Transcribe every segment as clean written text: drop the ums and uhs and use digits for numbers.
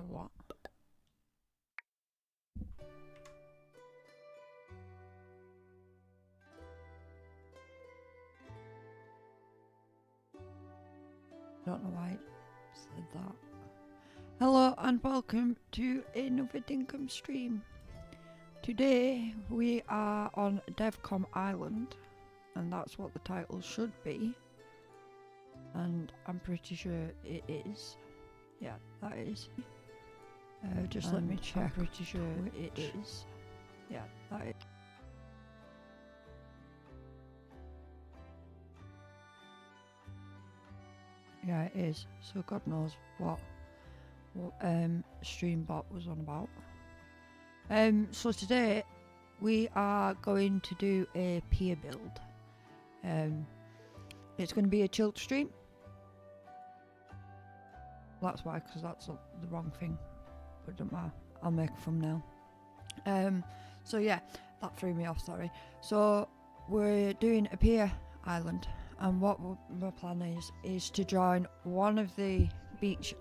What? Don't know why it said that. Hello and welcome to another Dinkum stream. Today we are on Devcom Island, and that's what the title should be. And I'm pretty sure it is. Yeah, that is. Just let me check. I'm pretty sure it is. Yeah, that is. Yeah, it is. So God knows what Streambot was on about. So today we are going to do a pier build. It's going to be a chilled stream. That's why, because that's the wrong thing. But it doesn't matter. I'll make a thumbnail. So yeah, that threw me off. Sorry. So we're doing a pier island, and what my plan is to join one of the beach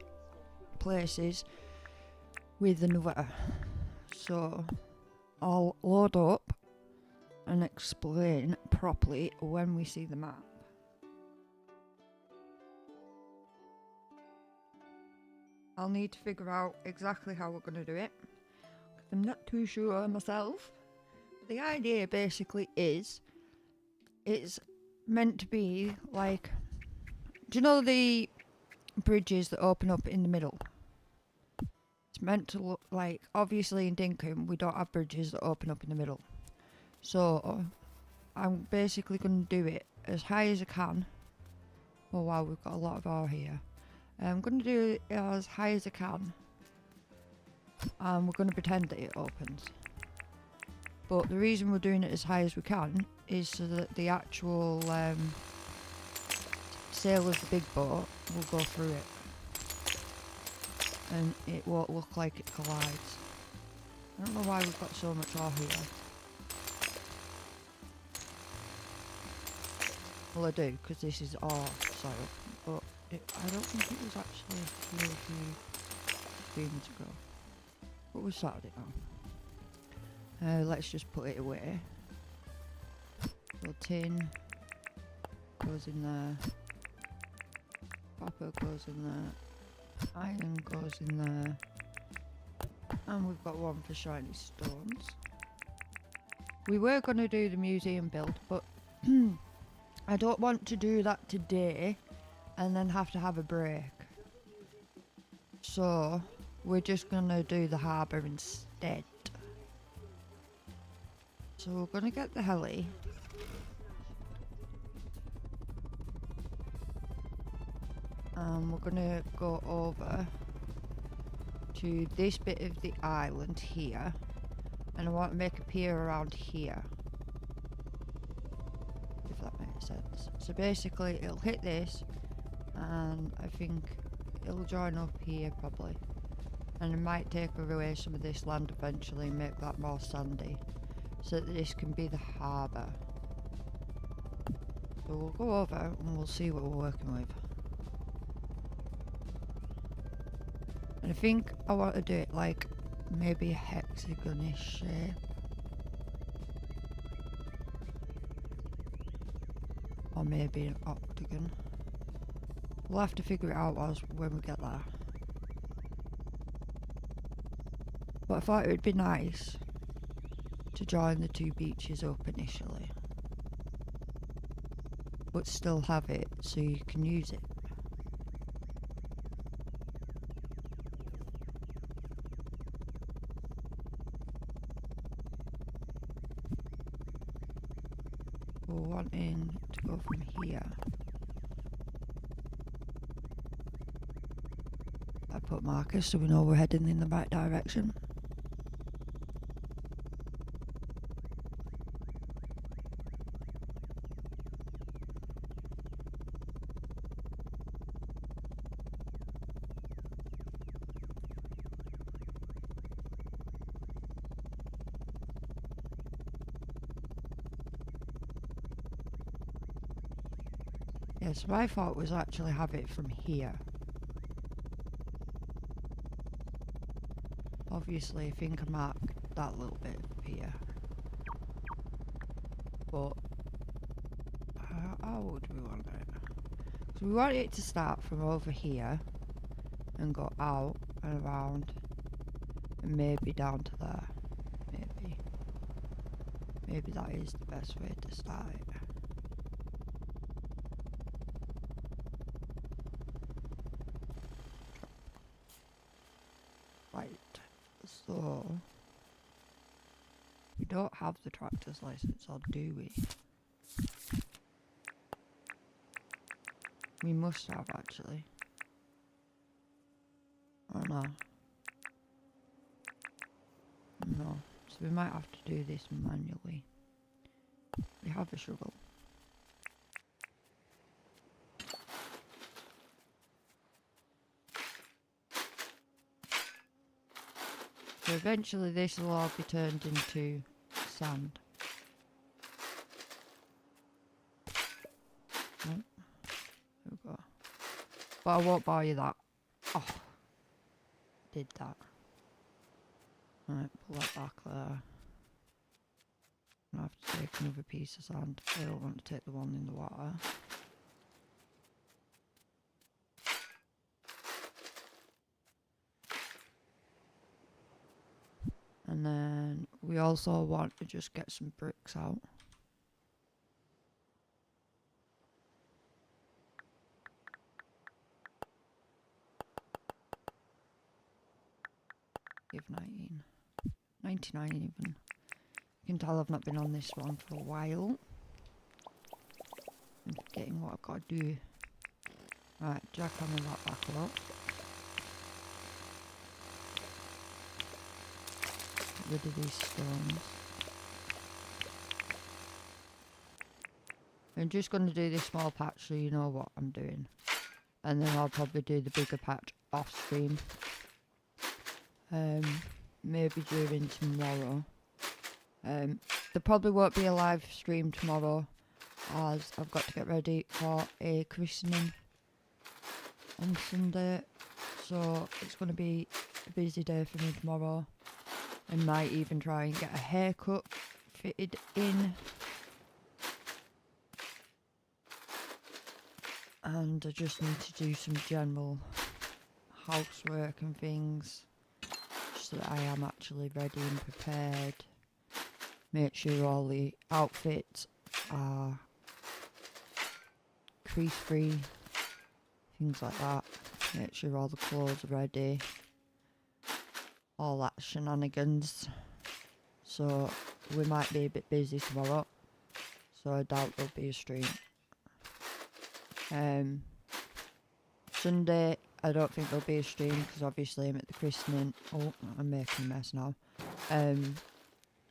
places with another. So I'll load up and explain properly when we see the map. I'll need to figure out exactly how we're going to do it. I'm not too sure myself. The idea basically is it's meant to be like, do you know the bridges that open up in the middle? It's meant to look like, obviously in Dinkum we don't have bridges that open up in the middle. So I'm basically going to do it as high as I can. Oh wow, we've got a lot of ore here. I'm going to do it as high as I can. And we're going to pretend that it opens. But the reason we're doing it as high as we can is so that the actual sail of the big boat will go through it. And it won't look like it collides. I don't know why we've got so much ore here. Well, I do, because this is ore soil. But I don't think it was actually here a few streams ago. But we started it now. Let's just put it away. So tin goes in there. Copper goes in there. Iron goes in there. And we've got one for shiny stones. We were going to do the museum build, but I don't want to do that today and then have to have a break. So we're just going to do the harbour instead. So we're going to get the heli. And we're going to go over to this bit of the island here. And I want to make a pier around here. If that makes sense. So basically it'll hit this. And I think it'll join up here probably. And it might take away some of this land eventually and make that more sandy. So that this can be the harbour. So we'll go over and we'll see what we're working with. And I think I want to do it like maybe a hexagonish shape. Or maybe an octagon. We'll have to figure it out when we get there. But I thought it would be nice to join the two beaches up initially. But still have it so you can use it. We're wanting to go from here. I put markers so we know we're heading in the right direction. Yeah, so my thought was actually have it from here. Obviously, I think I marked that little bit here. But how would we want it? So we want it to start from over here and go out and around and maybe down to there. Maybe that is the best way to start it. Right, so we don't have the tractor's license, or do we? We must have, actually. Oh no. No. So we might have to do this manually. We have a shovel. So eventually this will all be turned into sand. Oh, there we go. But I won't buy you that. Oh, did that. Right, pull that back there. I have to take another piece of sand. I don't want to take the one in the water. And then we also want to just get some bricks out. Give 19. 99 even. You can tell I've not been on this one for a while. I'm forgetting what I've got to do. Right, jackhammer that back up. Get rid of these stones. I'm just going to do this small patch so you know what I'm doing. And then I'll probably do the bigger patch off stream. Maybe during tomorrow. There probably won't be a live stream tomorrow as I've got to get ready for a christening on Sunday. So it's going to be a busy day for me tomorrow. I might even try and get a haircut fitted in. And I just need to do some general housework and things so that I am actually ready and prepared. Make sure all the outfits are crease free, things like that. Make sure all the clothes are ready. All that shenanigans. So we might be a bit busy tomorrow. So I doubt there'll be a stream. Sunday, I don't think there'll be a stream because obviously I'm at the christening. Oh, I'm making a mess now.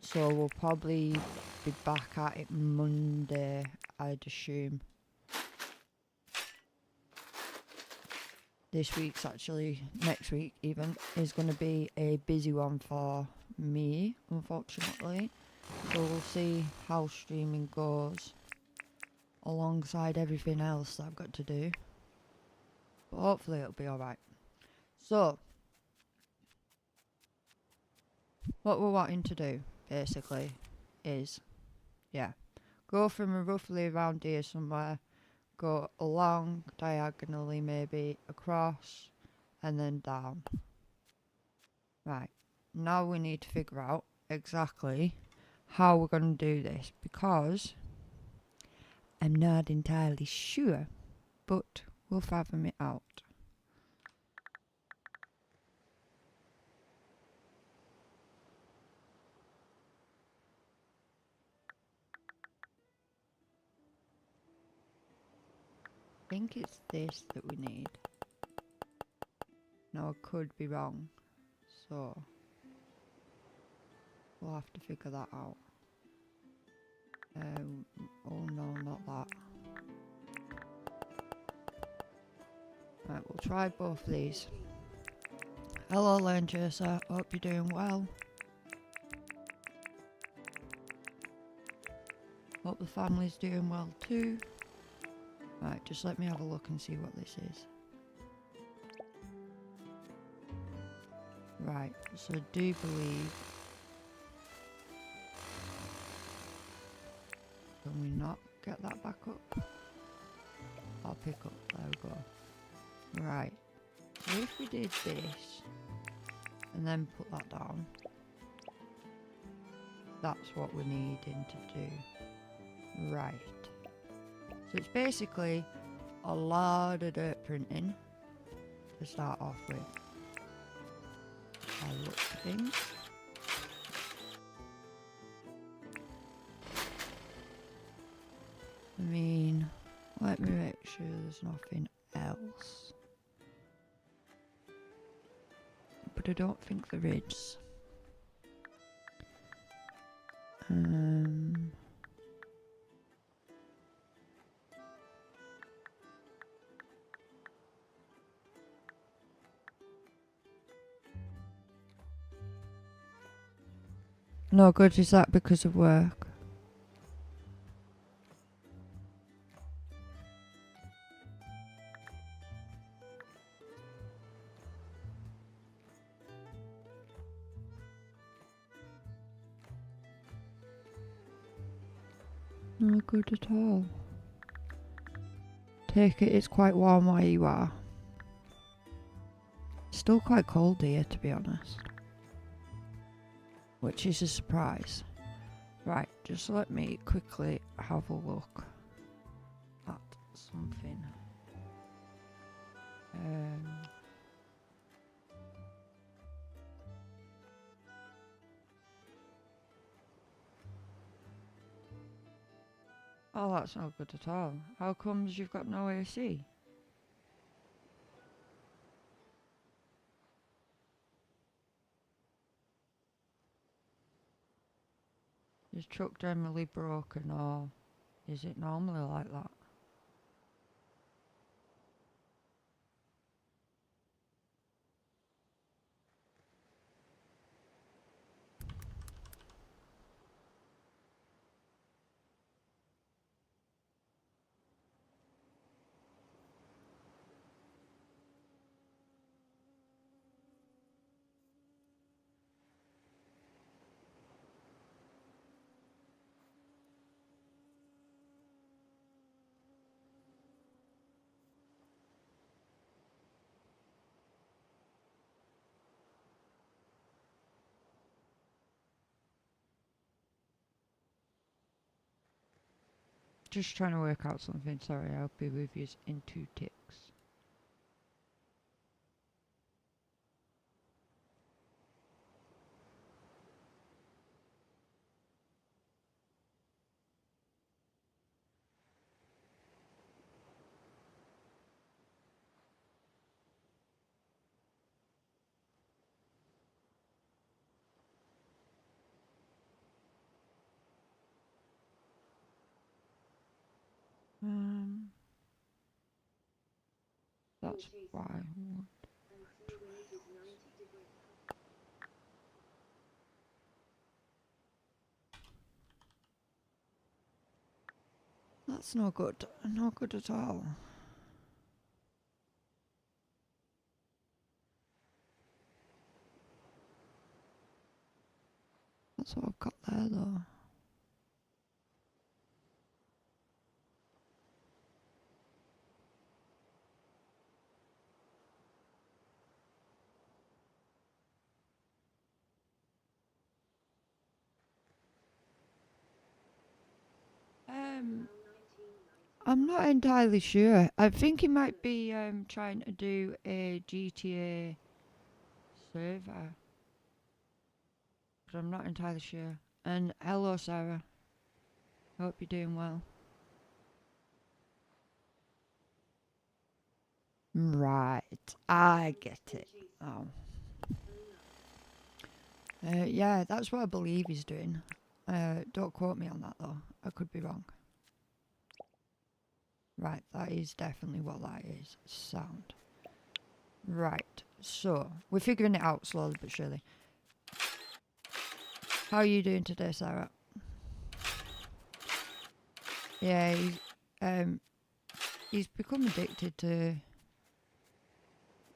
So we'll probably be back at it Monday, I'd assume. This week's actually, next week even, is going to be a busy one for me, unfortunately. So we'll see how streaming goes alongside everything else that I've got to do. But hopefully it'll be alright. So, what we're wanting to do, basically, is, go from roughly around here somewhere, go along, diagonally maybe, across, and then down. Right, now we need to figure out exactly how we're going to do this, because I'm not entirely sure, but we'll fathom it out. I think it's this that we need. Now I could be wrong, so we'll have to figure that out. Oh no, not that. Right, we'll try both these. Hello, Lane Chaser. Hope you're doing well. Hope the family's doing well too. Right, just let me have a look and see what this is. Right, so I do believe... Can we not get that back up? I'll pick up, there we go. Right, so if we did this, and then put that down, that's what we're needing to do. Right. So it's basically a lot of dirt printing to start off with. I look for things. I mean, let me make sure there's nothing else. But I don't think there is. No good, is that because of work? No good at all. Take it, it's quite warm where you are. Still quite cold here, to be honest. Which is a surprise. Right, just let me quickly have a look at something. Oh, that's not good at all. How comes you've got no AC? Is truck generally broken, or is it normally like that? Just trying to work out something, sorry, I'll be with you in 2 ticks. That's why. That's no good. No good at all. That's what I've got there though. I'm not entirely sure. I think he might be trying to do a GTA server. But I'm not entirely sure. And hello Sarah. Hope you're doing well. Right. I get it. Oh. Yeah, that's what I believe he's doing. Don't quote me on that though. I could be wrong. Right, that is definitely what that is. Sound. Right, so we're figuring it out slowly but surely. How are you doing today, Sarah? Yeah, He's become addicted to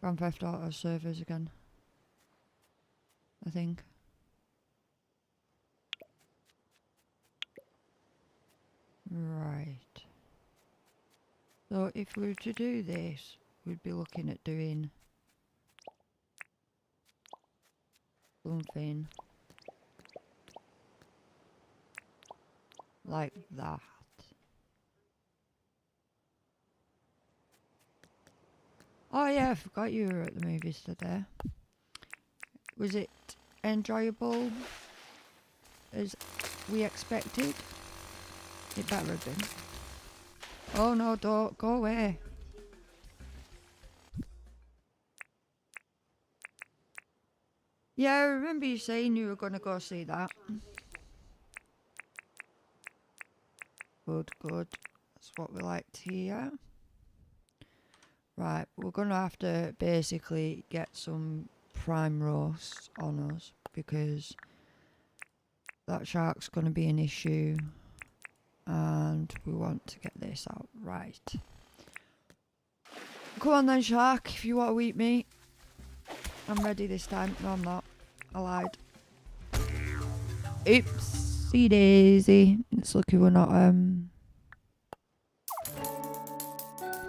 Grand Theft Auto servers again, I think. Right. So if we were to do this, we'd be looking at doing something like that. Oh yeah, I forgot you were at the movies today. Was it enjoyable as we expected? It better have been. Oh no, don't go away. Yeah, I remember you saying you were going to go see that. Good, good. That's what we like to hear. Right, we're going to have to basically get some prime roast on us because that shark's going to be an issue and we want to get this out right. Come on then, shark, if you want to eat me. I'm ready this time. No, I'm not. I lied. Oopsie daisy. It's lucky we're not,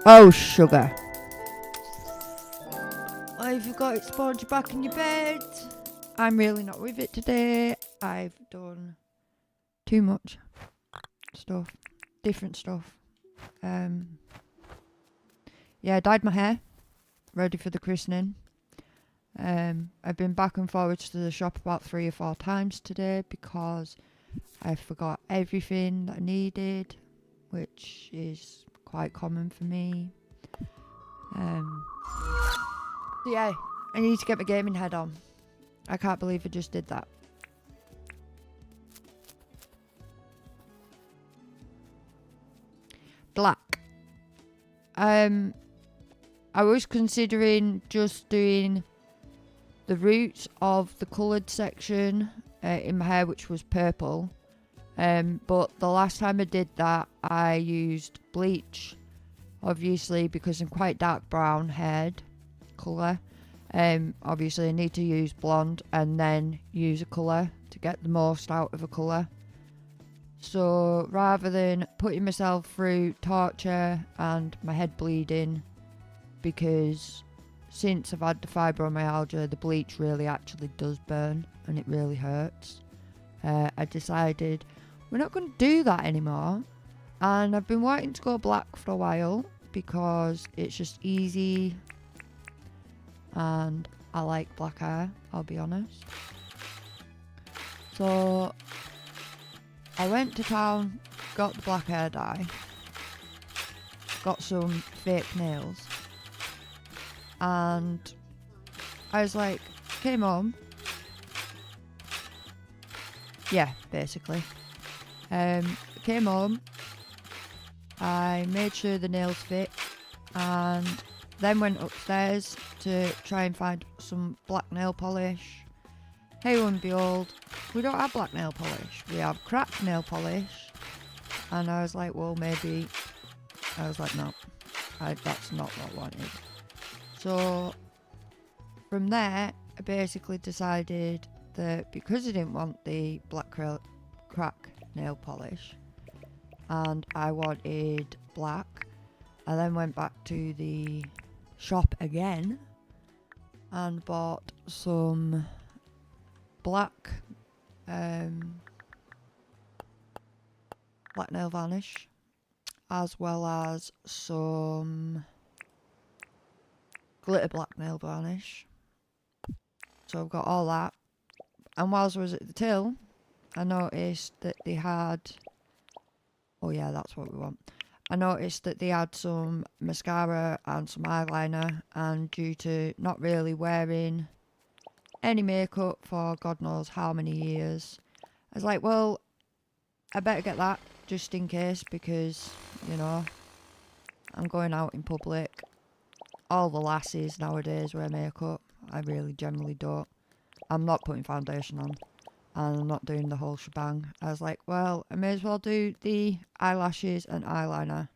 Oh, sugar. I forgot it's Sponge back in your bed. I'm really not with it today. I've done too much stuff. Different stuff. Yeah, I dyed my hair. Ready for the christening. I've been back and forwards to the shop about 3 or 4 times today because I forgot everything that I needed, which is quite common for me. So yeah, I need to get my gaming head on. I can't believe I just did that. Black. I was considering just doing the roots of the coloured section in my hair, which was purple. But the last time I did that, I used bleach, obviously, because I'm quite dark brown haired colour. Obviously I need to use blonde and then use a colour to get the most out of a colour. So rather than putting myself through torture and my head bleeding, because since I've had the fibromyalgia, the bleach really actually does burn and it really hurts. I decided we're not going to do that anymore, and I've been wanting to go black for a while because it's just easy and I like black hair, I'll be honest. So I went to town, got the black hair dye, got some fake nails, and I was like, came home. Yeah, basically. Came home, I made sure the nails fit, and then went upstairs to try and find some black nail polish. Hey, lo and behold, we don't have black nail polish, we have cracked nail polish. And I was like, well, maybe, I was like, no, that's not what I wanted. So from there, I basically decided that because I didn't want the black crack nail polish and I wanted black, I then went back to the shop again and bought some black nail varnish, as well as some glitter black nail varnish. So I've got all that. And whilst I was at the till, I noticed that they had... Oh yeah, that's what we want. I noticed that they had some mascara and some eyeliner, and due to not really wearing any makeup for God knows how many years, I was like, well, I better get that just in case, because, you know, I'm going out in public. All the lassies nowadays wear makeup. I really generally don't. I'm not putting foundation on, and I'm not doing the whole shebang. I was like, well, I may as well do the eyelashes and eyeliner.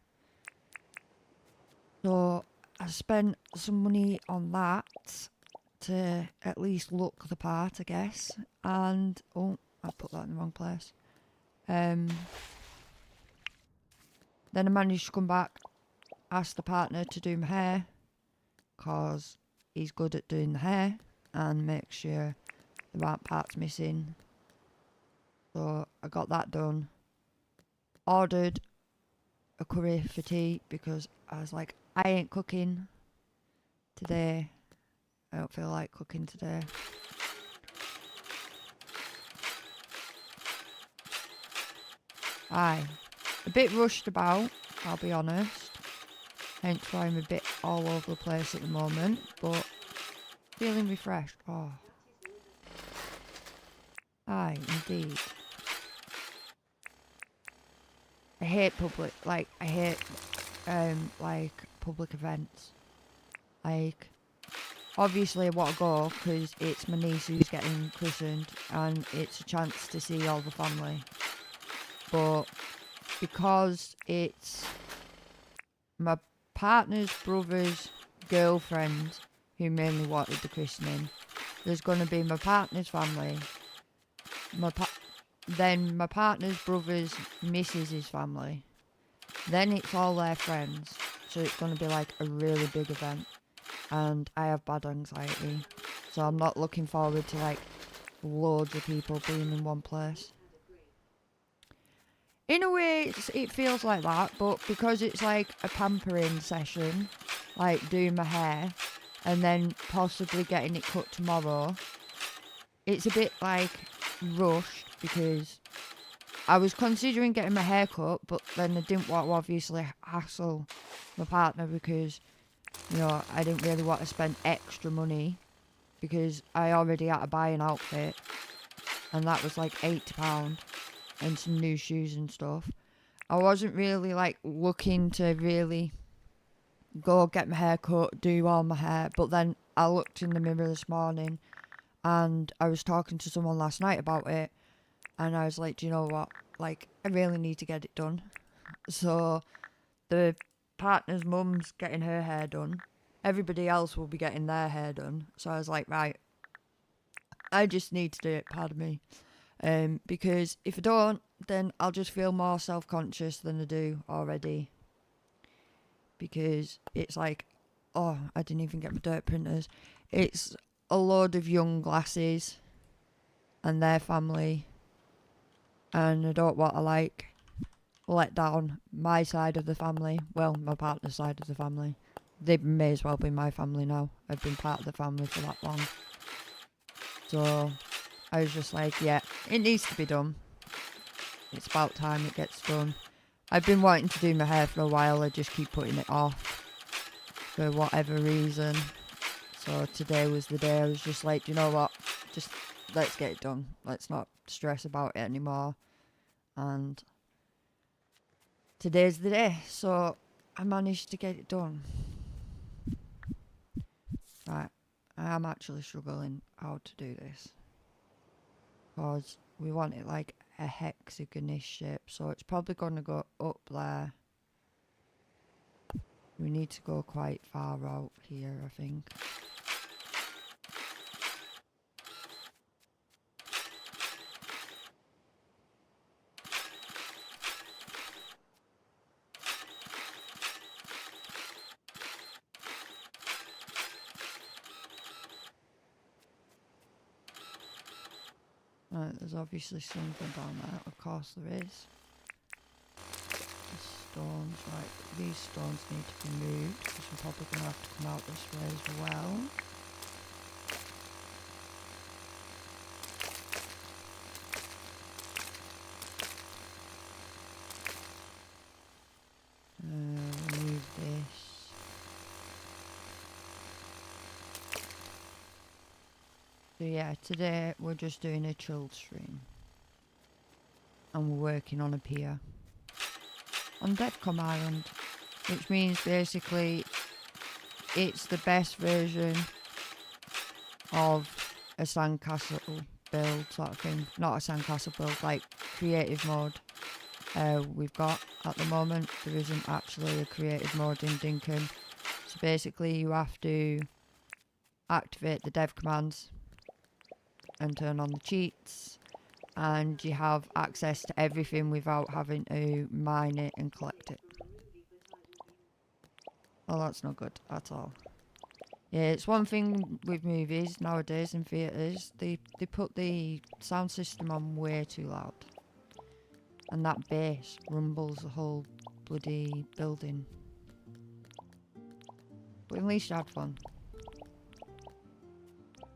So I spent some money on that to at least look the part, I guess. And oh, I put that in the wrong place. Then I managed to come back, ask the partner to do my hair, cause he's good at doing the hair and make sure there aren't parts missing. So I got that done. Ordered a curry for tea because I was like, I ain't cooking today. I don't feel like cooking today. Aye. A bit rushed about, I'll be honest. Hence why I'm a bit all over the place at the moment, but feeling refreshed. Oh. Aye, indeed. I hate public events. Like, obviously I want to go because it's my niece who's getting christened and it's a chance to see all the family. But because it's my partner's brother's girlfriend who mainly wanted the christening, there's going to be my partner's family, then my partner's brother's missus' family, then it's all their friends, so it's going to be like a really big event, and I have bad anxiety, so I'm not looking forward to like loads of people being in one place. In a way, it feels like that, but because it's like a pampering session, like doing my hair, and then possibly getting it cut tomorrow, it's a bit like rushed because I was considering getting my hair cut, but then I didn't want to obviously hassle my partner because, you know, I didn't really want to spend extra money because I already had to buy an outfit and that was like £80 and some new shoes and stuff. I wasn't really like looking to really go get my hair cut, do all my hair, but then I looked in the mirror this morning and I was talking to someone last night about it and I was like, do you know what, like I really need to get it done. So the partner's mum's getting her hair done, everybody else will be getting their hair done, so I was like, right, I just need to do it, pardon me, because if I don't, then I'll just feel more self-conscious than I do already, because it's like, oh, I didn't even get my dirt printers, it's a load of young lasses and their family, and I don't want to like let down my side of the family, well, my partner's side of the family. They may as well be my family now. I've been part of the family for that long. So I was just like, yeah, it needs to be done. It's about time it gets done. I've been wanting to do my hair for a while, I just keep putting it off for whatever reason. So today was the day I was just like, you know what, just let's get it done. Let's not stress about it anymore. And today's the day, so I managed to get it done. Right, I am actually struggling how to do this, because we want it like a hexagon-ish shape, so it's probably going to go up there. We need to go quite far out here, I think. Right, there's obviously something down there. Of course there is. The stones, right. These stones need to be moved because we're probably going to have to come out this way as well. Remove this. So yeah, today we're just doing a chilled stream. And we're working on a pier. On Dinkum Island. Which means basically it's the best version of a sandcastle build sort of thing. Not a sandcastle build, like creative mode. We've got at the moment. There isn't actually a creative mode in Dinkum. So basically you have to activate the dev commands and turn on the cheats, and you have access to everything without having to mine it and collect it. Oh, that's not good at all. Yeah, it's one thing with movies nowadays in theatres, they put the sound system on way too loud. And that bass rumbles the whole bloody building. But at least you had fun.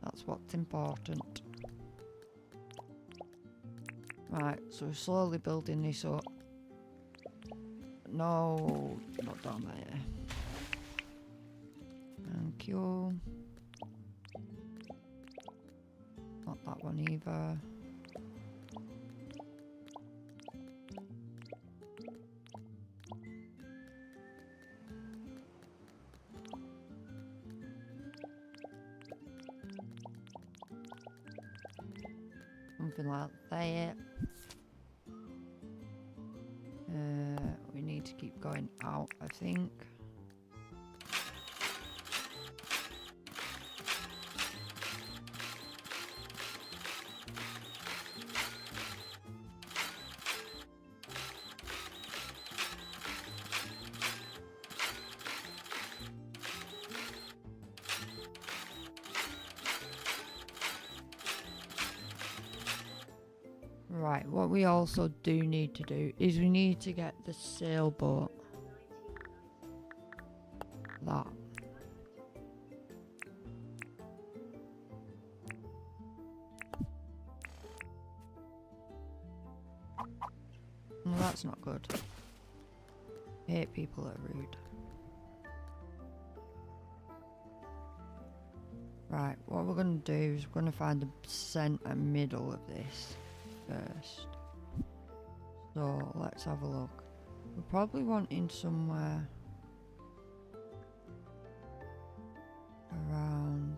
That's what's important. Right, so we're slowly building this up. No, not down there. Thank you. Not that one either. Something like that. We need to keep going out, I think. Right, what we also do need to do is we need to get the sailboat. That. No, that's not good. I hate people that are rude. Right, what we're going to do is we're going to find the centre middle of this first. So let's have a look. We're probably wanting somewhere around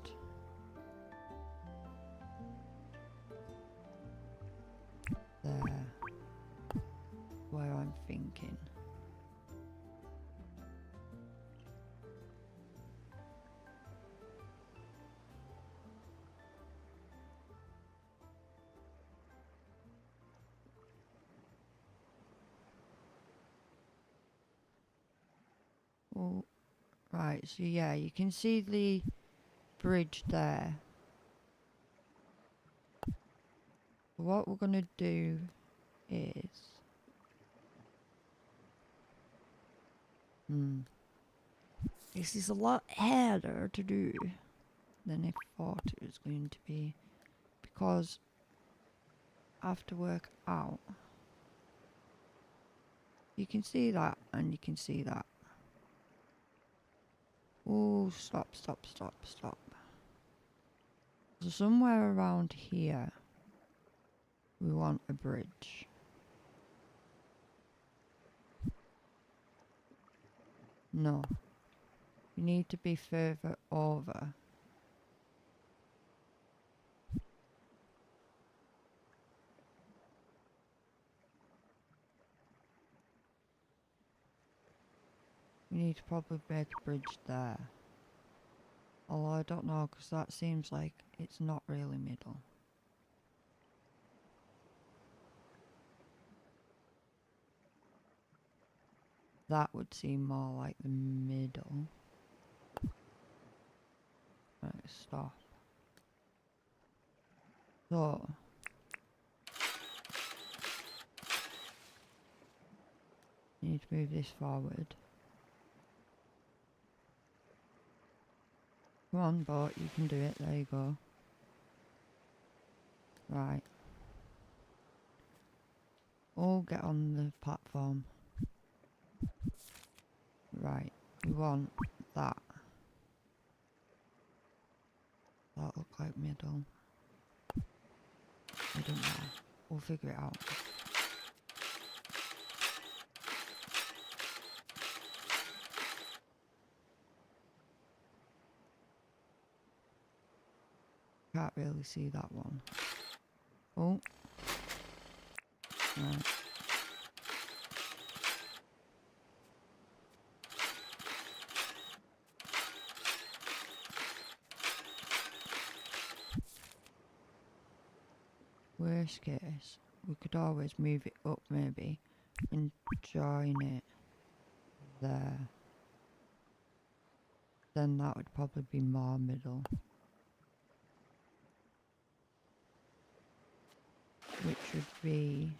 there, where I'm thinking. Oh, right, so yeah, you can see the bridge there. What we're going to do is... This is a lot harder to do than I thought it was going to be, because I have to work out. You can see that, and you can see that. Oh, stop. So somewhere around here, we want a bridge. No. You need to be further over. We need to probably make a bridge there. Although I don't know, because that seems like it's not really middle. That would seem more like the middle. Right, stop. So... need to move this forward. Come on, boat, you can do it. There you go. Right. All get on the platform. Right. We want that. That look like middle. I don't know. We'll figure it out. Can't really see that one. Oh. Right. Worst case, we could always move it up maybe and join it there. Then that would probably be more middle. Which would be...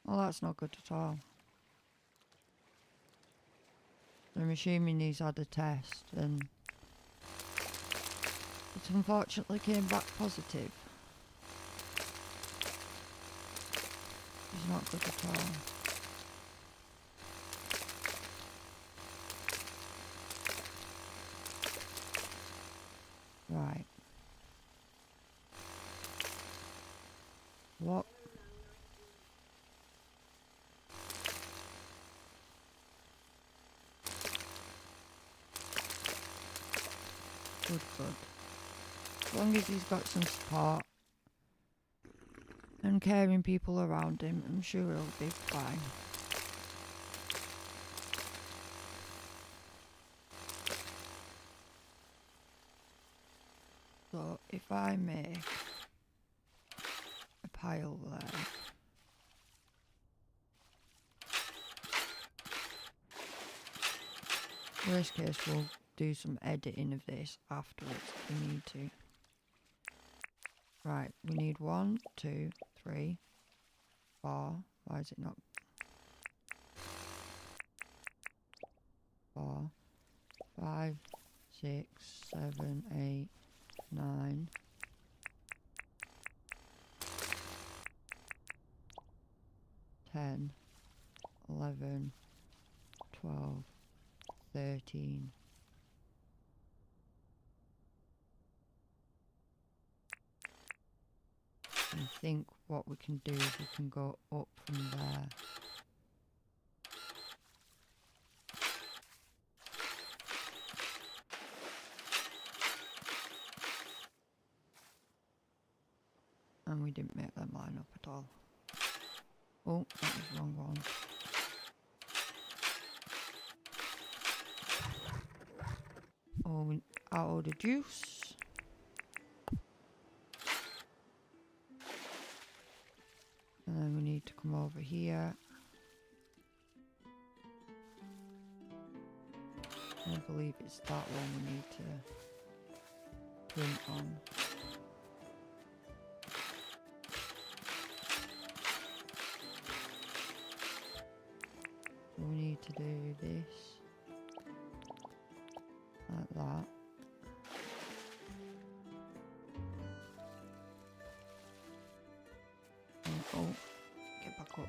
Well, that's not good at all. I'm assuming he's had a test and it unfortunately came back positive. It's not good at all. Right. What? Good. As long as he's got some support and caring people around him, I'm sure he'll be fine. So if I make a pile there, worst case we'll do some editing of this afterwards if we need to. Right, we need 1, 2, 3, 4. Why is it not? 4, 5, 6, 7, 8, 9. 10, 11, 12, 13. I think what we can do is we can go up from there. And we didn't make them line up at all. Oh, that was the wrong one. Oh, we out of juice. And then we need to come over here. I believe it's that one we need to print on. So we need to do this. Like that. Oh, get back up.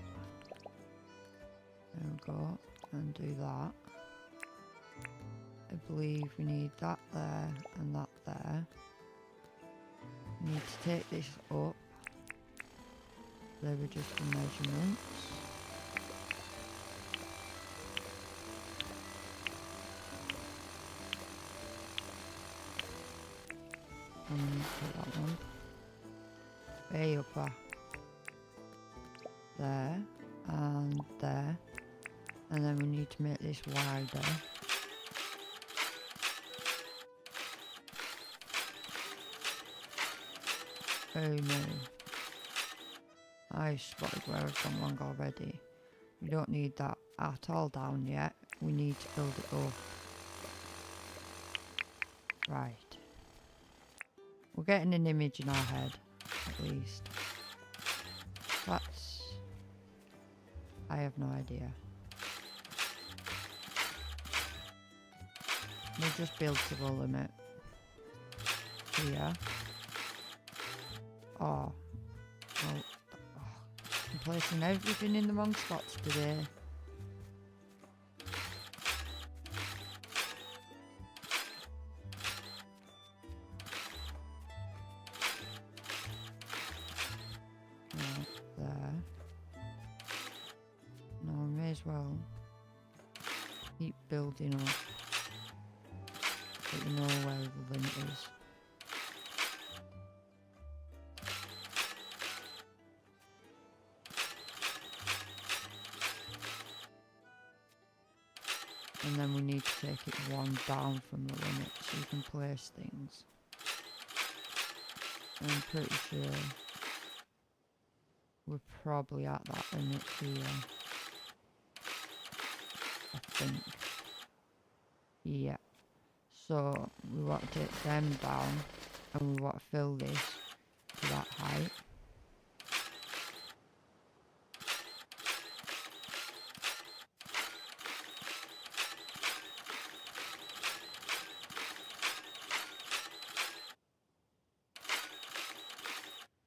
There we go, and do that. I believe we need that there and that there. We need to take this up. They were just the measurements. And we need to put that one way up there and there, and then we need to make this wider. Oh no, I spotted where I've gone wrong already. We don't need that at all down yet, we need to build it up. Right, we're getting an image in our head at least. That's... I have no idea. We'll just build to the limit. Here. Oh. Well, I'm placing everything in the wrong spots today. Well, keep building up, but you know where the limit is. And then we need to take it one down from the limit so you can place things. I'm pretty sure we're probably at that limit here. I think. Yeah. So we want to take them down and we want to fill this to that height.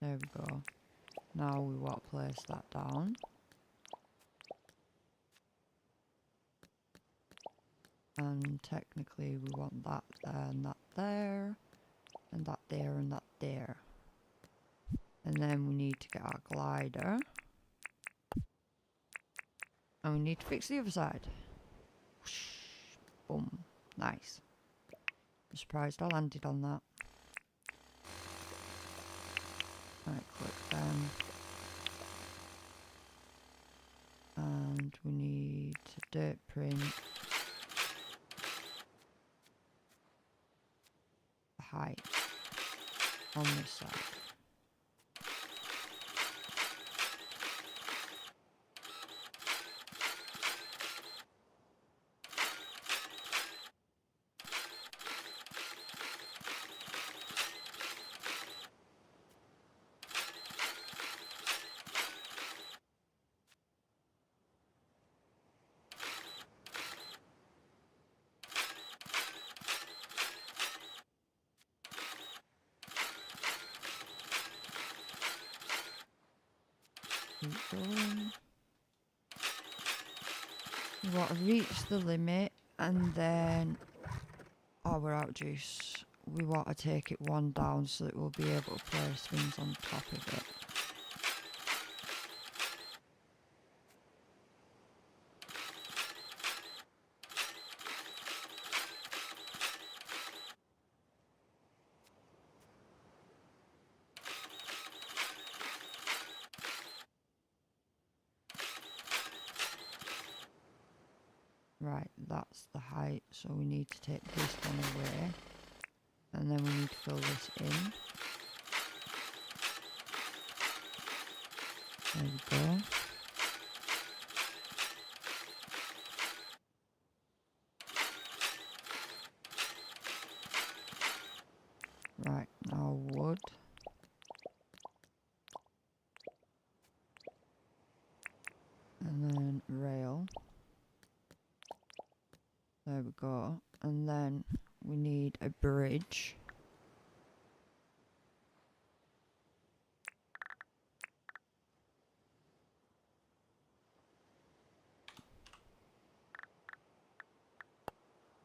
There we go. Now we want to place that down. And technically we want that there and that there. And that there and that there. And then we need to get our glider. And we need to fix the other side. Whoosh. Boom. Nice. I'm surprised I landed on that. Right, click them. And we need to dirt print the height on this side. Keep going. We want to reach the limit and then, oh, we're out of juice. We want to take it one down so that we'll be able to place things on top of it. Right, that's the height, so we need to take this one away. And then we need to fill this in. There we go. Right, now wood. And then rail. There we go. And then we need a bridge.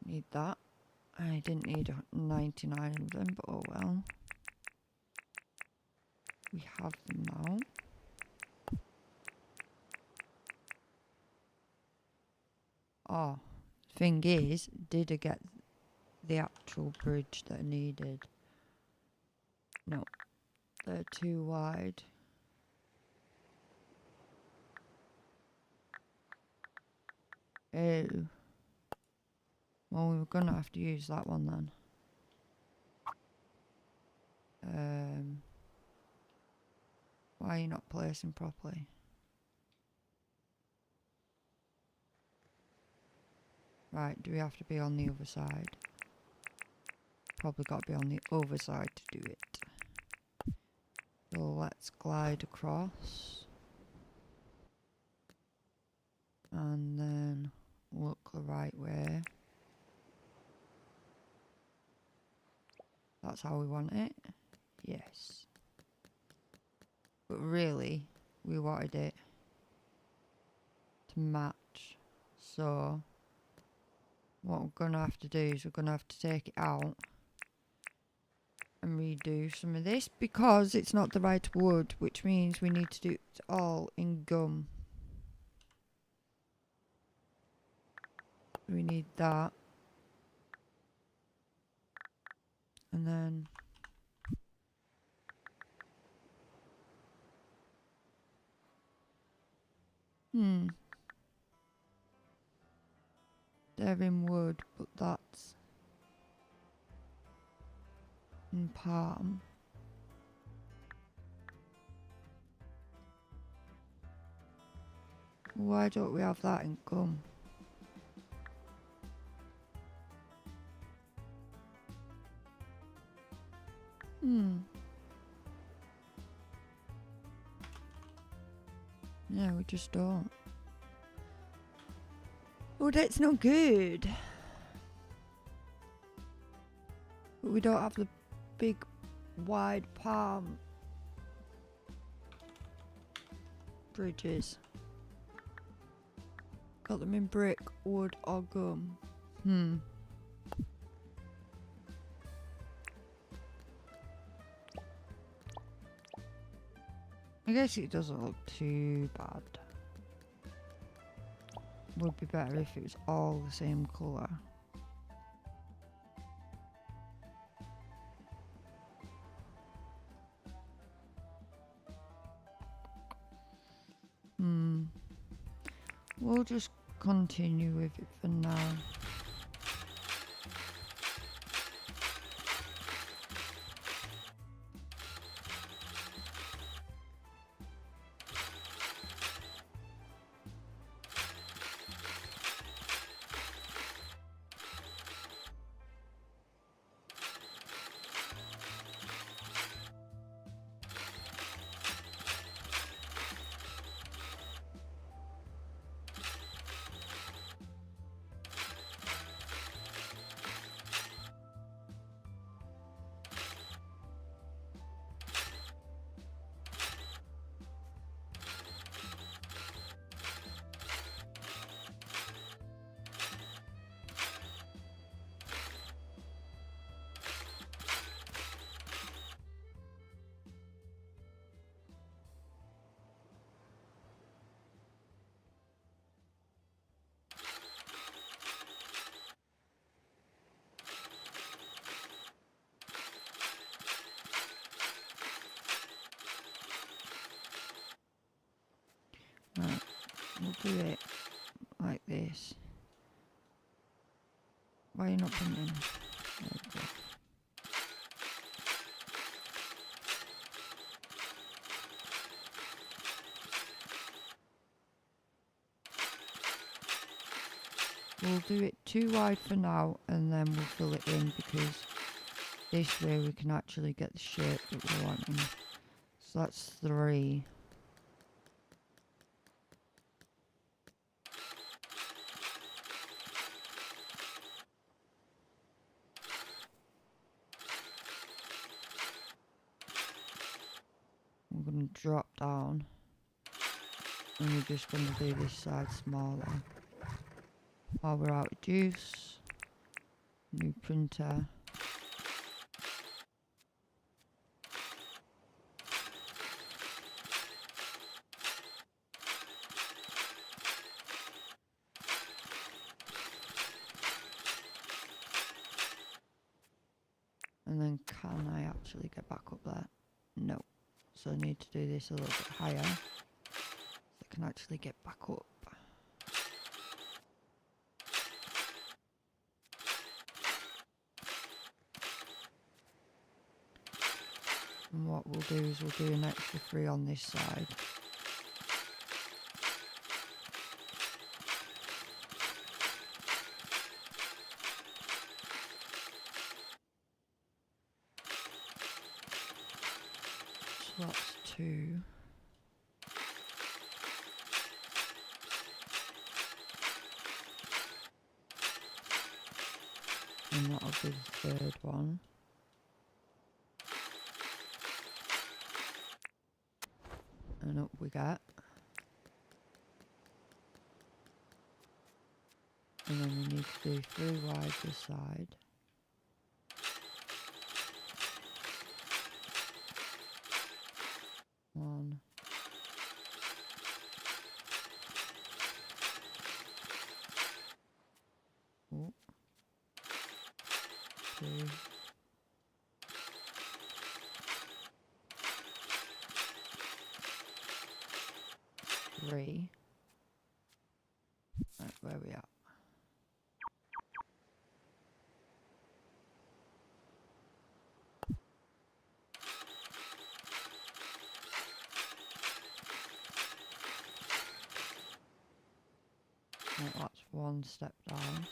Need that. I didn't need 99 of them, but oh well. We have them now. Oh, thing is, did I get the actual bridge that I needed? No, they're too wide. Oh. Well, we're gonna have to use that one then. Why are you not placing properly? Right, do we have to be on the other side? Probably got to be on the other side to do it. So let's glide across. And then look the right way. That's how we want it. Yes. But really, we wanted it to match. So what we're going to have to do is we're going to have to take it out and redo some of this because it's not the right wood, which means we need to do it all in gum. We need that. And then there in wood, but that's in palm. Why don't we have that in gum? Yeah, we just don't. Oh, that's not good. But we don't have the big, wide palm bridges. Got them in brick, wood, or gum. I guess it doesn't look too bad. Would be better if it was all the same colour. We'll just continue with it for now. Right, we'll do it like this. Why are you not printing? There we go. We'll do it too wide for now and then we'll fill it in because this way we can actually get the shape that we're wanting. So that's 3. We're going to drop down and we're just going to do this side smaller. While we're out of juice, new printer. And then can I actually get back up there? No. So I need to do this a little bit higher so I can actually get back up. And what we'll do is we'll do an extra 3 on this side. So that's 2. And that'll be the 3rd one. And up we get. And then we need to do 3 wide this side. One. Oh. 2. 3. Right, where are we at? Oh, that's one step down.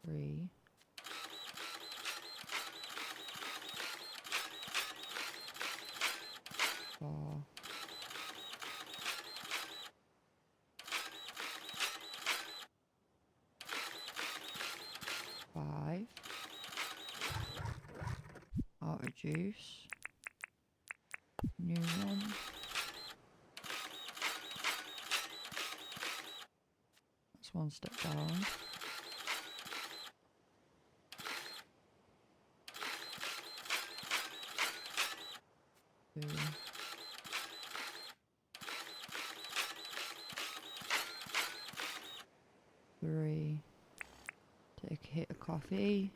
Three. 4. 5. Out of juice. New one. That's one step down. 2. 3. Take a hit of coffee.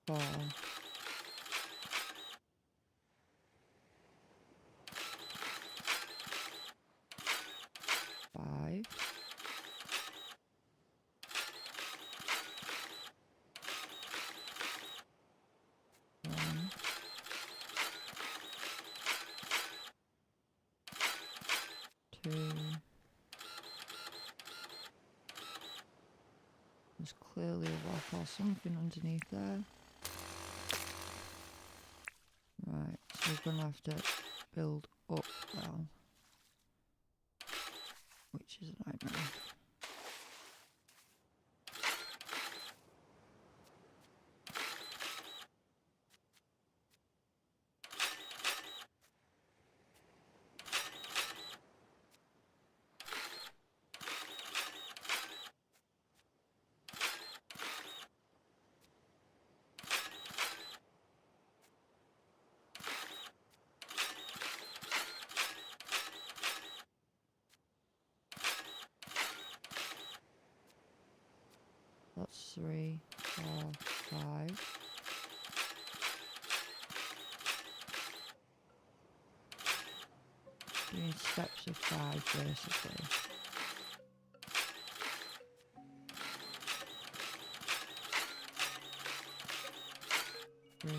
4. 5. 1. 2. There's clearly a rock or something underneath there. Right, so we're gonna have to build up now, which is a nightmare. That's 3, 4, 5. Doing steps of 5 basically. 3.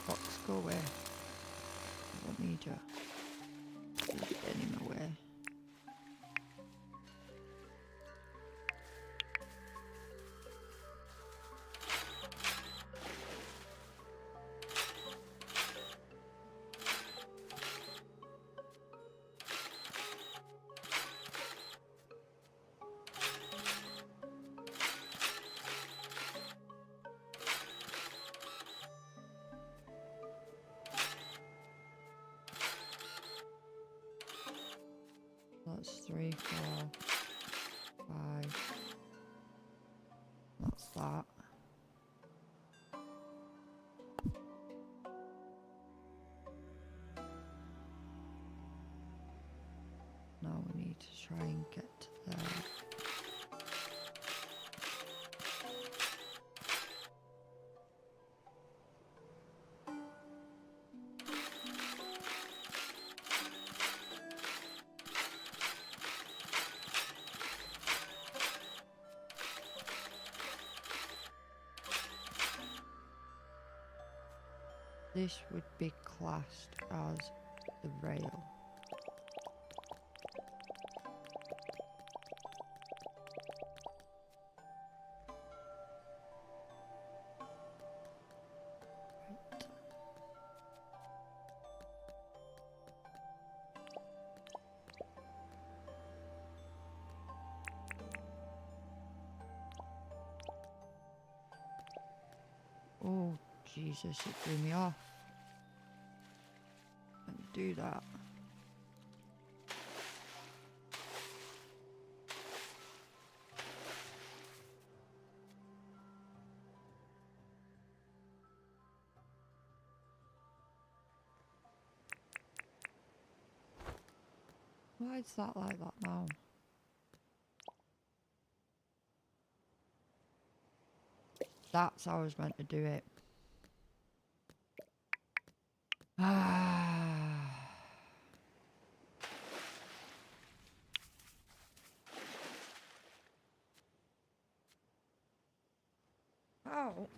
Fox, go away. I don't need you. You're getting in my way. That's 3, 4, 5. That's that. Now we need to try and get to there. This would be classed as the rail. Right. Oh, Jesus, it threw me off. And do that. Why is that like that now? That's how I was meant to do it. Ah. Oh.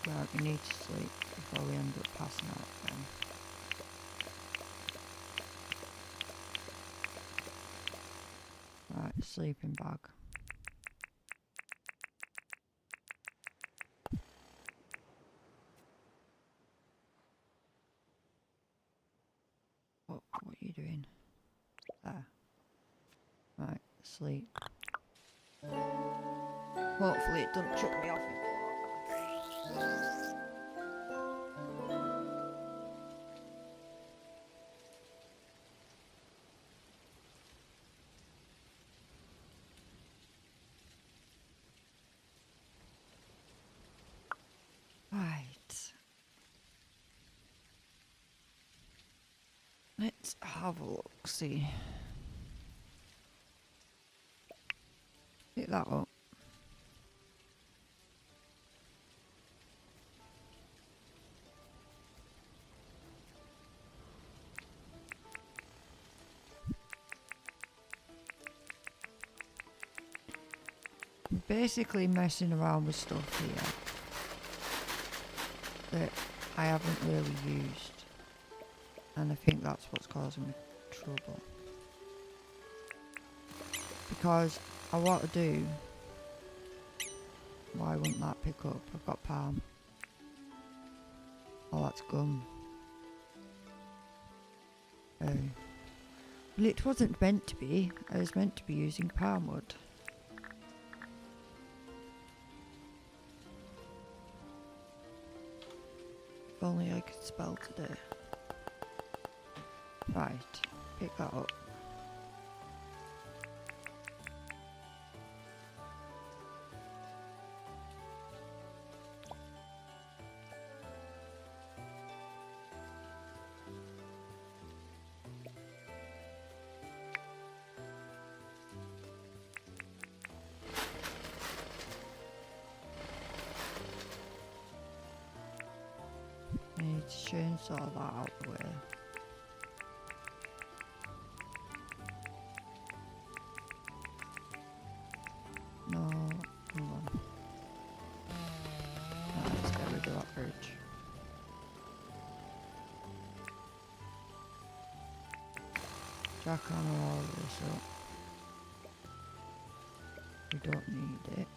Right, we need to sleep before we end up passing out again. Right, sleeping bag. What are you doing? There. Right, sleep. Hopefully it doesn't chuck me off. Right. Let's have a look, see. Pick that up. I'm basically messing around with stuff here that I haven't really used. And I think that's what's causing me trouble. Because I want to do... Why wouldn't that pick up? I've got palm. Oh, that's gum. Oh. Well, it wasn't meant to be. I was meant to be using palm wood. If only I could spell today. Right, pick that up. I need to chainsaw that out the way. No, hold on. Right, let's get rid of that bridge. Jackhammer all this up. We don't need it.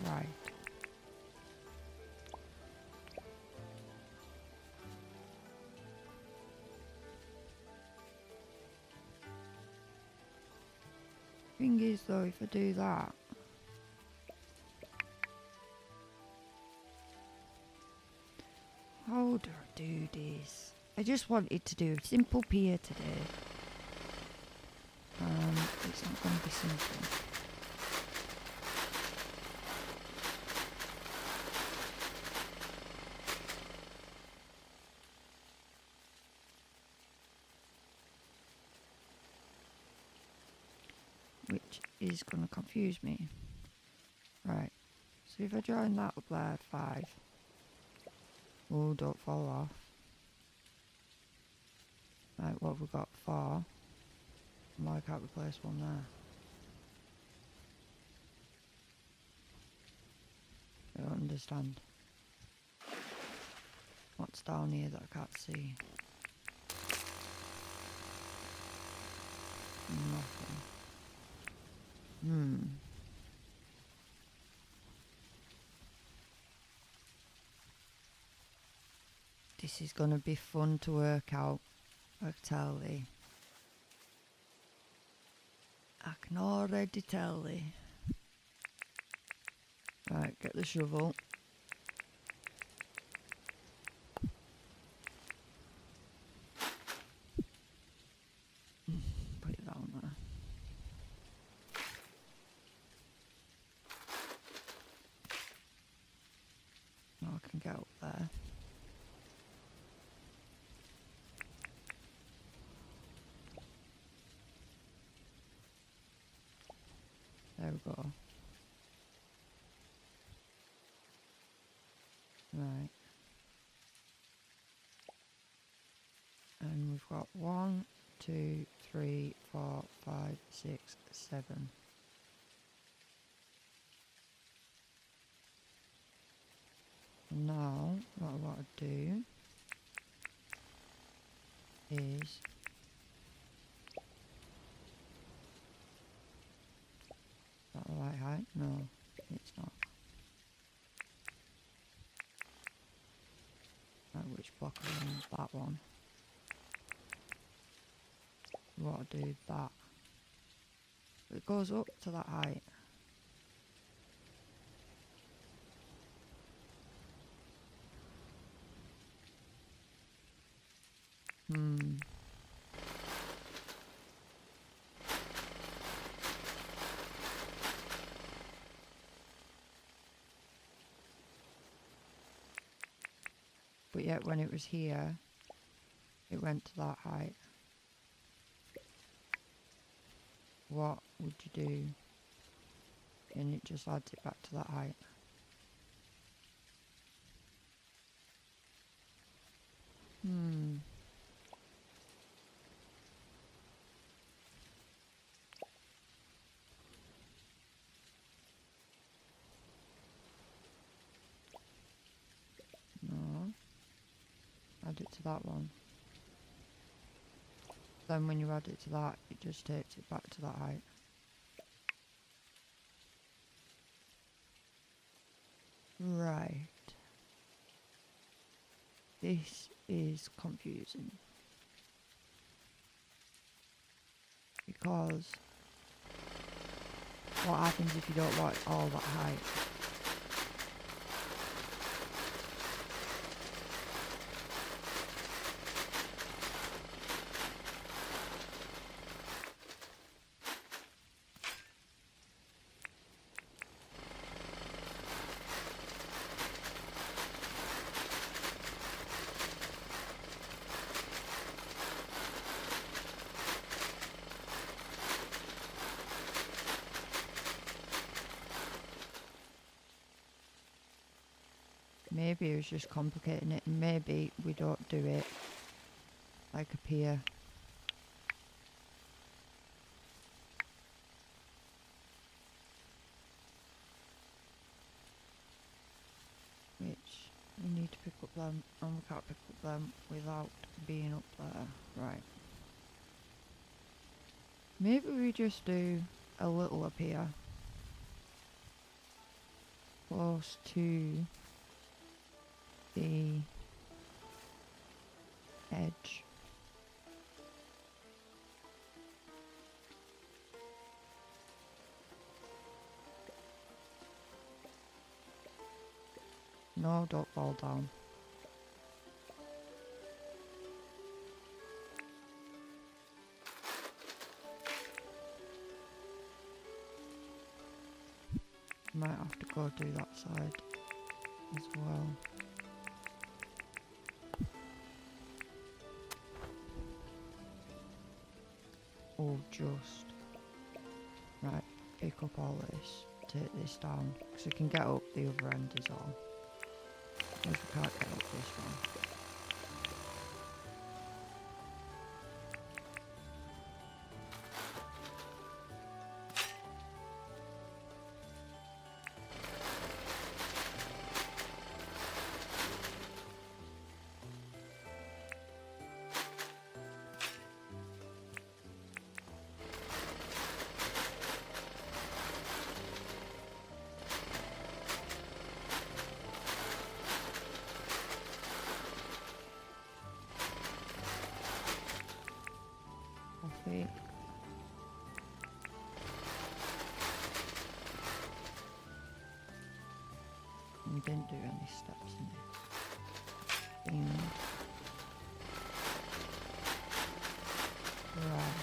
Right. Thing is though, if I do that, how do I do this? I just wanted to do a simple pier today. It's not going to be simple. Which is going to confuse me. Right, so if I join that up there at 5. Oh, don't fall off. Right, what have we got? 4. Why can't we place one there? I don't understand. What's down here that I can't see? Nothing. This is gonna be fun to work out, I tell thee. I can already tell thee. Right, get the shovel. we go. Right. And we've got 1, 2, 3, 4, 5, 6, 7. Now, what I want to do is that the right height? No, it's not. Right, which block are we on? That one. We want to do that. It goes up to that height. But yet when it was here, it went to that height. What would you do? And it just adds it back to that height. No. Add it to that one. Then when you add it to that, it just takes it back to that height. Right. This is confusing. Because what happens if you don't want all that height? Maybe it was just complicating it, and maybe we don't do it like a pier. Which we need to pick up them, and we can't pick up them without being up there. Right. Maybe we just do a little up here. Close to the edge. No, don't fall down. Might have to go do that side as well. Or just right, pick up all this, take this down, because we can get up the other end as well. If we can't get up this one. Coffee. We didn't do any steps in this. And right.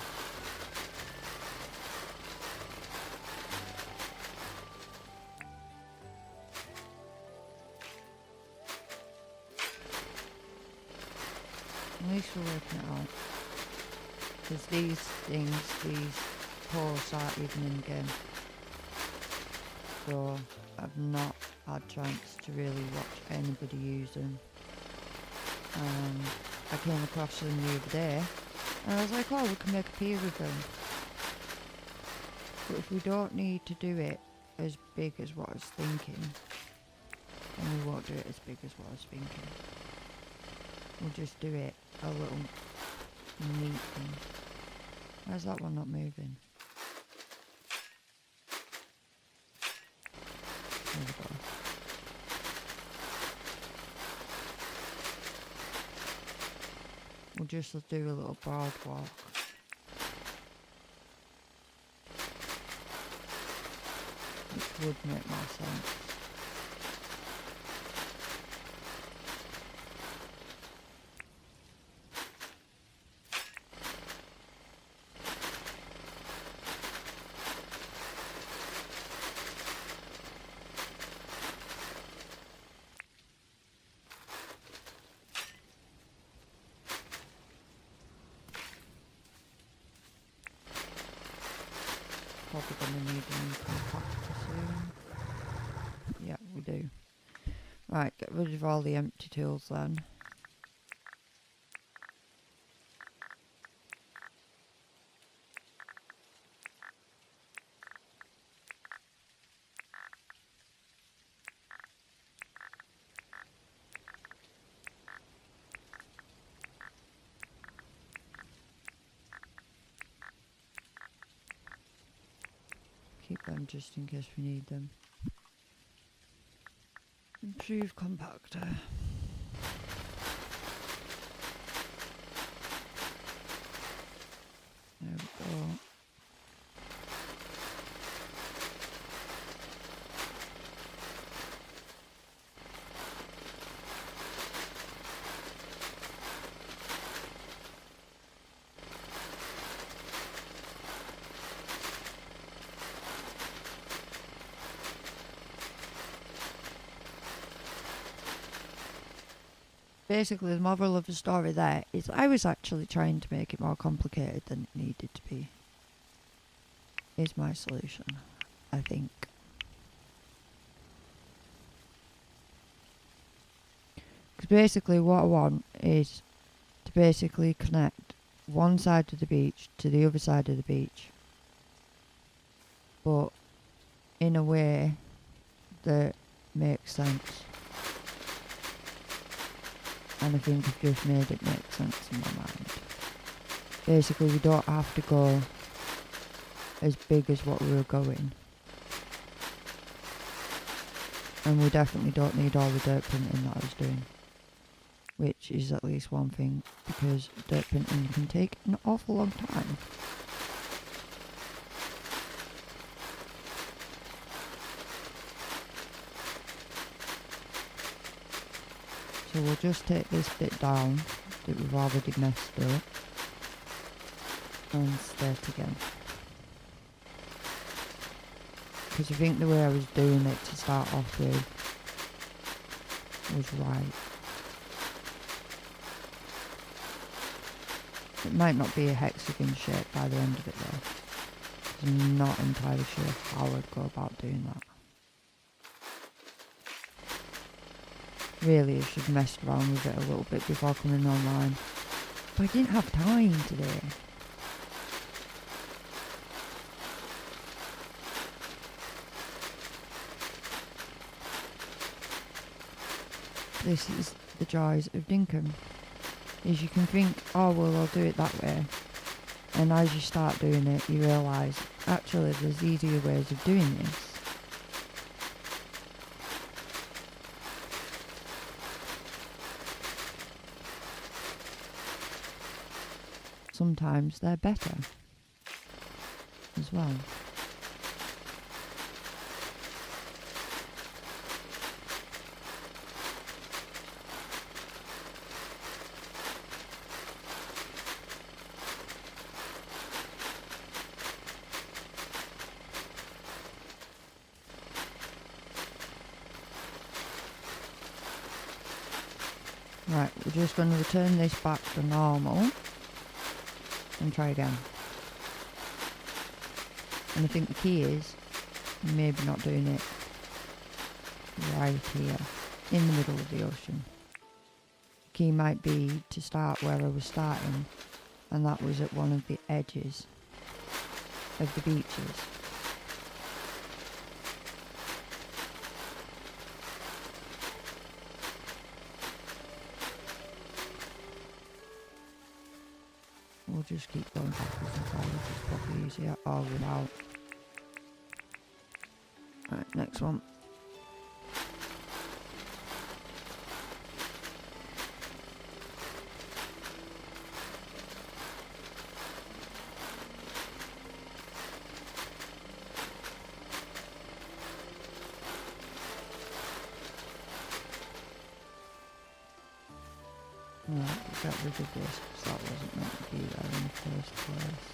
At least we're working it out. Because these things, these posts aren't even in the game. so I've not had chance to really watch anybody use them. And I came across them the other day, and I was like, oh, we can make a pier with them. But if we don't need to do it as big as what I was thinking, then we won't do it as big as what I was thinking. We'll just do it a little neat thing. Why's that one not moving? There we go. We'll just do a little boardwalk. Which would make more sense. Probably going to need a new compactor soon. Yeah, we do. Right, get rid of all the empty tools then. Keep them just in case we need them. Improve compactor. There we go. Basically, the moral of the story there is I was actually trying to make it more complicated than it needed to be. Is my solution, I think. Because basically what I want is to basically connect one side of the beach to the other side of the beach. But in a way that makes sense. And I think I've just made it make sense in my mind. Basically, we don't have to go as big as what we were going. And we definitely don't need all the dirt printing that I was doing. Which is at least one thing, because dirt printing can take an awful long time. So we'll just take this bit down that we've already messed up and start again. Because I think the way I was doing it to start off with was right. It might not be a hexagon shape by the end of it though. I'm not entirely sure how I'd go about doing that. Really, I should have messed around with it a little bit before coming online. But I didn't have time today. This is the joys of Dinkum. Is you can think, oh well, I'll do it that way. And as you start doing it, you realise, actually there's easier ways of doing this. Sometimes they're better as well. Right, we're just going to return this back to normal and try again. And I think the key is maybe not doing it right here in the middle of the ocean. Key might be to start where I was starting, and that was at one of the edges of the beaches. We'll just keep going backwards and forwards, it's probably easier, or without. Right, next one. Right, get rid of this because that wasn't meant to be there in the first place.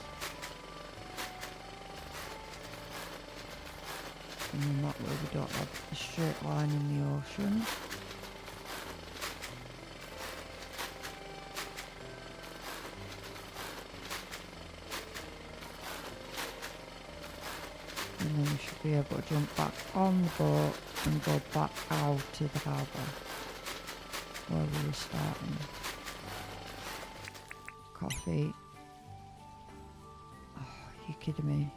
And then that way we don't have a straight line in the ocean. And then we should be able to jump back on the boat and go back out to the harbour where we were starting. Coffee. Oh, are you kidding me?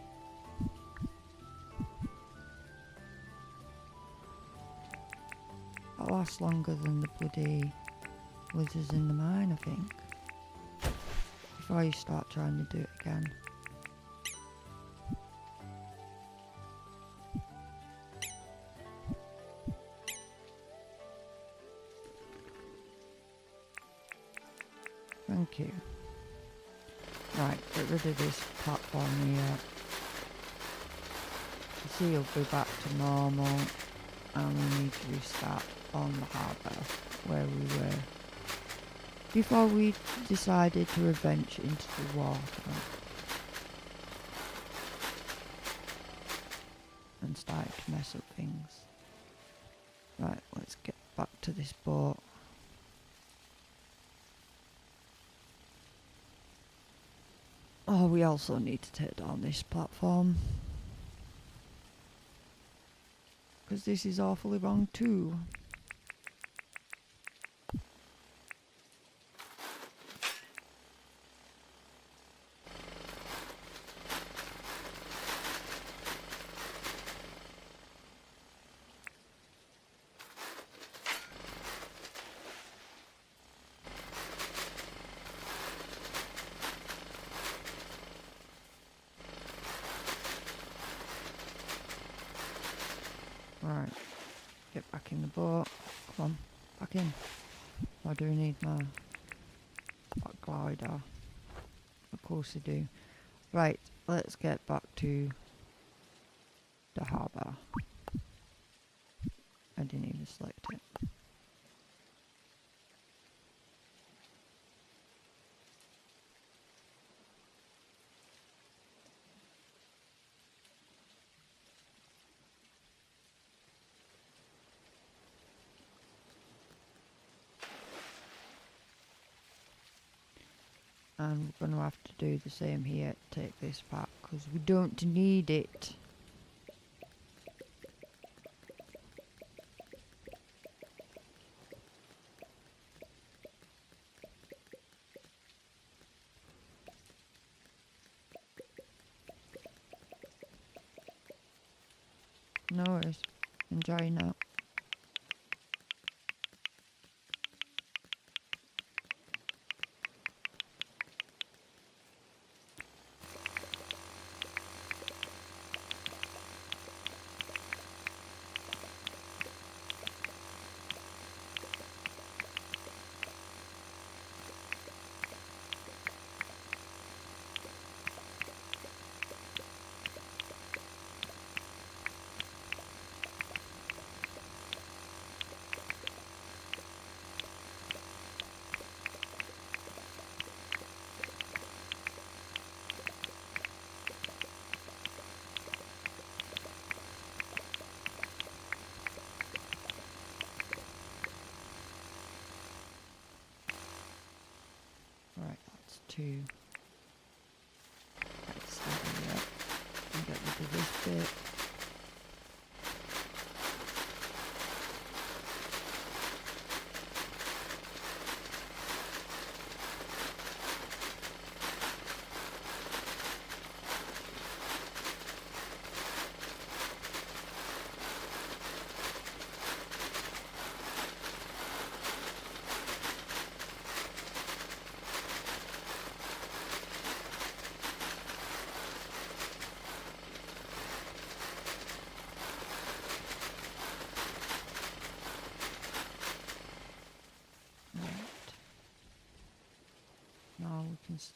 That lasts longer than the bloody withers in the mine, I think. Before you start trying to do it again. Thank you. Right, get rid of this platform here. The sea will be back to normal, and we need to restart on the harbour where we were before we decided to adventure into the water and started to mess up things. Right, let's get back to this boat. Oh, we also need to take down this platform. Because this is awfully wrong too. Right, get back in the boat. Come on, back in. I do need my glider. Of course I do. Right, let's get back to the harbour. I didn't even select it. And we're going to have to do the same here, take this back, because we don't need it. No worries, enjoy now. Right, that's two. Let's start it up and get rid of this bit.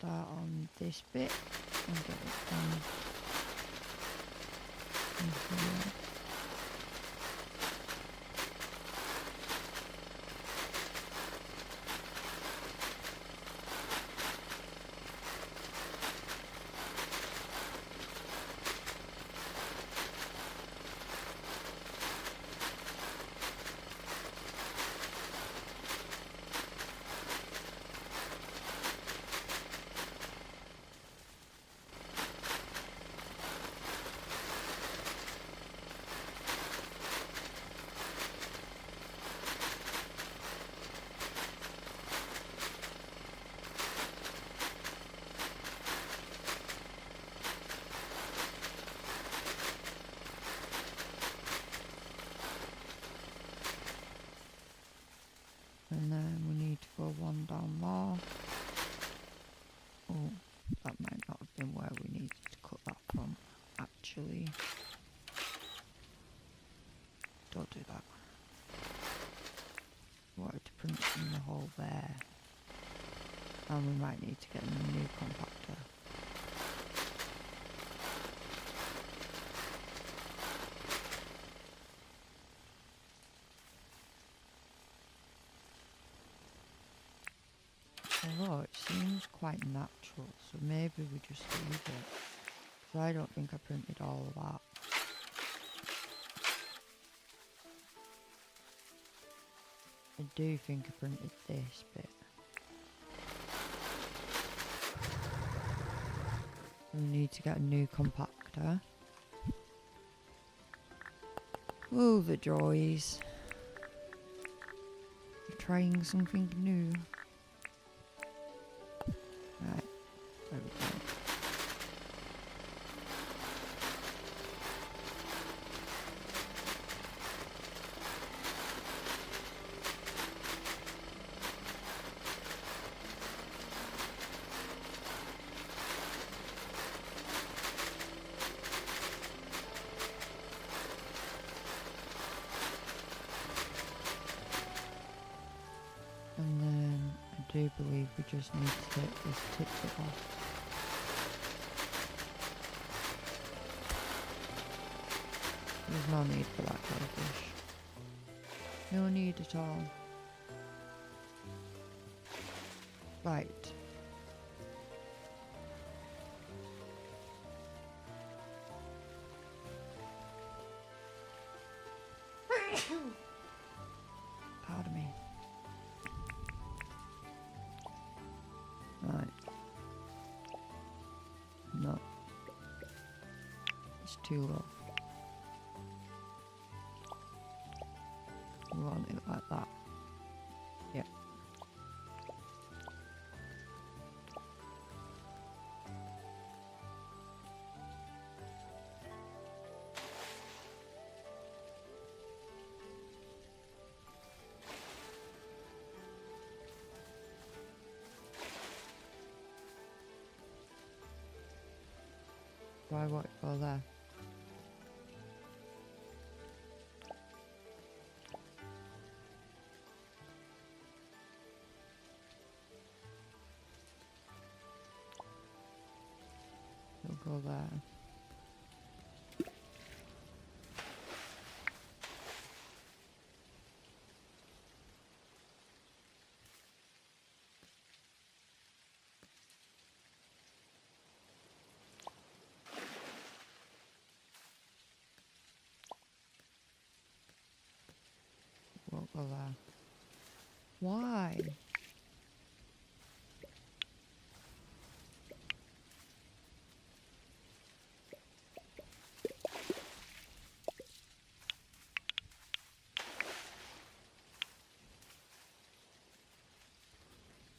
start on this bit and get it done in here. And then we need to go one down more. Oh, that might not have been where we needed to cut that from, actually. Don't do that. Wanted to print in the hole there. And we might need to get a new compactor. Although it seems quite natural, so maybe we just leave it. Because I don't think I printed all of that. I do think I printed this bit. We need to get a new compactor. Oh, the joys. Trying something new. Right, there we go. And then I do believe we just need to take this tip off. There's no need for that jellyfish. No need at all. Right. Pardon me. Right. No. It's too low. We want it like that. Yep. Why won't it go there? It'll go there. Won't go there. Why?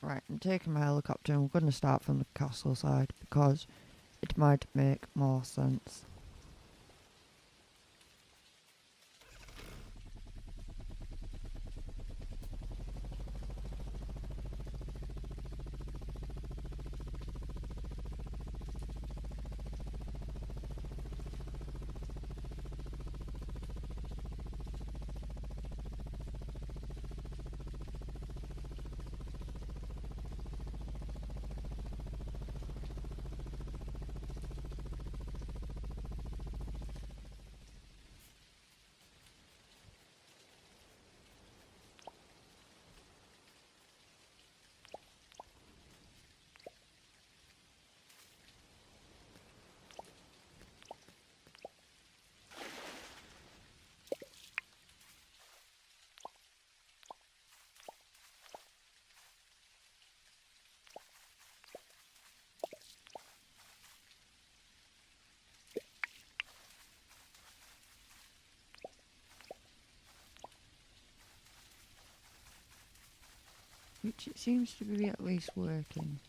Right, I'm taking my helicopter and we're going to start from the castle side because it might make more sense. Which it seems to be at least working.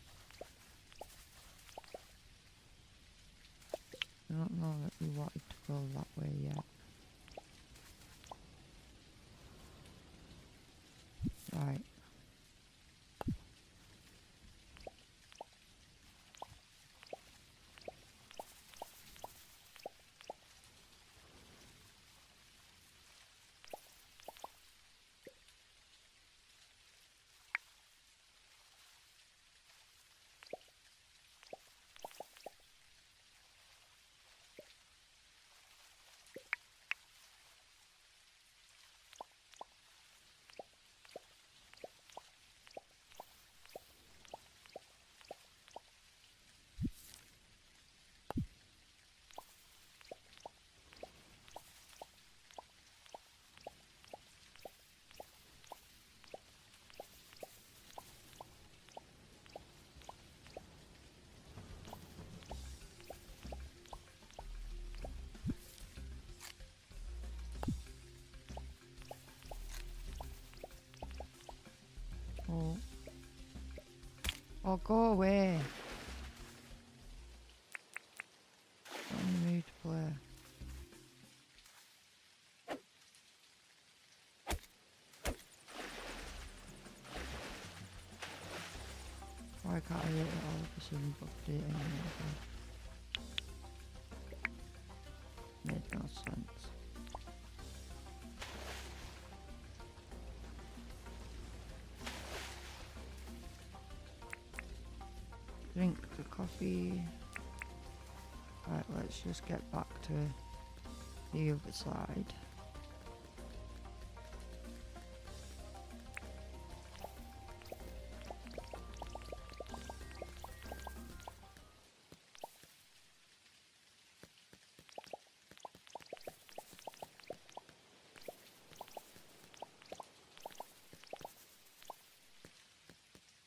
I don't know that we wanted to go that way yet. Right. Oh. Oh, go away. I'm in the mood to play. Why can't I hit it all of a sudden but do it anyway? Made no sense. Drink the coffee. Right, let's just get back to the other side.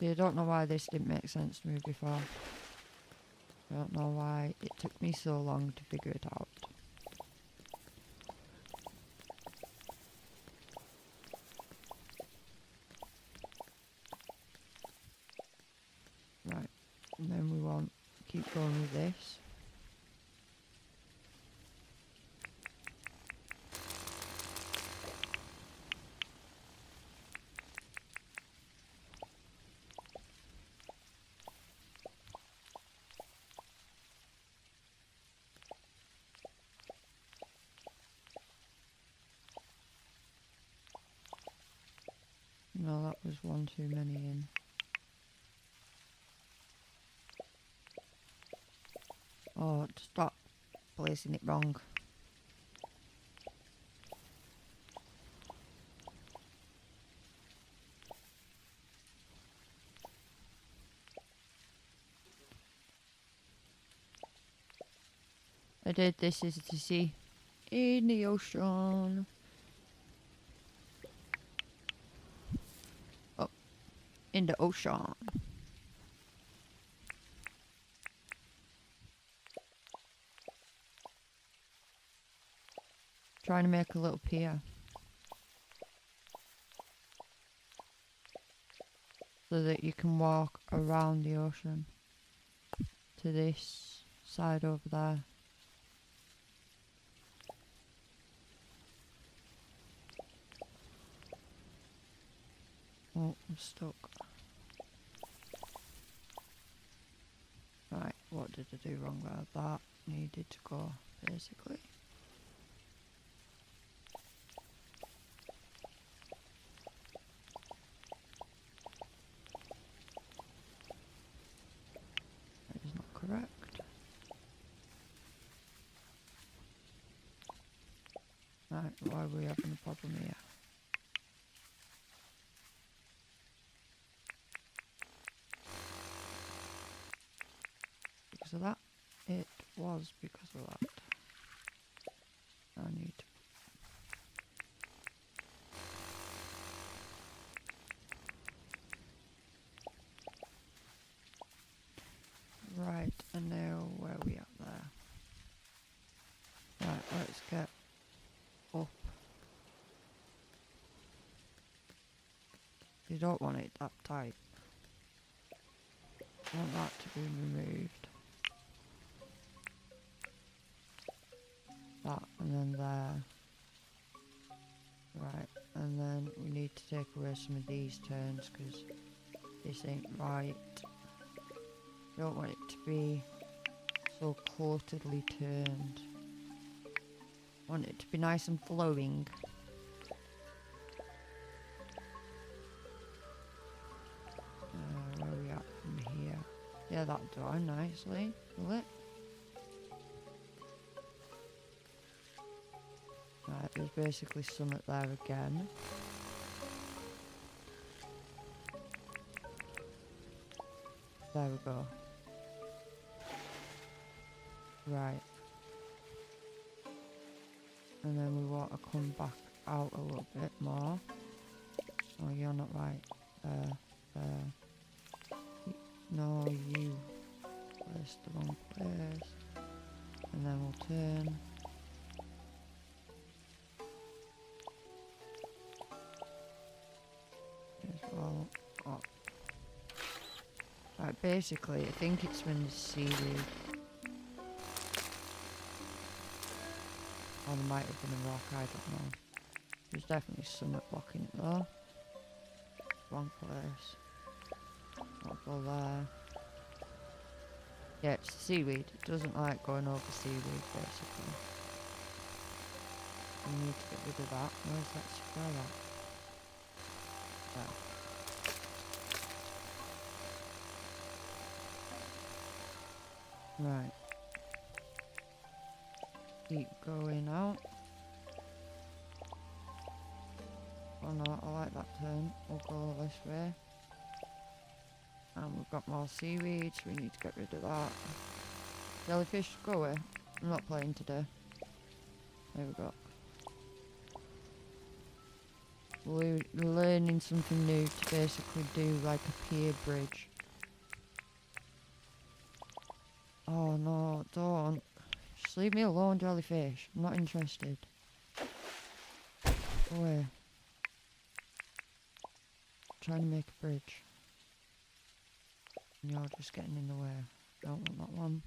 I don't know why this didn't make sense to me before. I don't know why it took me so long to figure it out. Right, and then we want to keep going with this. No, that was one too many in. Oh, stop placing it wrong. I did this is to see in the ocean. Oh, in the ocean. Trying to make a little pier. So that you can walk around the ocean to this side over there. Oh, I'm stuck. Right, what did I do wrong there? That needed to go, basically. That is not correct. Right, why are we having a problem here? Because of that? It was because of that. I need to... Right, and now where are we at there? Right, let's get up. Did you don't want it that tight. I want that to be removed. That, and then there. Right, and then we need to take away some of these turns because this ain't right. Don't want it to be so coatedly turned. Want it to be nice and flowing. Where are we at from here? Yeah, that'll do nicely, will it? Right, there's basically summit there again. There we go. Right. And then we want to come back out a little bit more. Oh, you're not right. No, you placed the wrong place. And then we'll turn. As well up. Right, basically, I think it's when the seaweed. Or there might have been a rock, I don't know. There's definitely something blocking it though. Wrong place. Not go there. Yeah, it's the seaweed. It doesn't like going over seaweed, basically. We need to get rid of that. Where's that square at? There. Right. Keep going out. Oh no, I like that turn. We'll go this way. And we've got more seaweed, so we need to get rid of that. Jellyfish, go away. I'm not playing today. There we go. We're learning something new to basically do like a pier bridge. Oh no, don't. Just leave me alone, jellyfish. I'm not interested. Go away. Trying to make a bridge. And you're just getting in the way. Don't want that one.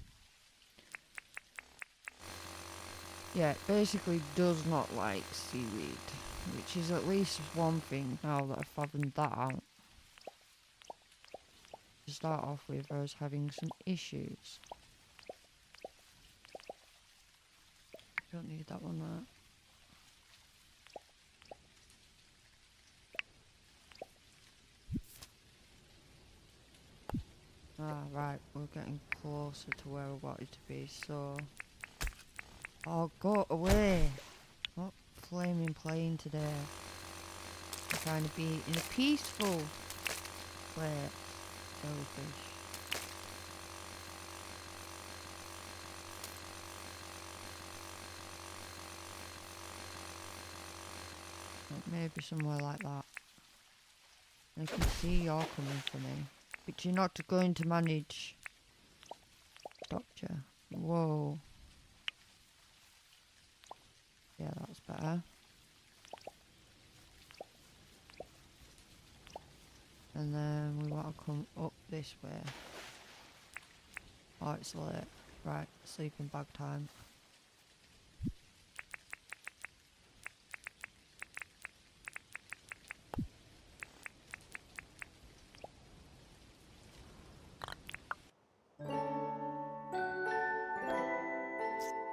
Yeah, it basically does not like seaweed. Which is at least one thing now that I've fathomed that out. To start off with, I was having some issues. Don't need that one there. Ah, right, we're getting closer to where we wanted to be, so... Oh, go away! What flaming playing today? I'm trying to be in a peaceful place. Jellyfish. Like maybe somewhere like that. I can see you're coming for me. But you're not going to manage. Stopped you. Whoa. Yeah, that's better. And then we want to come up this way. Oh, it's late. Right, sleeping bag time.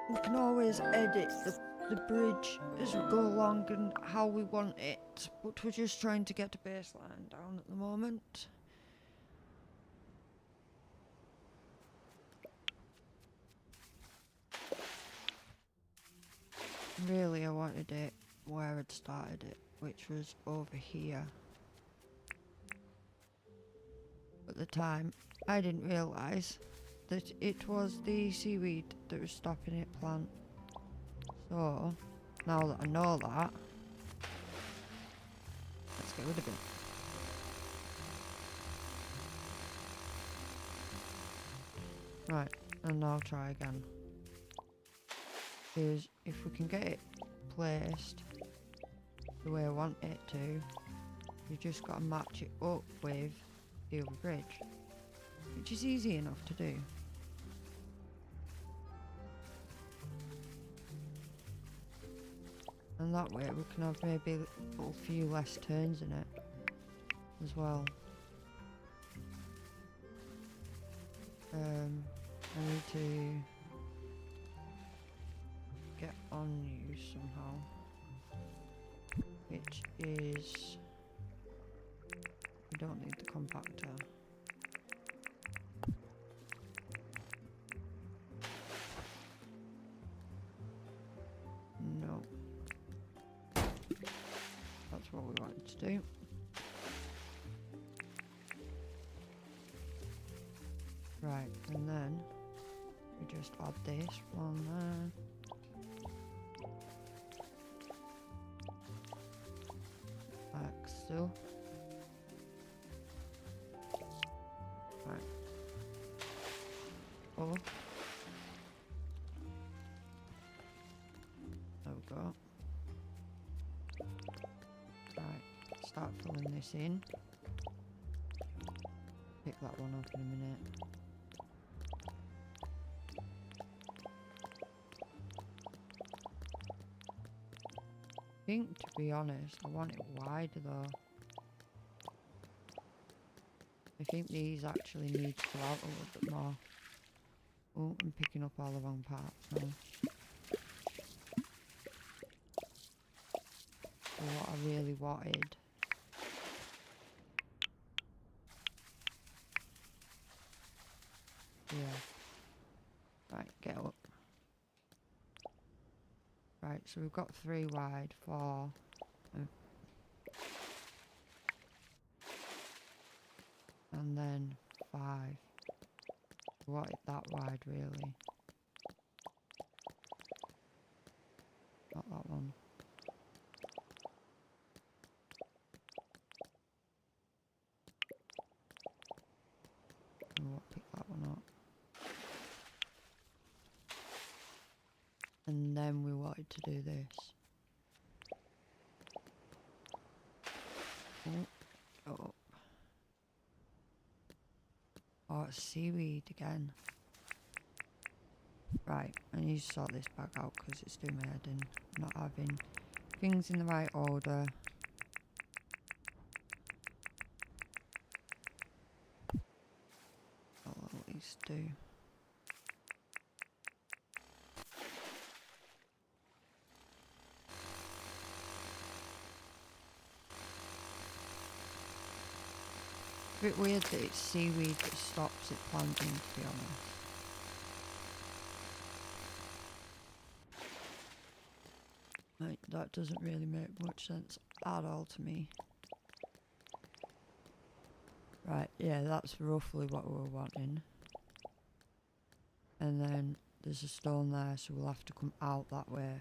We can always edit the bridge as we go along and how we want it, but we're just trying to get the baseline down at the moment. Really, I wanted it where I'd started it, which was over here. At the time, I didn't realise that it was the seaweed that was stopping it plant. So, now that I know that, let's get rid of it. Right, and now try again. Because if we can get it placed the way I want it to, You just got to match it up with the other bridge, which is easy enough to do. And that way we can have maybe a few less turns in it as well. I need to get on you somehow, which is, we don't need the compactor. No. That's what we wanted to do. Right, and then we just add this one there. Like so. Right. Oh. There we go. Right, start filling this in. Pick that one up in a minute. I think, to be honest, I want it wider though. I think these actually need to go out a little bit more. Oh, I'm picking up all the wrong parts now. So what I really wanted. Yeah. Right, get up. Right, so we've got 3 wide, 4. And then 5. We want it that wide, really. Not that one. We won't pick that one up. And then we wanted to do this. Oh, go up. Oh, it's seaweed again. Right, I need to sort this back out because it's doing my head in. Not having things in the right order. I'll at least do. A bit weird that it's seaweed that stops it planting, to be honest. Like, that doesn't really make much sense at all to me. Right, yeah, that's roughly what we were wanting. And then there's a stone there, so we'll have to come out that way.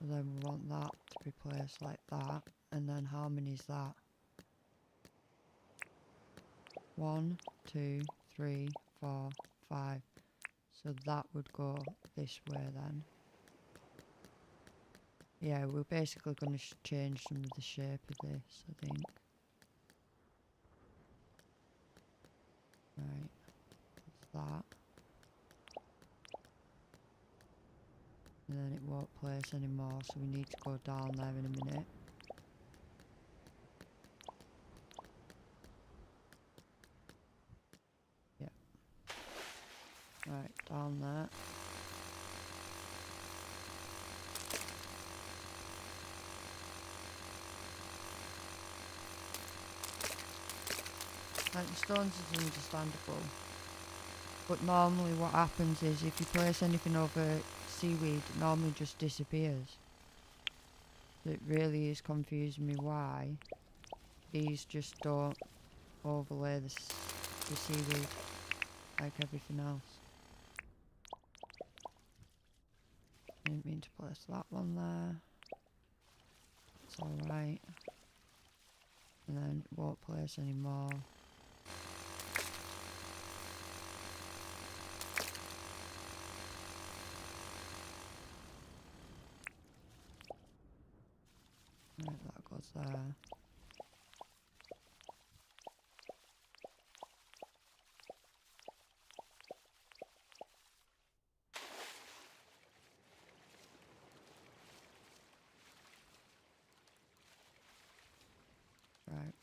And then we want that to be placed like that. And then how many is that? 1, 2, 3, 4, 5. So that would go this way then. Yeah, we're basically going to change some of the shape of this, I think. Right, that's that. And then it won't place anymore, so we need to go down there in a minute. Yeah. Right, down there. Like, the stones is understandable. But normally what happens is if you place anything over seaweed, it normally just disappears. So it really is confusing me why these just don't overlay the seaweed like everything else. Didn't mean to place that one there. It's alright. And then it won't place anymore. Right, that goes there. Right.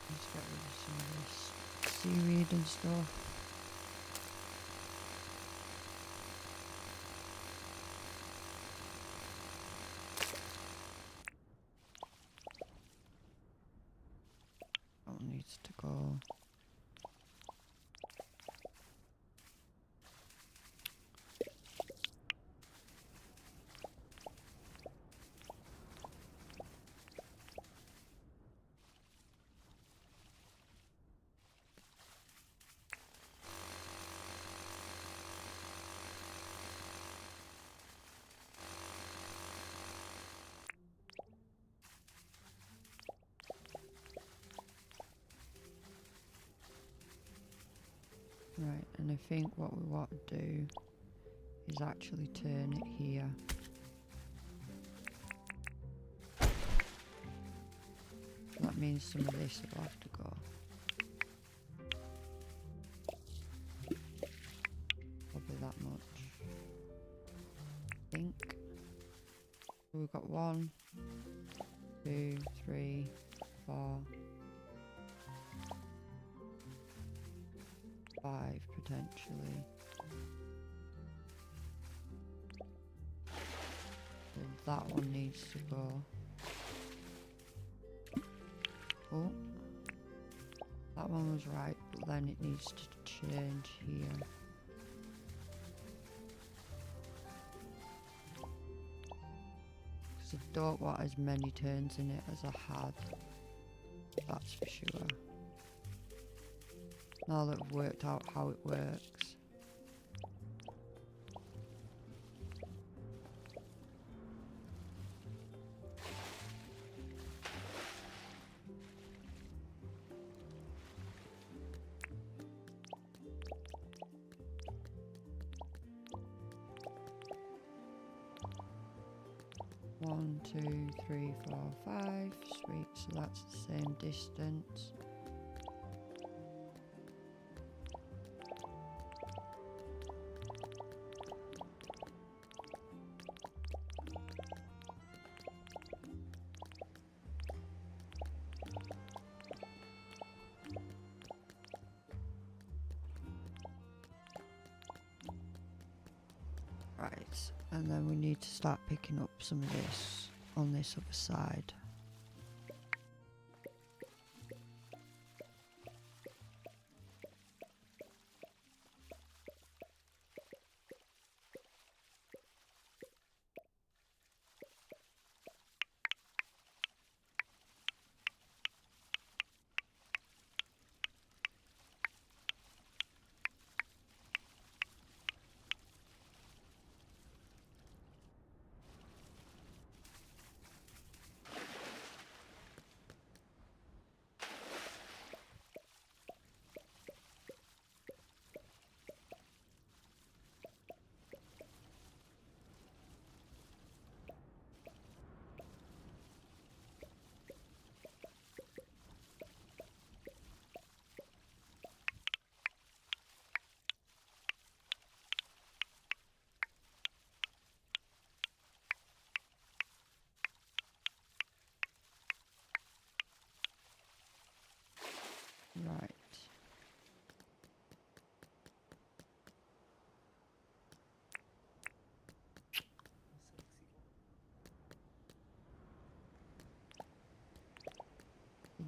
Let's get rid of some of this seaweed and stuff. That needs to go. Right, and I think what we want to do is actually turn it here. That means some of this will have to go. Probably that much. I think. So we've got 1, 2, 3, 4, 5 potentially. So that one needs to go. Oh, that one was right, but then it needs to change here. Because I don't want as many turns in it as I had. That's for sure. Now that I've worked out how it works. One, 2, 3, 4, 5. Sweet, so that's the same distance. Right, and then we need to start picking up some of this on this other side. Right.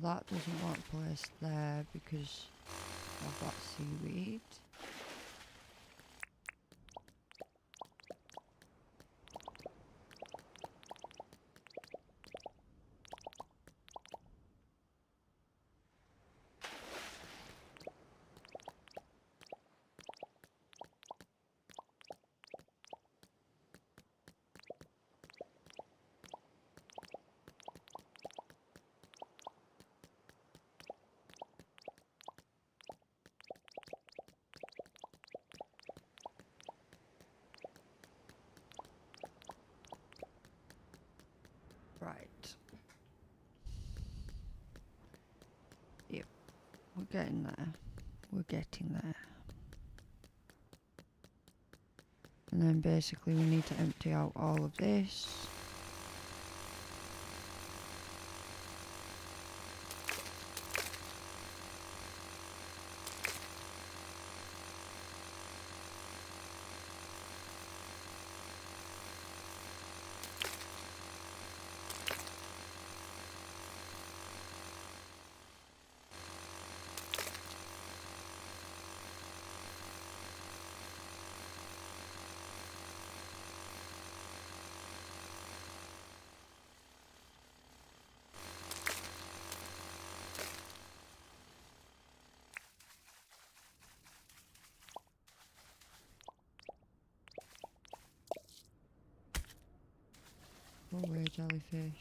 That doesn't want placed there because of that seaweed. Right. Yep, we're getting there. We're getting there. And then basically we need to empty out all of this. Go away, jellyfish.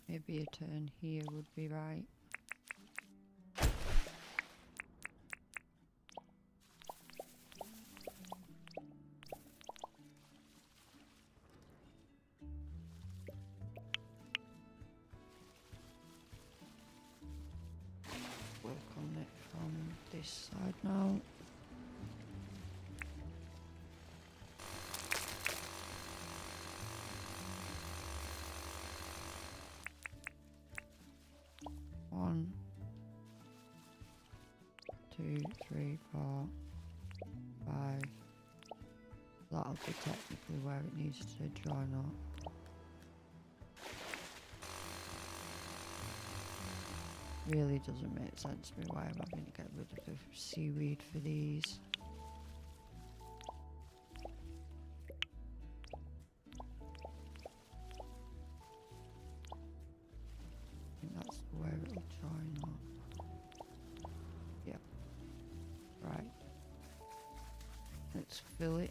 Maybe a turn here would be right. Work on it from this side now. One, two, three, four, five. That'll be technically where it needs to join up. Really doesn't make sense to me why I'm having to get rid of the seaweed for these. I think that's where it'll join up. Yep. Right. Let's fill it.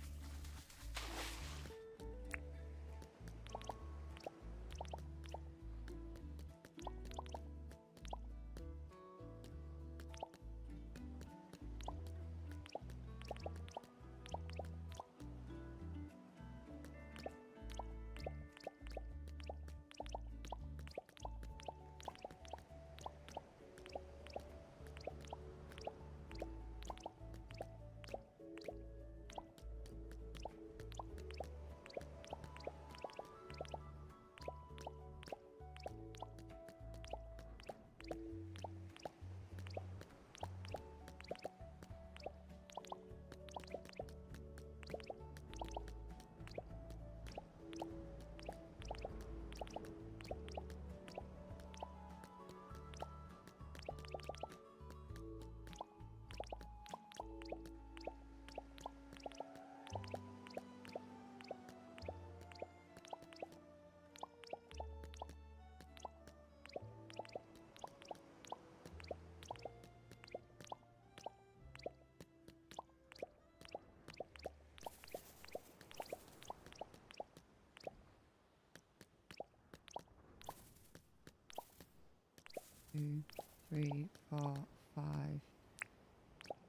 Two, three, four, five.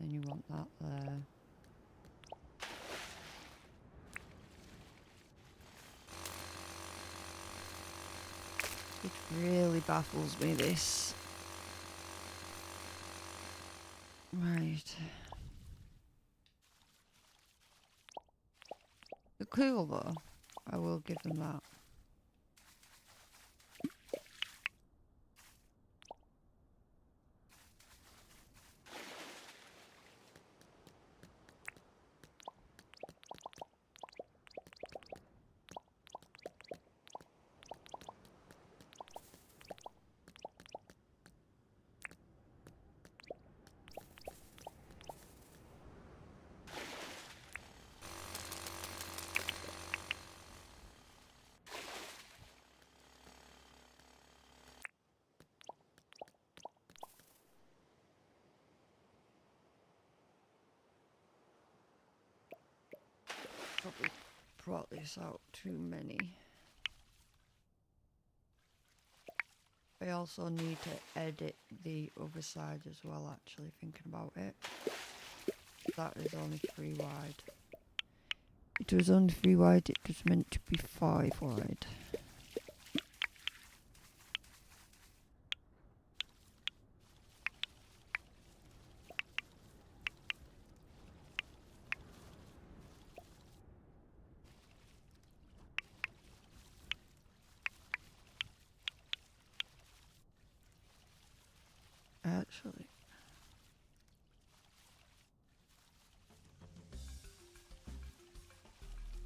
Then you want that there. It really baffles me, this. Right. They're cool though. I will give them that. Probably brought this out too many. I also need to edit the other side as well, actually, thinking about it. That is only 3 wide. It was only 3 wide, it was meant to be 5 wide. Actually,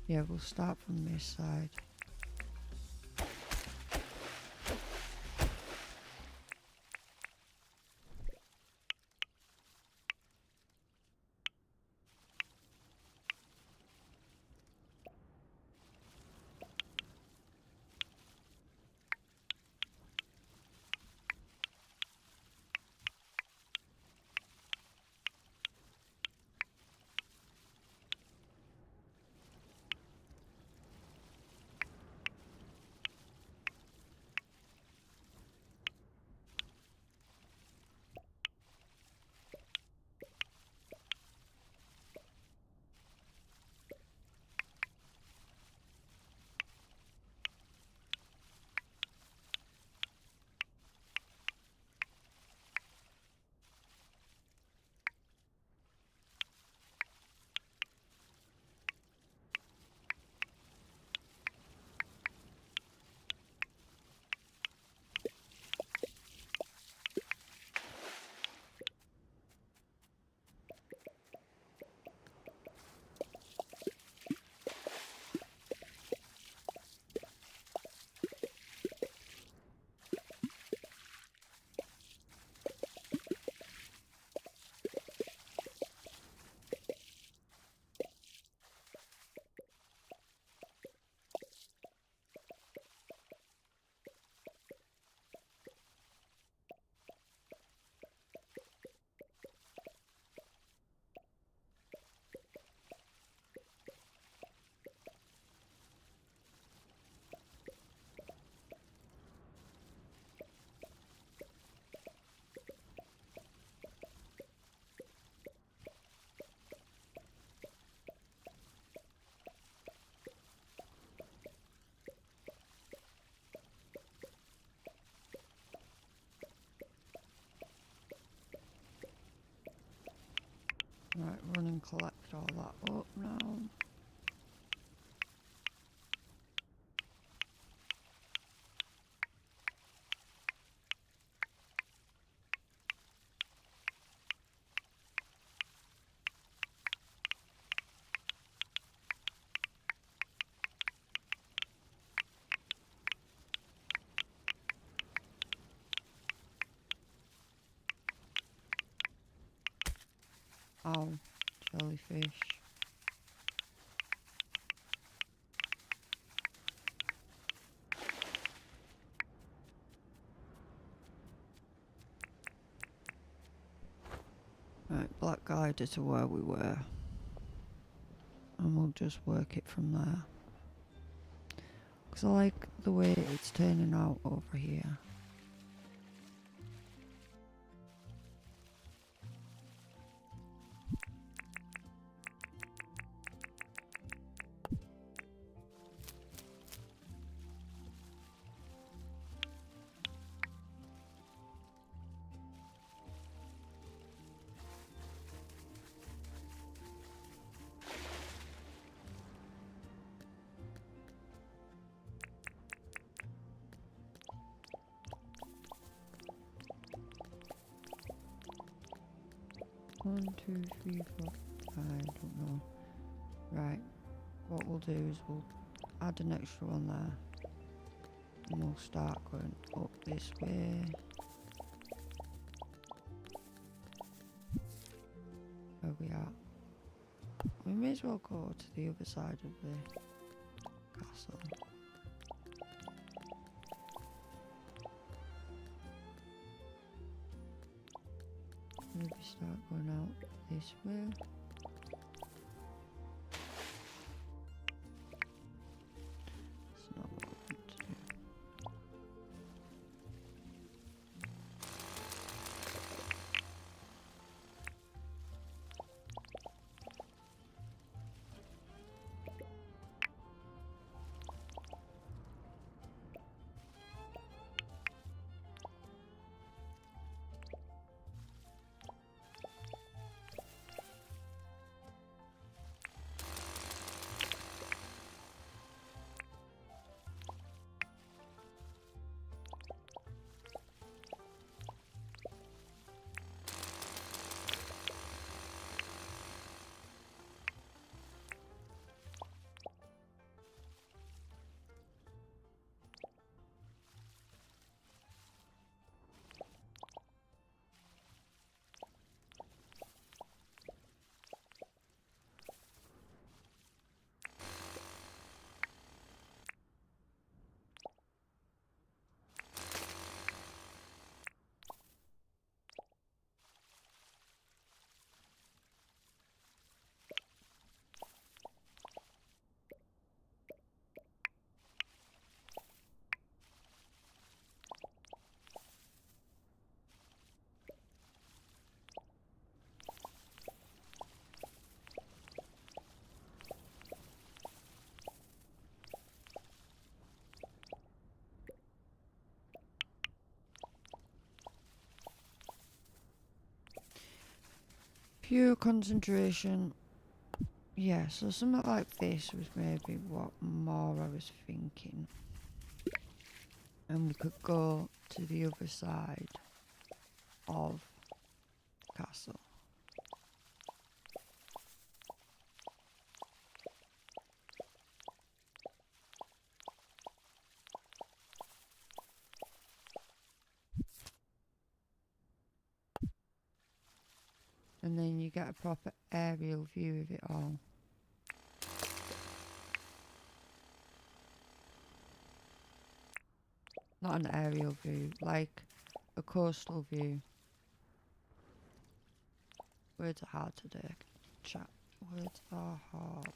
yeah, we'll start from this side. Right, run and collect all that up now. Oh, jellyfish. Right, black guide to where we were. And we'll just work it from there. Because I like the way it's turning out over here. 1, 2, 3, 4, I don't know. Right, what we'll do is we'll add an extra one there. And we'll start going up this way. Where we are. We may as well go to the other side of the castle. Maybe start going out this way. That's not what we want to do. Pure concentration. Yeah, so something like this was maybe what more I was thinking. And we could go to the other side of the castle. And then you get a proper aerial view of it all. Not an aerial view, like a coastal view. Words are hard today, chat. Words are hard.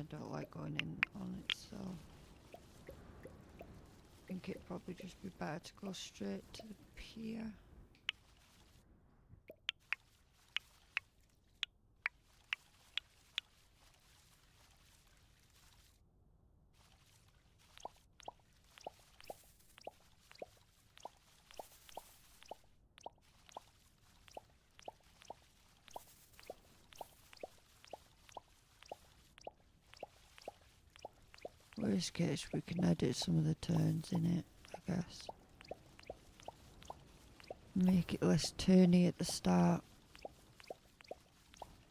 don't like going in on it, so I think it'd probably just be better to go straight to the pier. Worst case, we can edit some of the turns in it, I guess. Make it less turny at the start.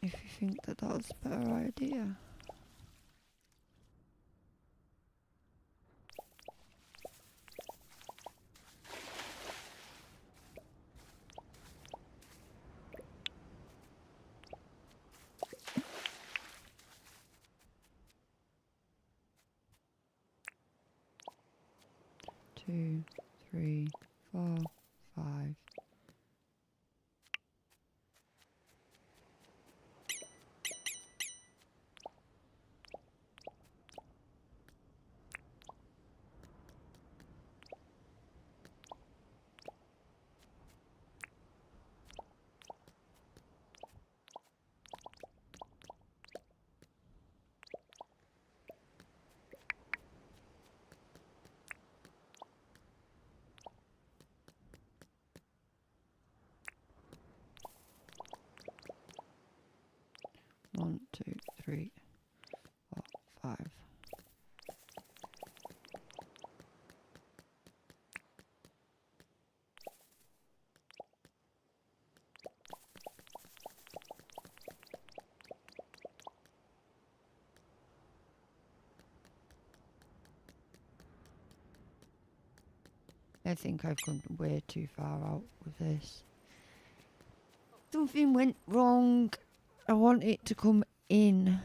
If you think that that's a better idea. Two, three, 4, 5. One, two, 3, 4, 5. I think I've gone way too far out with this. Something went wrong. I want it to come in.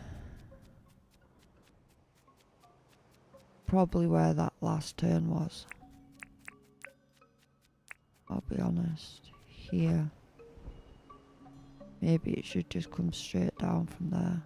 Probably where that last turn was. I'll be honest. Here. Maybe it should just come straight down from there.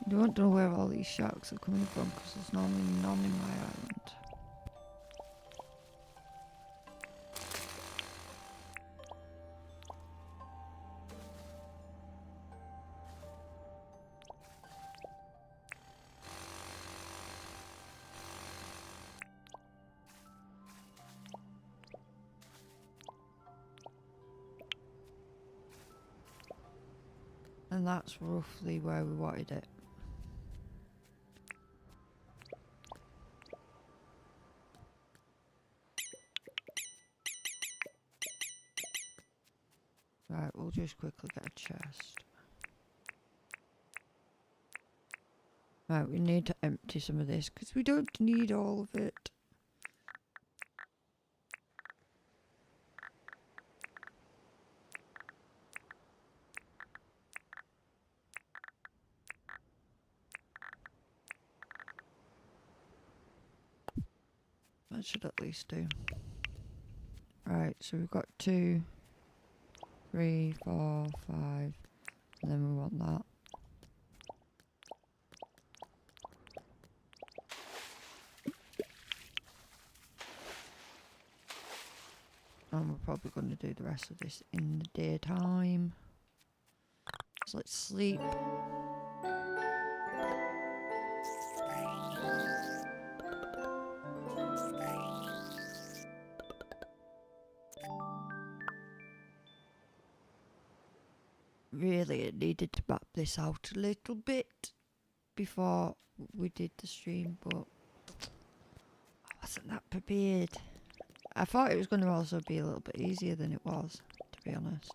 I don't know where all these sharks are coming from because there's normally none in my island. And that's roughly where we wanted it. Right, we'll just quickly get a chest. Right, we need to empty some of this because we don't need all of it. That should at least do. Right, so we've got 2, 3, 4, 5, and then we want that. And we're probably going to do the rest of this in the daytime. So let's sleep. Really, it needed to map this out a little bit before we did the stream, but I wasn't that prepared. I thought it was going to also be a little bit easier than it was, to be honest.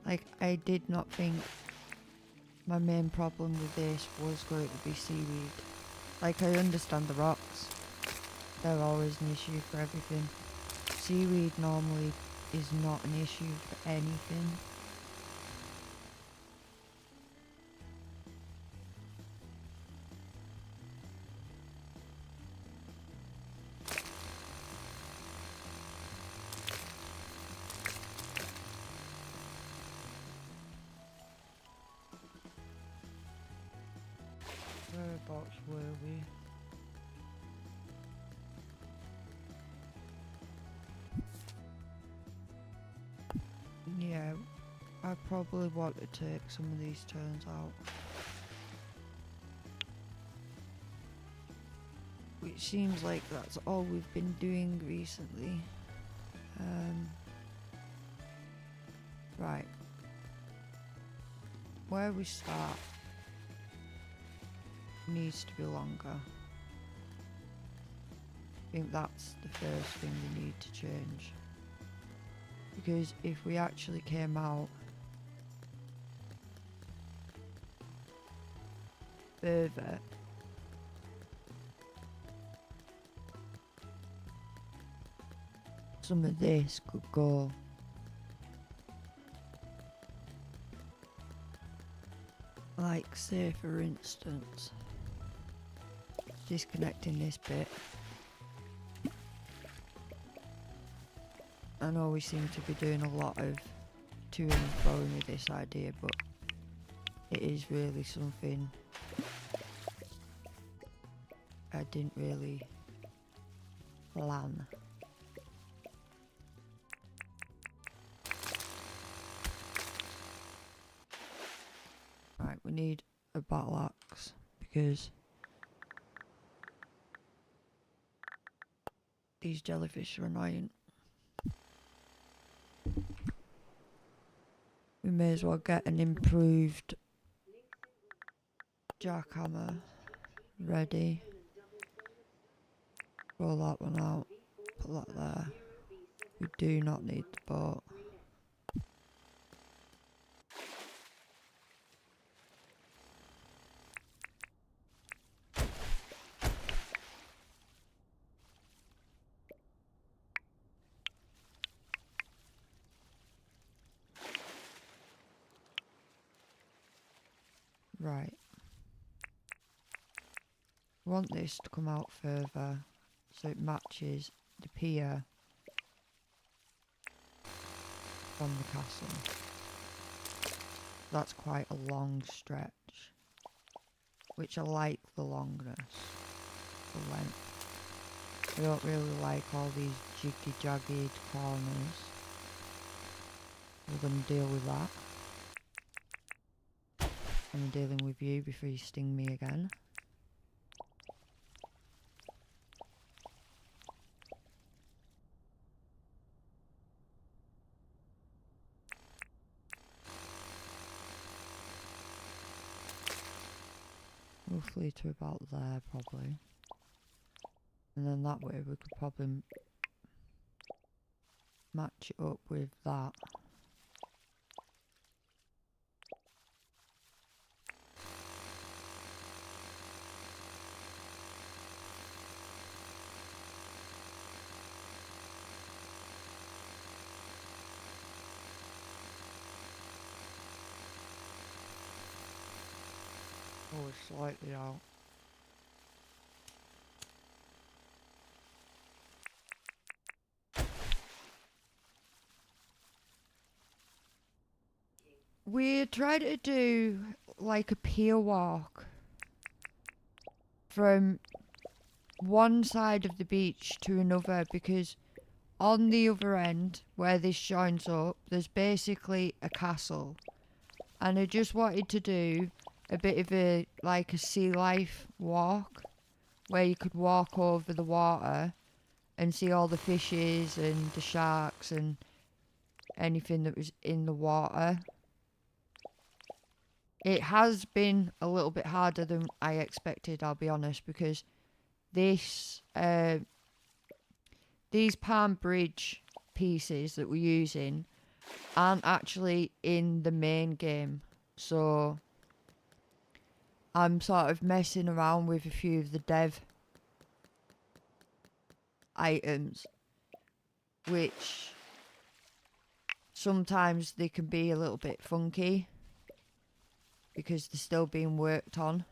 Like, I did not think my main problem with this was going to be seaweed. Like, I understand the rocks. They're always an issue for everything. Seaweed normally is not an issue for anything. Whereabouts were we? Yeah, I probably want to take some of these turns out. Which seems like that's all we've been doing recently. Right. Where we start needs to be longer. I think that's the first thing we need to change. Because if we actually came out further, some of this could go. Like, say for instance, disconnecting this bit. I know we seem to be doing a lot of to and fro with this idea, but it is really something I didn't really plan. Right, we need a battle axe because these jellyfish are annoying. We may as well get an improved jackhammer ready. Roll that one out, put that there. We do not need the boat. Right. We want this to come out further so it matches the pier from the castle. That's quite a long stretch, which I like the longness, the length. I don't really like all these jiggy jagged corners. We're going to deal with that. I'm dealing with you before you sting me again. Roughly to about there, probably. And then that way we could probably match it up with that. Oh, it's slightly out. We tried to do like a pier walk from one side of the beach to another, because on the other end where this joins up there's basically a castle, and I just wanted to do a bit of a like a sea life walk where you could walk over the water and see all the fishes and the sharks and anything that was in the water. It has been a little bit harder than I expected, I'll be honest, because this these palm bridge pieces that we're using aren't actually in the main game. So I'm sort of messing around with a few of the dev items, which sometimes they can be a little bit funky because they're still being worked on.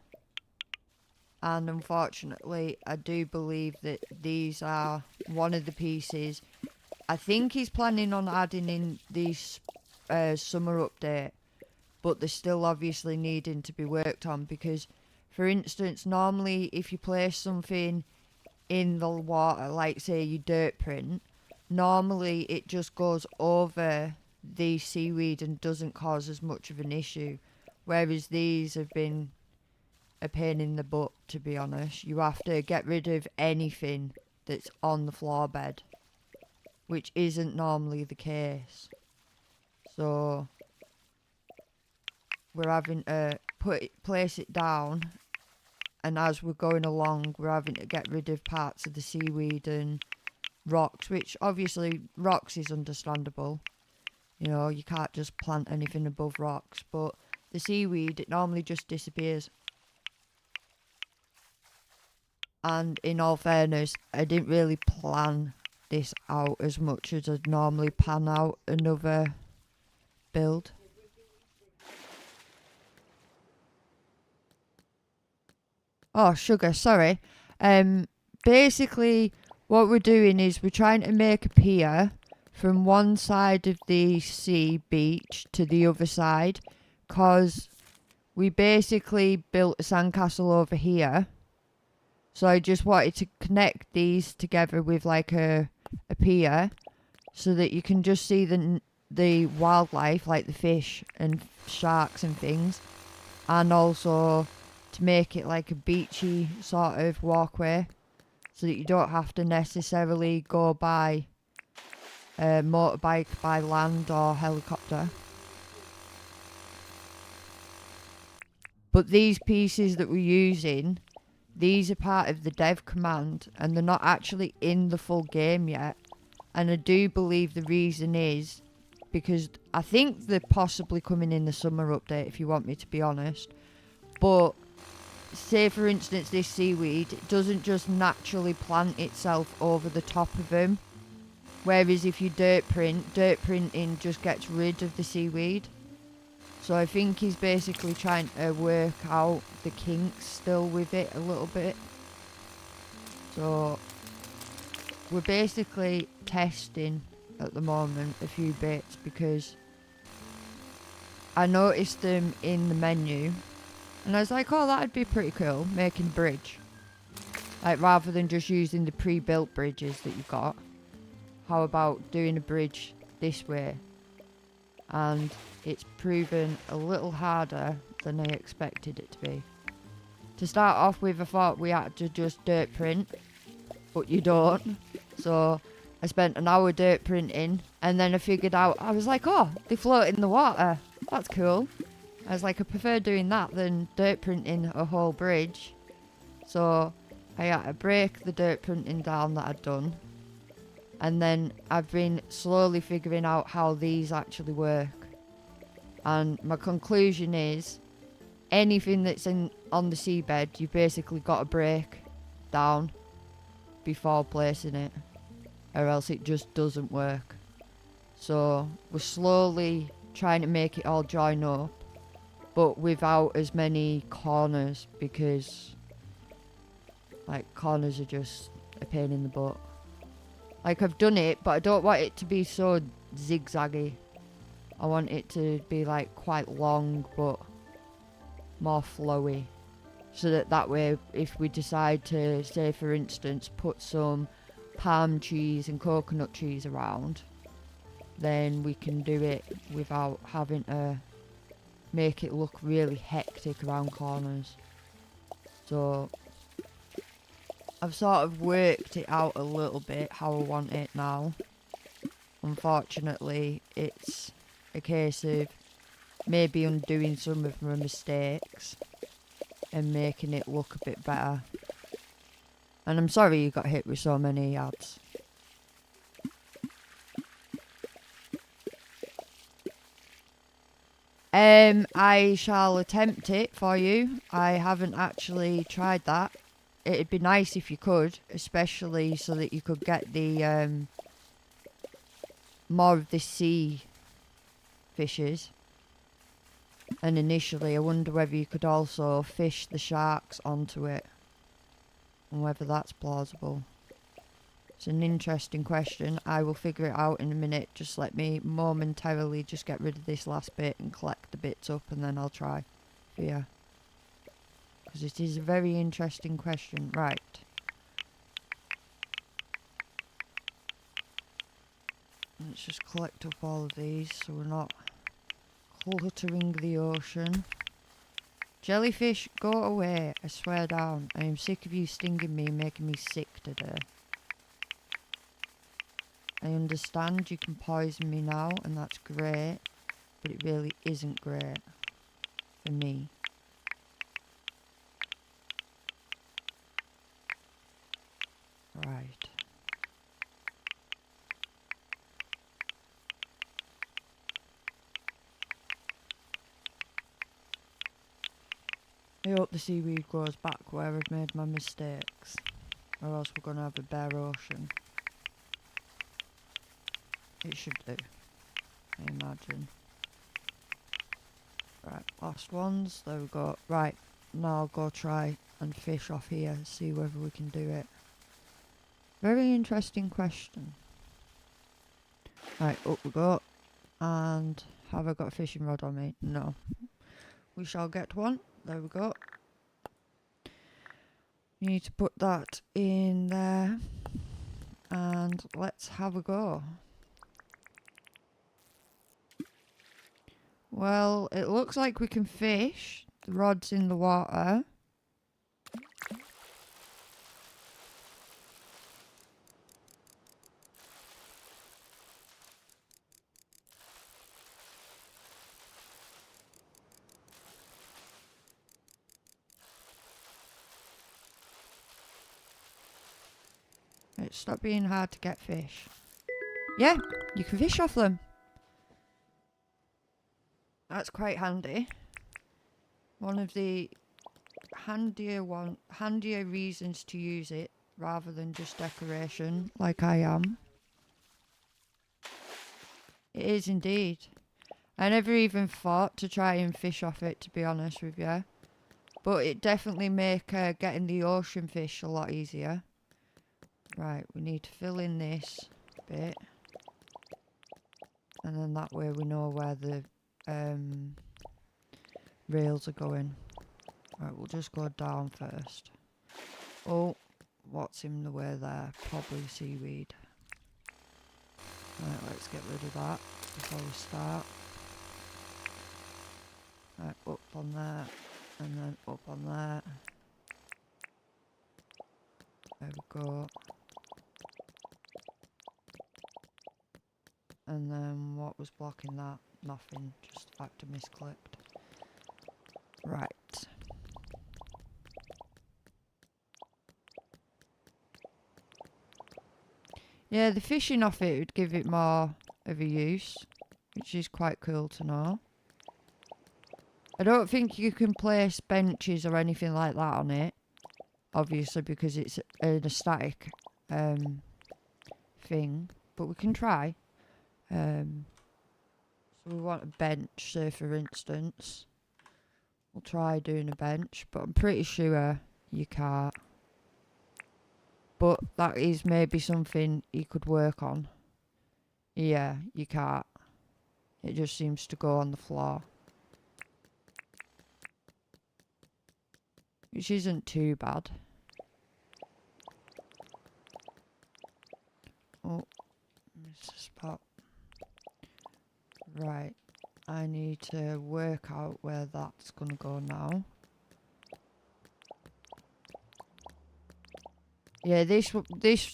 And unfortunately, I do believe that these are one of the pieces. I think he's planning on adding in these summer update, but they're still obviously needing to be worked on, because, for instance, normally if you place something in the water, like say your dirt print, normally it just goes over the seaweed and doesn't cause as much of an issue. Whereas these have been a pain in the butt, to be honest. You have to get rid of anything that's on the floor bed, which isn't normally the case. So we're having to place it down, and as we're going along we're having to get rid of parts of the seaweed and rocks, which obviously rocks is understandable. You know, you can't just plant anything above rocks, but the seaweed, it normally just disappears. And in all fairness, I didn't really plan this out as much as I'd normally pan out another build. Oh, sugar, sorry. Basically, what we're doing is we're trying to make a pier from one side of the sea beach to the other side, because we basically built a sandcastle over here. So I just wanted to connect these together with like a pier, so that you can just see the wildlife, like the fish and sharks and things, and also to make it like a beachy sort of walkway, so that you don't have to necessarily go by motorbike, by land or helicopter. But these pieces that we're using, these are part of the dev command, and they're not actually in the full game yet. And I do believe the reason is because I think they're possibly coming in the summer update, if you want me to be honest. But say for instance this seaweed, it doesn't just naturally plant itself over the top of them. Whereas if you dirt printing just gets rid of the seaweed. So I think he's basically trying to work out the kinks still with it a little bit. So we're basically testing at the moment a few bits, because I noticed them in the menu and I was like, oh, that'd be pretty cool, making a bridge. Like, rather than just using the pre-built bridges that you've got, how about doing a bridge this way? And it's proven a little harder than I expected it to be. To start off with, I thought we had to just dirt print, but you don't. So I spent an hour dirt printing, and then I figured out, I was like, oh, they float in the water. That's cool. I was like, I prefer doing that than dirt printing a whole bridge. So I had to break the dirt printing down that I'd done. And then I've been slowly figuring out how these actually work. And my conclusion is, anything that's on the seabed, you've basically got to break down before placing it, or else it just doesn't work. So we're slowly trying to make it all join up. but without as many corners, because like corners are just a pain in the butt. Like I've done it, but I don't want it to be so zigzaggy. I want it to be like quite long but more flowy, so that way if we decide to, say for instance, put some palm trees and coconut trees around, then we can do it without having to make it look really hectic around corners. So I've sort of worked it out a little bit how I want it now. Unfortunately, it's a case of maybe undoing some of my mistakes and making it look a bit better. And I'm sorry you got hit with so many ads. I shall attempt it for you. I haven't actually tried that. It'd be nice if you could, especially so that you could get the more of the sea fishes. And initially I wonder whether you could also fish the sharks onto it, and whether that's plausible. It's an interesting question. I will figure it out in a minute. Just let me momentarily just get rid of this last bit and collect the bits up, and then I'll try for you. Because it is a very interesting question. Right. Let's just collect up all of these so we're not cluttering the ocean. Jellyfish, go away. I swear down. I am sick of you stinging me and making me sick today. I understand you can poison me now, and that's great, but it really isn't great for me. Right. I hope the seaweed grows back where I've made my mistakes, or else we're going to have a bare ocean. It should do, I imagine. Right, last ones. There we go. Right, now I'll go try and fish off here, see whether we can do it. Very interesting question. Right, up we go. And have I got a fishing rod on me? No. We shall get one. There we go. You need to put that in there. And let's have a go. Well, it looks like we can fish. The rod's in the water. Right, stop being hard to get fish. Yeah, you can fish off them. That's quite handy. One of the handier reasons to use it rather than just decoration, like I am. It is indeed. I never even thought to try and fish off it, to be honest with you. But it definitely make getting the ocean fish a lot easier. Right, we need to fill in this bit. And then that way we know where the rails are going. Right, we'll just go down first. Oh, what's in the way there? Probably seaweed. Right, let's get rid of that before we start. Right, up on there, and then up on there. There we go. And then what was blocking that? Nothing, just the fact I misclicked. Right. Yeah, the fishing off it would give it more of a use, which is quite cool to know. I don't think you can place benches or anything like that on it, obviously, because it's a static thing, but we can try. So we want a bench, say for instance. We'll try doing a bench, but I'm pretty sure you can't. But that is maybe something you could work on. Yeah, you can't. It just seems to go on the floor. Which isn't too bad. Oh, missed a spot. Right. I need to work out where that's gonna go now. Yeah, this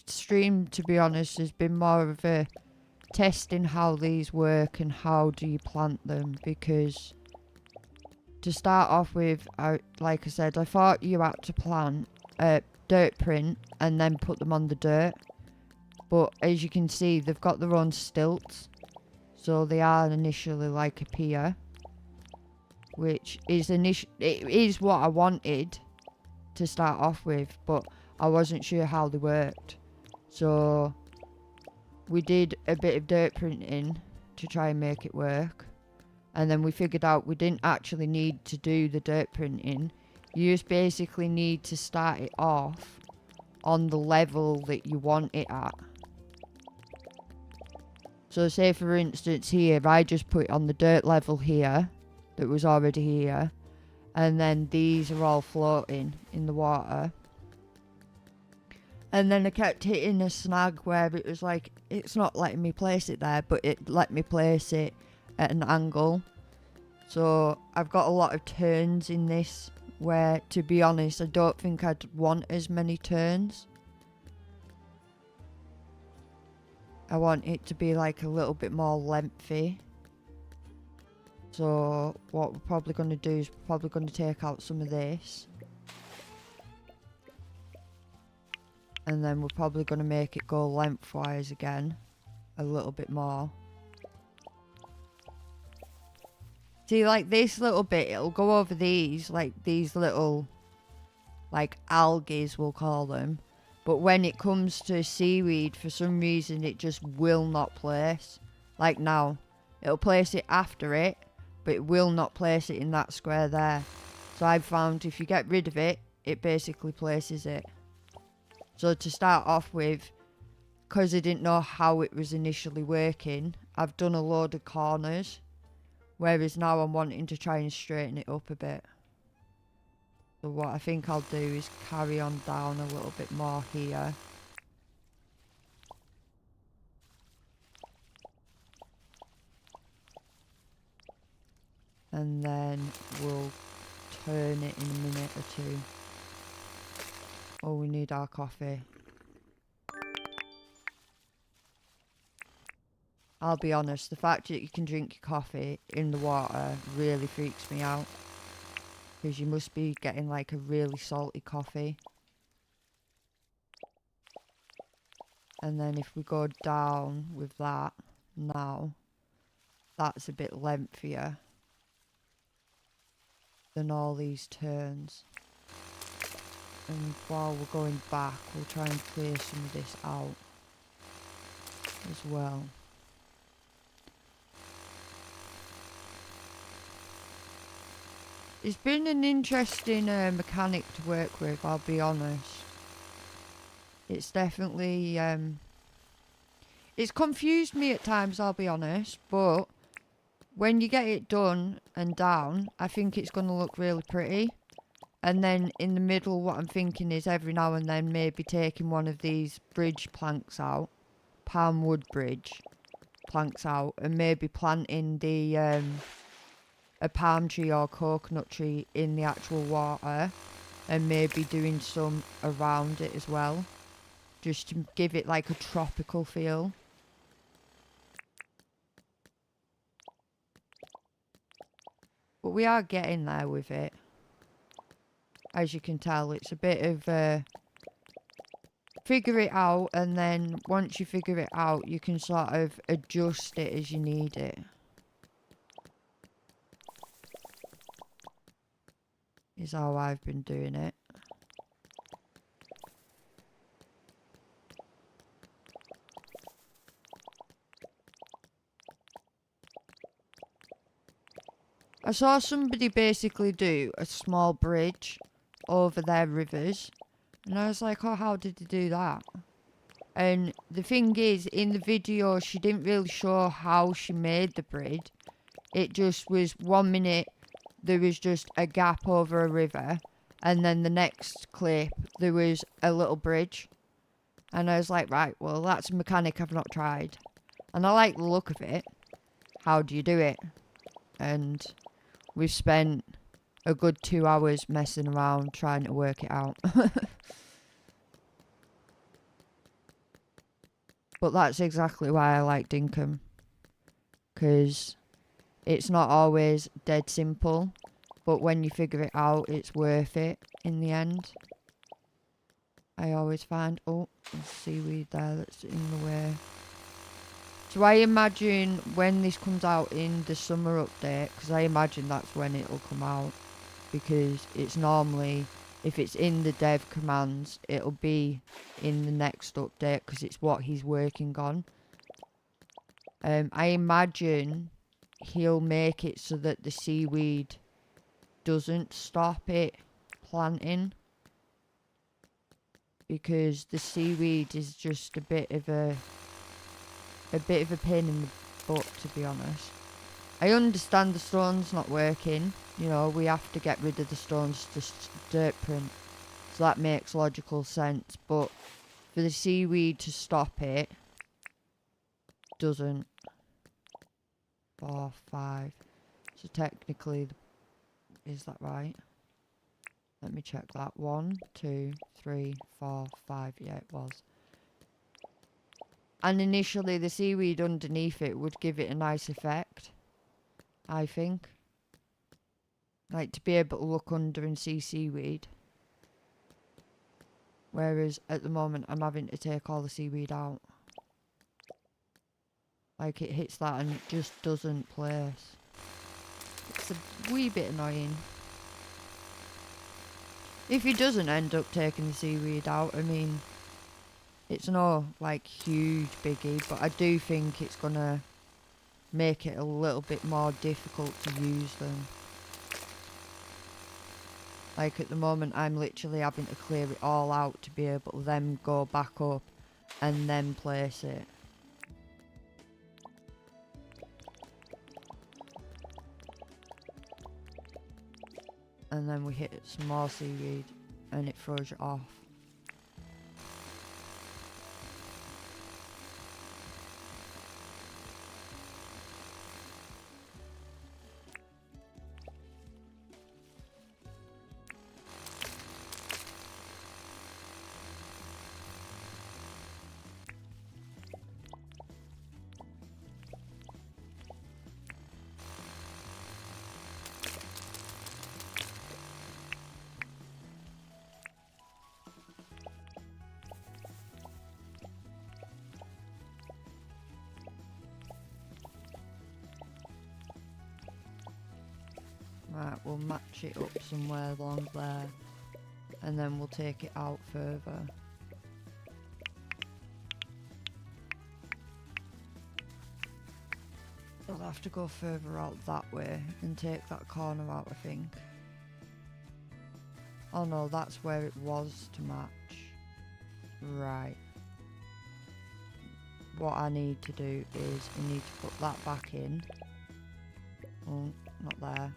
stream, to be honest, has been more of a testing how these work and how do you plant them, because to start off with, like I said, I thought you had to plant a dirt print and then put them on the dirt, but as you can see, they've got their own stilts, so they are initially like a pier, which is it is what I wanted to start off with, but I wasn't sure how they worked, so we did a bit of dirt printing to try and make it work, and then we figured out we didn't actually need to do the dirt printing. You just basically need to start it off on the level that you want it at. So say for instance here, I just put it on the dirt level here that was already here, and then these are all floating in the water. And then I kept hitting a snag where it was like, it's not letting me place it there, but it let me place it at an angle. So I've got a lot of turns in this where, to be honest, I don't think I'd want as many turns. I want it to be like a little bit more lengthy. So what we're probably going to do is we're probably going to take out some of this. And then we're probably going to make it go lengthwise again. A little bit more. See, like this little bit, it'll go over these, like these little, like algae, we'll call them. But when it comes to seaweed, for some reason, it just will not place. Like now, it'll place it after it, but it will not place it in that square there. So I've found if you get rid of it, it basically places it. So to start off with, because I didn't know how it was initially working, I've done a load of corners. Whereas now I'm wanting to try and straighten it up a bit. So what I think I'll do is carry on down a little bit more here. And then we'll turn it in a minute or two. Oh, we need our coffee. I'll be honest, the fact that you can drink your coffee in the water really freaks me out. Because you must be getting like a really salty coffee. And then if we go down with that now, that's a bit lengthier than all these turns. And while we're going back, we'll try and clear some of this out as well. It's been an interesting mechanic to work with, I'll be honest. It's definitely, it's confused me at times, I'll be honest, but when you get it done and down, I think it's going to look really pretty. And then in the middle, what I'm thinking is every now and then maybe taking one of these bridge planks out, palm wood bridge planks out, and maybe planting the a palm tree or coconut tree in the actual water, and maybe doing some around it as well, just to give it like a tropical feel. But we are getting there with it. As you can tell, it's a bit of figure it out, and then once you figure it out, you can sort of adjust it as you need it. Is how I've been doing it. I saw somebody basically do a small bridge over their rivers. And I was like, oh, how did they do that? And the thing is, in the video, she didn't really show how she made the bridge. It just was 1 minute, there was just a gap over a river. And then the next clip, there was a little bridge. And I was like, right, well, that's a mechanic I've not tried. And I like the look of it. How do you do it? And we've spent a good 2 hours messing around trying to work it out. But that's exactly why I like Dinkum. Because it's not always dead simple. But when you figure it out, it's worth it in the end. I always find... Oh, there's seaweed there that's in the way. So I imagine when this comes out in the summer update, because I imagine that's when it'll come out. Because it's normally, if it's in the dev commands, it'll be in the next update because it's what he's working on. I imagine he'll make it so that the seaweed doesn't stop it planting. Because the seaweed is just a bit of a pain in the butt, to be honest. I understand the stone's not working. You know, we have to get rid of the stones to dirt print. So that makes logical sense. But for the seaweed to stop it, doesn't. 4, 5. So technically, is that right? Let me check that. 1, 2, 3, 4, 5. Yeah, it was. And initially, the seaweed underneath it would give it a nice effect, I think. Like, to be able to look under and see seaweed. Whereas, at the moment, I'm having to take all the seaweed out. Like, it hits that and it just doesn't place. It's a wee bit annoying. If he doesn't end up taking the seaweed out, I mean, it's no, like, huge biggie, but I do think it's gonna make it a little bit more difficult to use them. Like, at the moment, I'm literally having to clear it all out to be able to then go back up and then place it. And then we hit some more seaweed and it throws it off. Right, we'll match it up somewhere along there and then we'll take it out further. We'll have to go further out that way and take that corner out, I think. Oh no, that's where it was to match. Right. What I need to do is I need to put that back in. Oh, not there.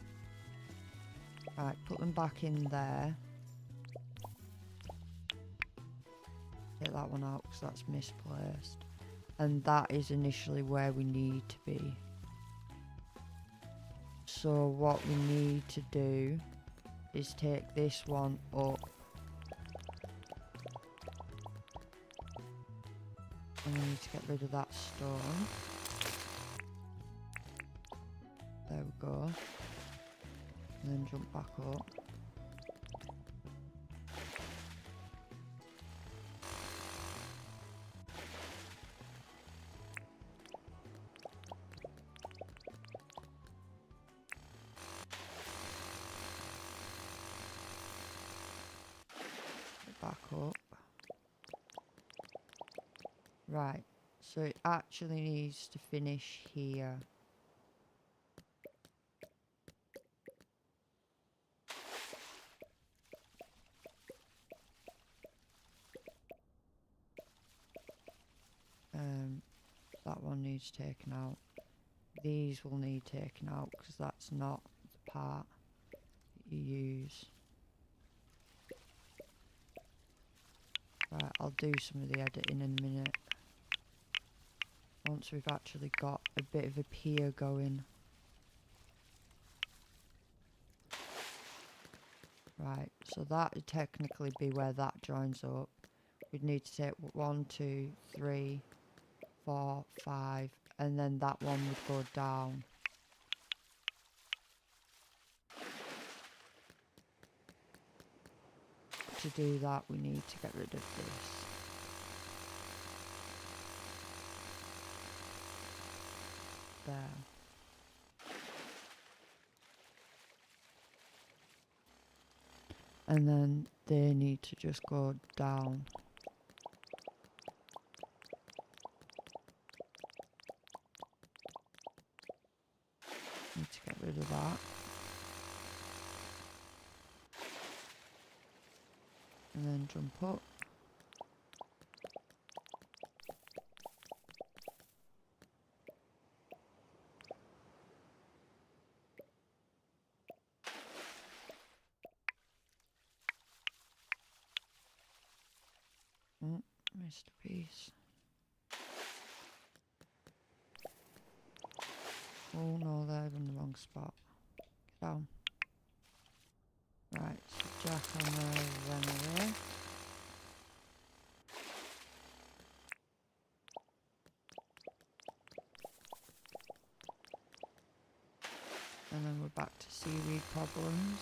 Right, put them back in there. Get that one out because that's misplaced. And that is initially where we need to be. So what we need to do is take this one up. And we need to get rid of that stone. There we go. And then jump back up. Back up. Right, so it actually needs to finish here. needs taken out. These will need taken out because that's not the part that you use. Right, I'll do some of the editing in a minute. Once we've actually got a bit of a pier going. Right, so that would technically be where that joins up. We'd need to take 1, 2, 3, 4, 5, and then that one would go down. To do that, we need to get rid of this. There. And then they need to just go down. Need to get rid of that. And then jump up. Oh, missed a piece. Oh no, they're in the wrong spot. Get down. Right, so jackhammer them away. And then we're back to seaweed problems.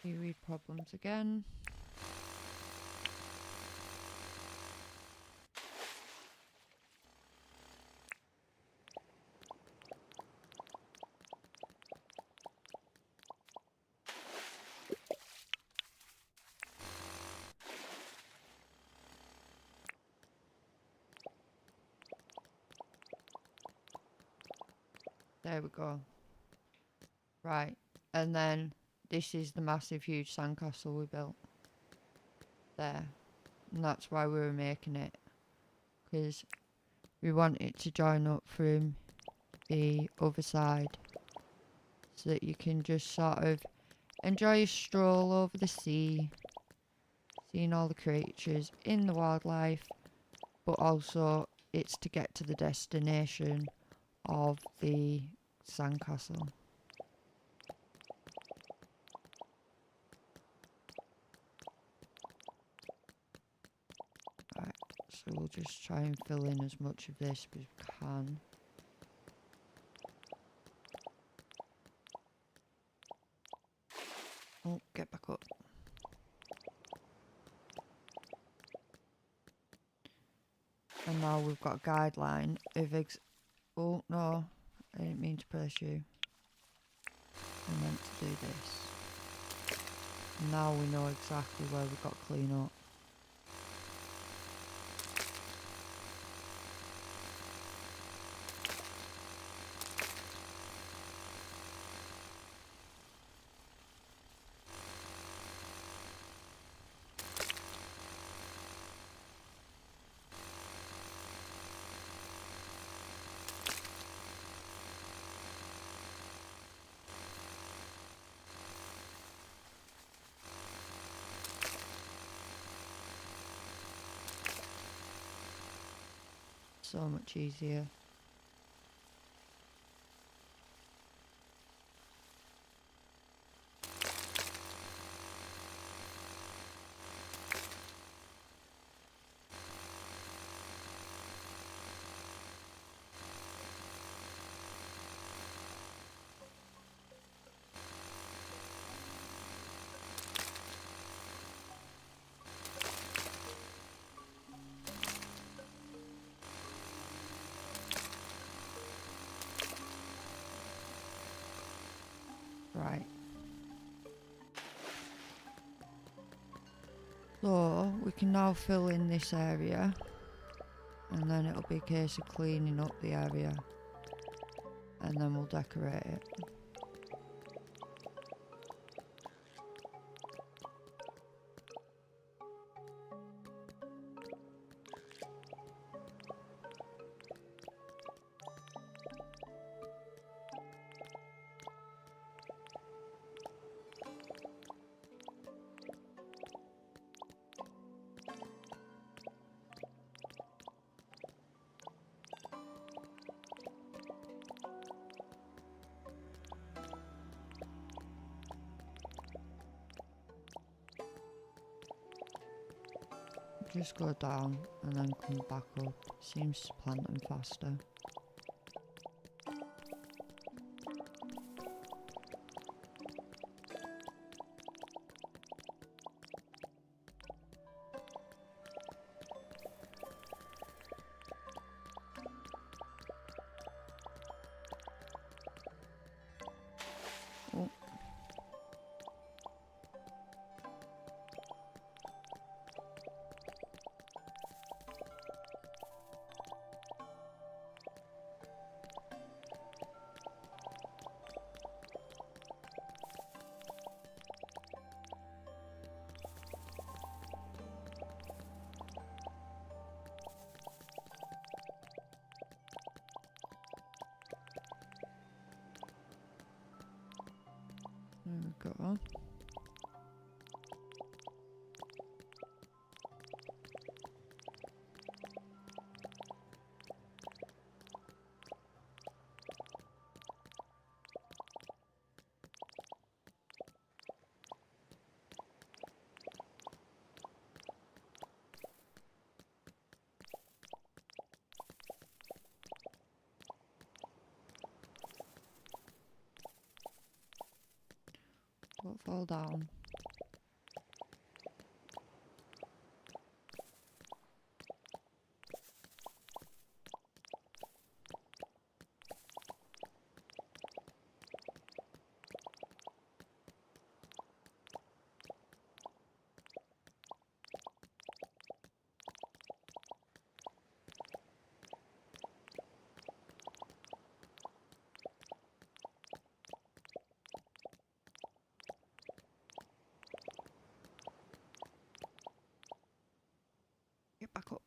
Seaweed problems again. There we go. Right, and then this is the massive huge sandcastle we built. There. And that's why we were making it. Because we want it to join up from the other side. So that you can just sort of enjoy a stroll over the sea. Seeing all the creatures in the wildlife. But also it's to get to the destination of the sandcastle. Right, so we'll just try and fill in as much of this as we can. Oh, get back up. And now we've got a guideline of oh no, I didn't mean to press you. I meant to do this. Now we know exactly where we've got to clean up. So much easier. So we can now fill in this area, and then it'll be a case of cleaning up the area, and then we'll decorate it. Just go down and then come back up. Seems to plant them faster. Oh. There we go. Don't fall down. Get back up.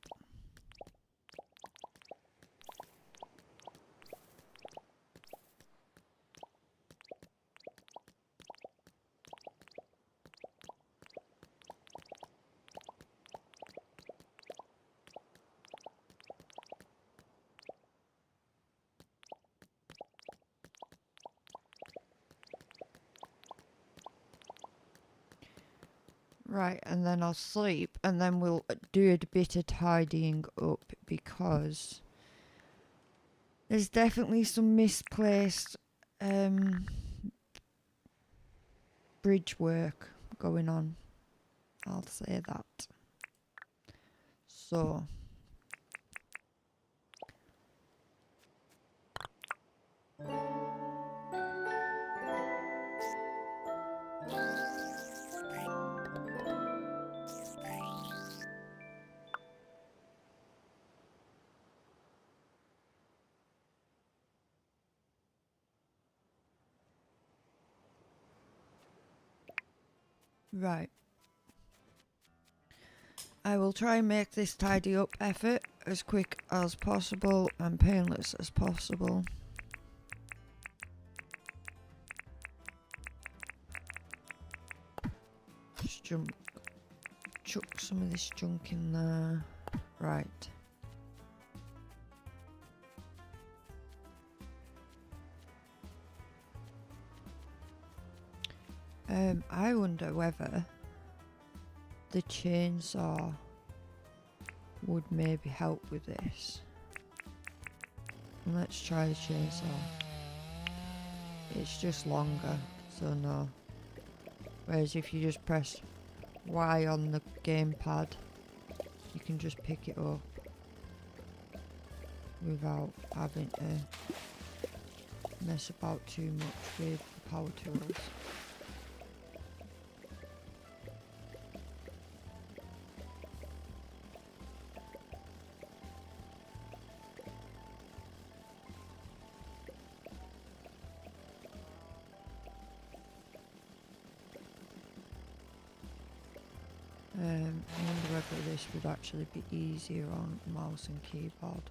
Right, and then I'll sleep, and then we'll do a bit of tidying up, because there's definitely some misplaced bridge work going on. I'll say that. So right. I will try and make this tidy up effort as quick as possible and painless as possible. Just chuck some of this junk in there. Right. I wonder whether the chainsaw would maybe help with this. Let's try the chainsaw. It's just longer, so no. Whereas if you just press Y on the gamepad, you can just pick it up without having to mess about too much with the power tools. I wonder whether this would actually be easier on mouse and keyboard.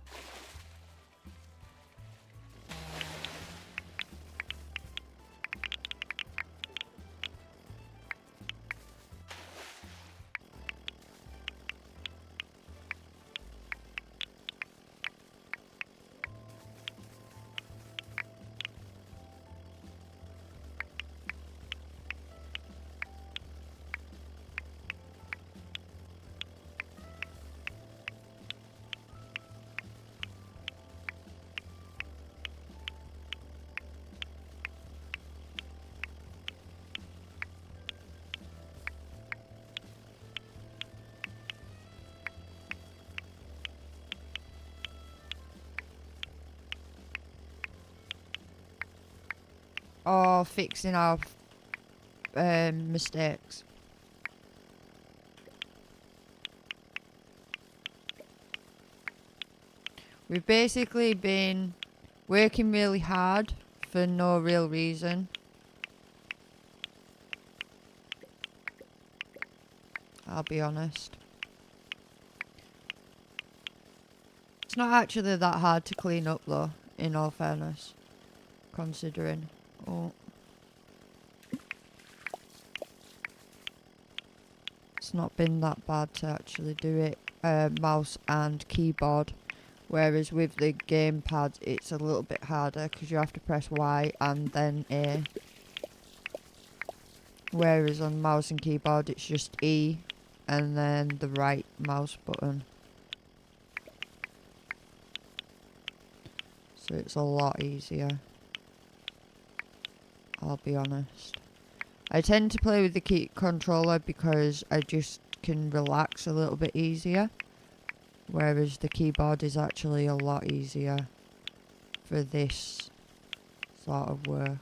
Or fixing our mistakes. We've basically been working really hard for no real reason. I'll be honest. It's not actually that hard to clean up though, in all fairness. Considering. Oh. It's not been that bad to actually do it mouse and keyboard. Whereas with the gamepad it's a little bit harder because you have to press Y and then A. Whereas on mouse and keyboard it's just E and then the right mouse button. So it's a lot easier. I'll be honest. I tend to play with the key controller because I just can relax a little bit easier. Whereas the keyboard is actually a lot easier for this sort of work.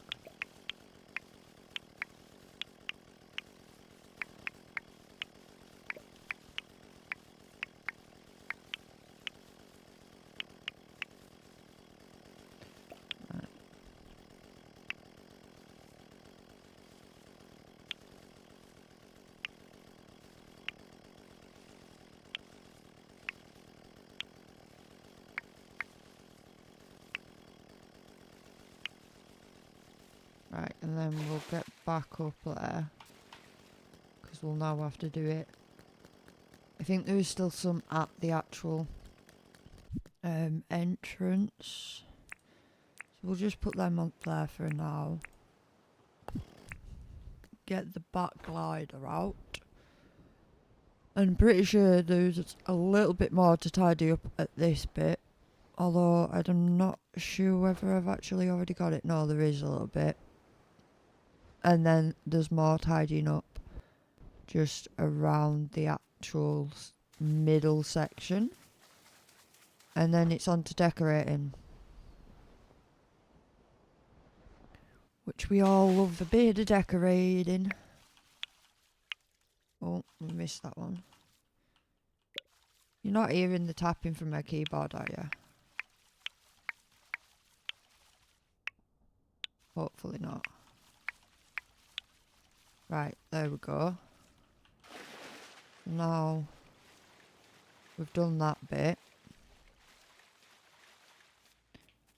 Right, and then we'll get back up there because we'll now have to do it. I think there is still some at the actual entrance, so we'll just put them up there for now. Get the back glider out. I'm pretty sure there's a little bit more to tidy up at this bit, although I'm not sure whether I've actually already got it. No, there is a little bit. And then there's more tidying up just around the actual middle section. And then it's on to decorating. Which we all love a bit of decorating. Oh, we missed that one. You're not hearing the tapping from my keyboard, are you? Hopefully not. Right, there we go. Now we've done that bit.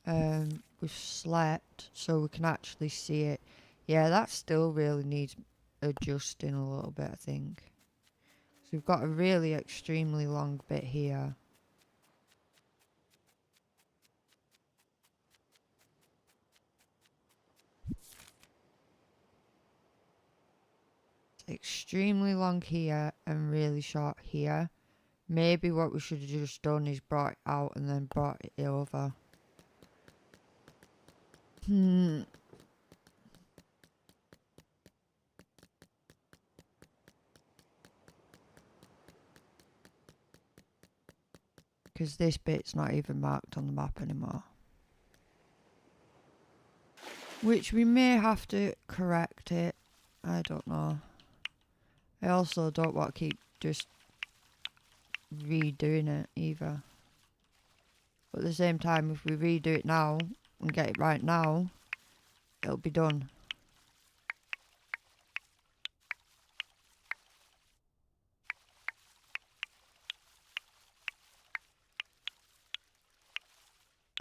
We've slept so we can actually see it. Yeah, that still really needs adjusting a little bit, I think. So we've got a really extremely long bit here. Extremely long here and really short here. Maybe what we should have just done is brought it out and then brought it over. Because this bit's not even marked on the map anymore. Which we may have to correct it. I don't know. I also don't want to keep just redoing it either. But at the same time, if we redo it now and get it right now, it'll be done.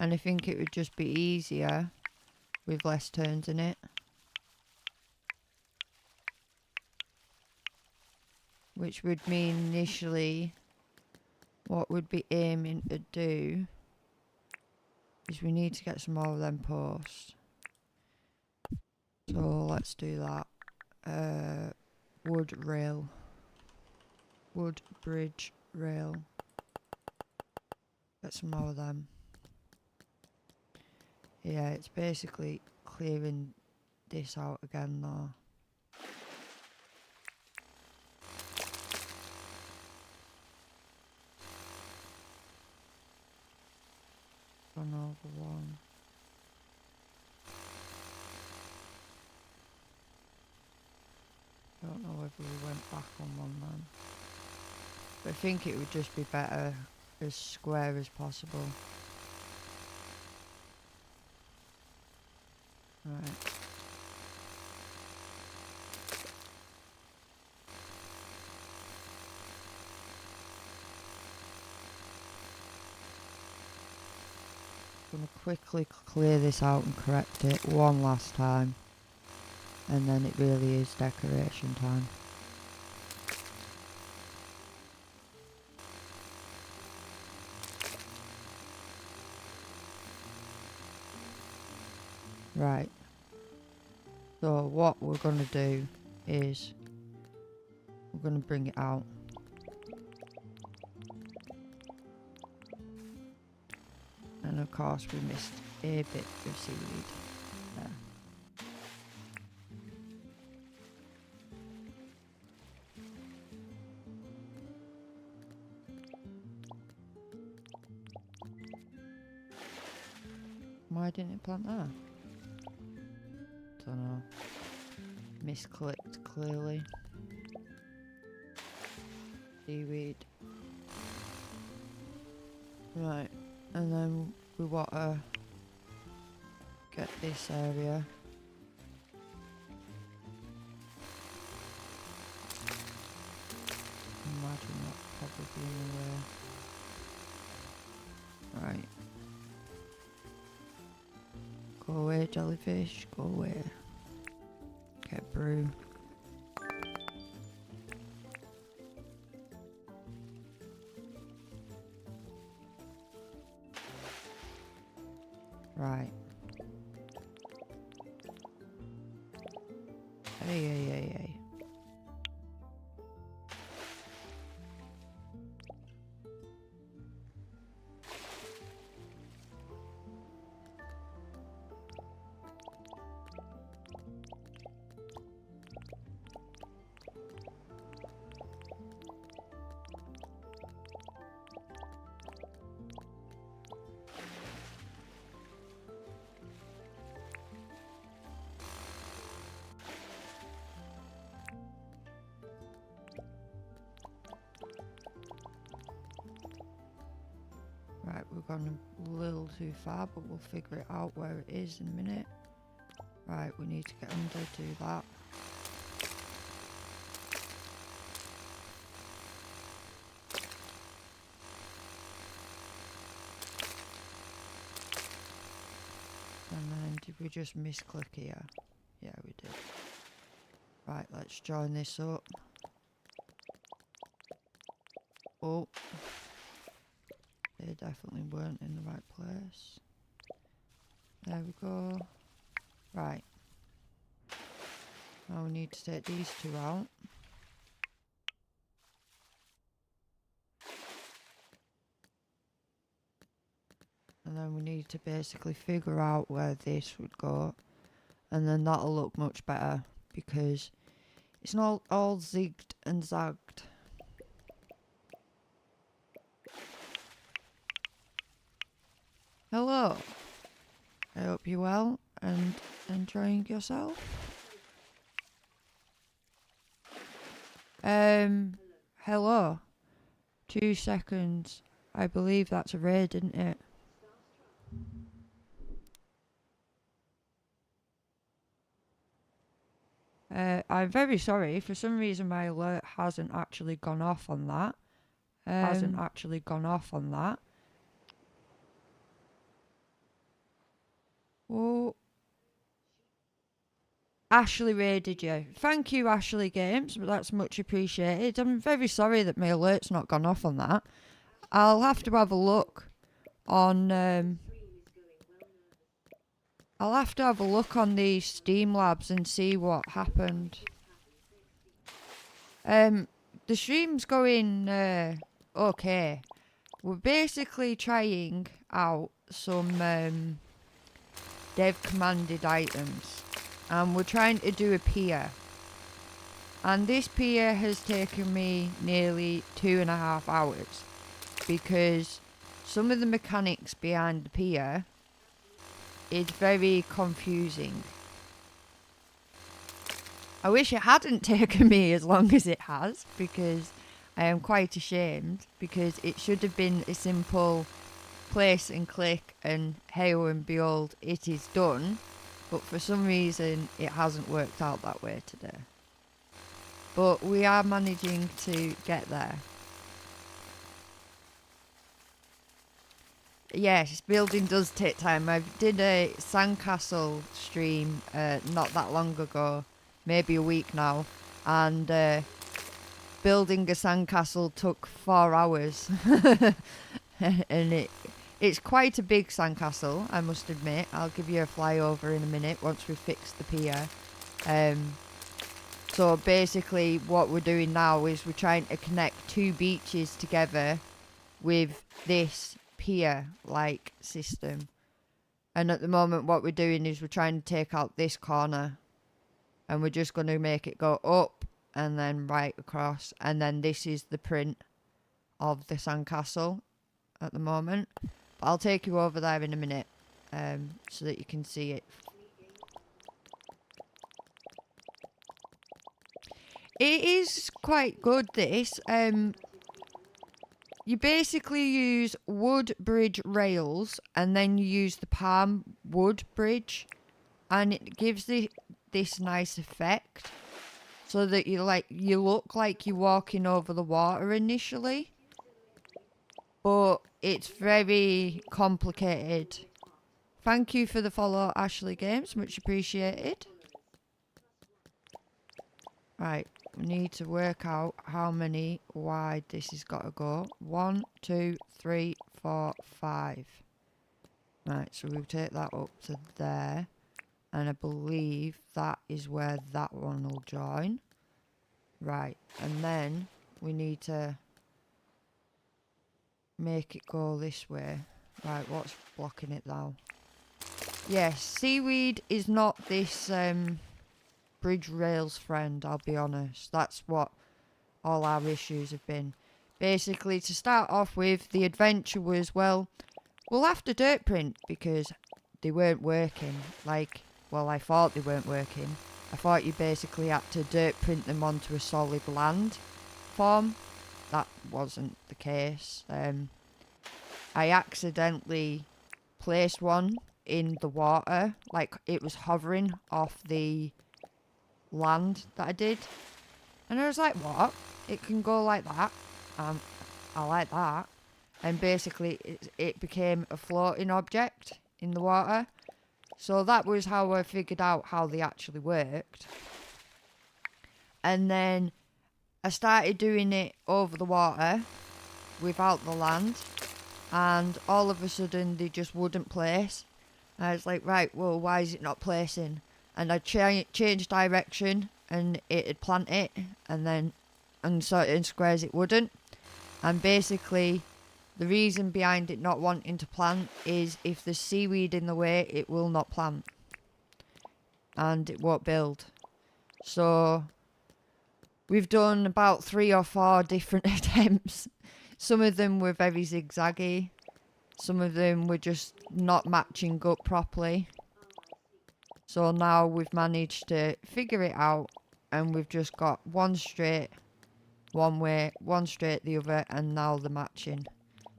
And I think it would just be easier with less turns in it. Which would mean initially what we'd be aiming to do is we need to get some more of them posts. So let's do that. Wood rail. Wood bridge rail. Get some more of them. Yeah, it's basically clearing this out again though. Gone over one. Don't know whether we went back on one then. But I think it would just be better as square as possible. Right. I'm going to quickly clear this out and correct it one last time. And then it really is decoration time. Right. So what we're going to do is we're going to bring it out. And of course we missed a bit of seaweed there. Why didn't it plant there? Don't know. Misclicked clearly. Seaweed. Right, and then we want to get this area. Imagine that probably in the way. Right. Go away, jellyfish, go away. Get brew. Right. Hey. Right, we've gone a little too far, but we'll figure it out where it is in a minute. Right, we need to get under to do that. And then did we just misclick here? Yeah, we did. Right, let's join this up. Oh. They definitely weren't in the right place. There we go. Right. Now we need to take these two out. And then we need to basically figure out where this would go. And then that'll look much better because it's not all zigged and zagged. Hello. I hope you're well and enjoying yourself. Hello. 2 seconds. I believe that's a raid, isn't it? I'm very sorry. For some reason my alert hasn't actually gone off on that. Oh, Ashley raided you. Thank you, Ashley Games. That's much appreciated. I'm very sorry that my alert's not gone off on that. I'll have to have a look on. I'll have to have a look on the Steam Labs and see what happened. The stream's going okay. We're basically trying out some dev commanded items, and we're trying to do a pier. And this pier has taken me nearly 2.5 hours because some of the mechanics behind the pier is very confusing. I wish it hadn't taken me as long as it has, because I am quite ashamed, because it should have been a simple place and click and hey and behold, it is done. But for some reason it hasn't worked out that way today. But we are managing to get there. Yes, building does take time. I did a sandcastle stream not that long ago, maybe a week now, and building a sandcastle took 4 hours. And it's quite a big sandcastle, I must admit. I'll give you a flyover in a minute once we fix the pier. So basically what we're doing now is we're trying to connect 2 beaches together with this pier-like system. And at the moment what we're doing is we're trying to take out this corner, and we're just going to make it go up and then right across, and then this is the print of the sandcastle at the moment. But I'll take you over there in a minute so that you can see it. It is quite good, this. You basically use wood bridge rails, and then you use the palm wood bridge, and it gives this nice effect so that you look like you're walking over the water initially, but it's very complicated. Thank you for the follow, Ashley Games, much appreciated. Right, we need to work out how many wide this has got to go. 1, 2, 3, 4, 5. Right, so we'll take that up to there. And I believe that is where that one will join. Right, and then we need to make it go this way. Right, what's blocking it now? Yes, seaweed is not this bridge rails friend, I'll be honest. That's what all our issues have been. Basically, to start off with, the adventure was, well, we'll have to dirt print because they weren't working. Well, I thought they weren't working. I thought you basically had to dirt print them onto a solid land form. That wasn't the case. I accidentally placed one in the water, like it was hovering off the land that I did. And I was like, what? It can go like that? I like that. And basically it became a floating object in the water. So that was how I figured out how they actually worked. And then I started doing it over the water without the land, and all of a sudden they just wouldn't place. And I was like, right, well, why is it not placing? And I changed direction and it'd plant it, and then in certain squares it wouldn't. And basically the reason behind it not wanting to plant is if there's seaweed in the way, it will not plant and it won't build. So we've done about 3 or 4 different attempts. Some of them were very zigzaggy. Some of them were just not matching up properly. So now we've managed to figure it out, and we've just got one straight one way, one straight the other, and now they're matching.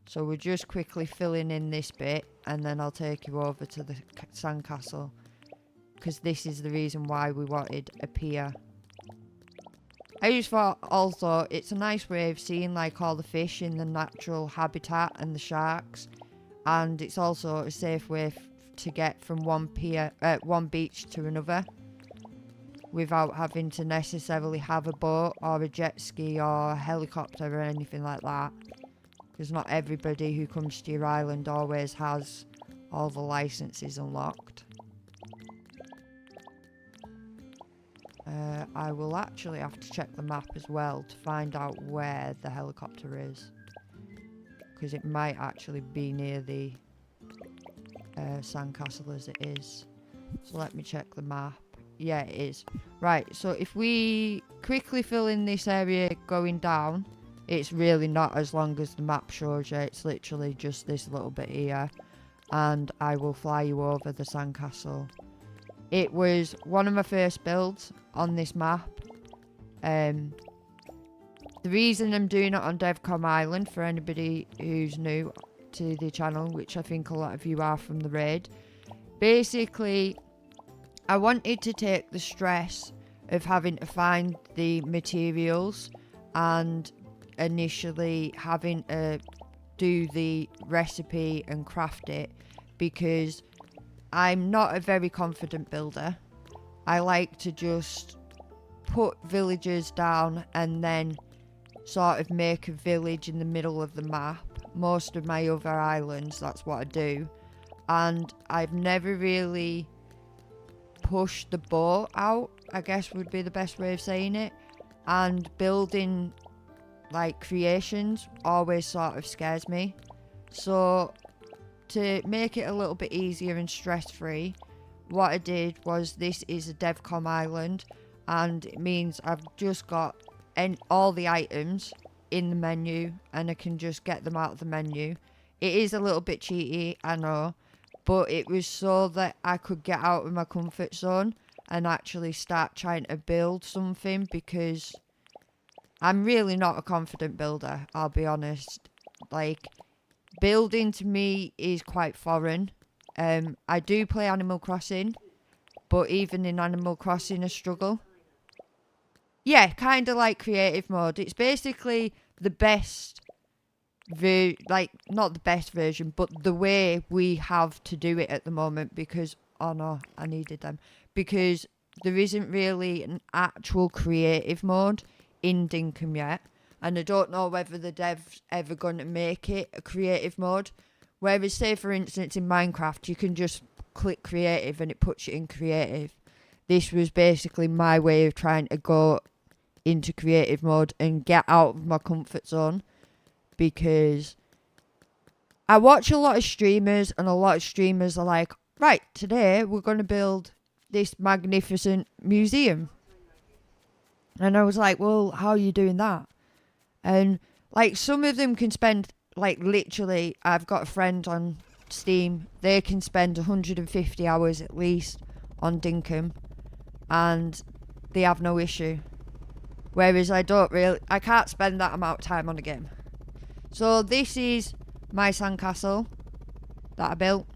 So we're just quickly filling in this bit, and then I'll take you over to the sandcastle, because this is the reason why we wanted a pier. I just thought also it's a nice way of seeing like all the fish in the natural habitat and the sharks, and it's also a safe way to get from one beach to another without having to necessarily have a boat or a jet ski or a helicopter or anything like that. Because not everybody who comes to your island always has all the licenses unlocked. I will actually have to check the map as well to find out where the helicopter is. Because it might actually be near the sandcastle as it is. So let me check the map. Yeah, it is. Right, so if we quickly fill in this area going down, it's really not as long as the map shows you. It's literally just this little bit here. And I will fly you over the sandcastle. It was one of my first builds on this map. The reason I'm doing it on Devcom Island, for anybody who's new to the channel, which I think a lot of you are from the raid, basically I wanted to take the stress of having to find the materials and initially having to do the recipe and craft it, because I'm not a very confident builder. I like to just put villagers down and then sort of make a village in the middle of the map. Most of my other islands, that's what I do. And I've never really pushed the boat out, I guess would be the best way of saying it. And building like creations always sort of scares me. So to make it a little bit easier and stress-free, what I did was, this is a Devcom island, and it means I've just got all the items in the menu and I can just get them out of the menu. It is a little bit cheaty, I know, but it was so that I could get out of my comfort zone and actually start trying to build something, because I'm really not a confident builder, I'll be honest. Like, building to me is quite foreign. I do play Animal Crossing, but even in Animal Crossing I struggle. Yeah, kind of like creative mode. It's basically the best, like, not the best version, but the way we have to do it at the moment, because, oh no, I needed them. Because there isn't really an actual creative mode in Dinkum yet. And I don't know whether the dev's ever going to make it a creative mode. Whereas, say, for instance, in Minecraft, you can just click creative and it puts you in creative. This was basically my way of trying to go into creative mode and get out of my comfort zone. Because I watch a lot of streamers, and a lot of streamers are like, right, today we're going to build this magnificent museum. And I was like, well, how are you doing that? And like, some of them can spend, like, literally, I've got a friend on Steam, they can spend 150 hours at least on Dinkum and they have no issue. Whereas I can't spend that amount of time on a game. So this is my sandcastle that I built.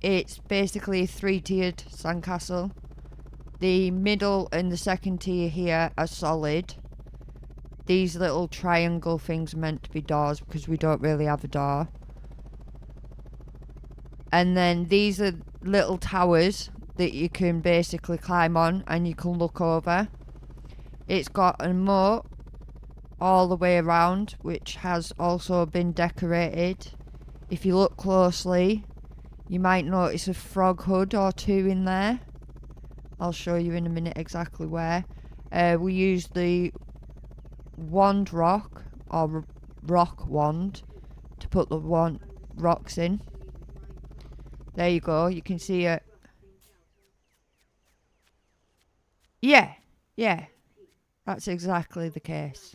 It's basically a 3-tiered sandcastle. The middle and the second tier here are solid. These little triangle things are meant to be doors, because we don't really have a door. And then these are little towers that you can basically climb on and you can look over. It's got a moat all the way around, which has also been decorated. If you look closely, you might notice a frog hood or two in there. I'll show you in a minute exactly where. We used the wand rock, or rock wand, to put the rocks in. There you go, you can see it. Yeah, that's exactly the case.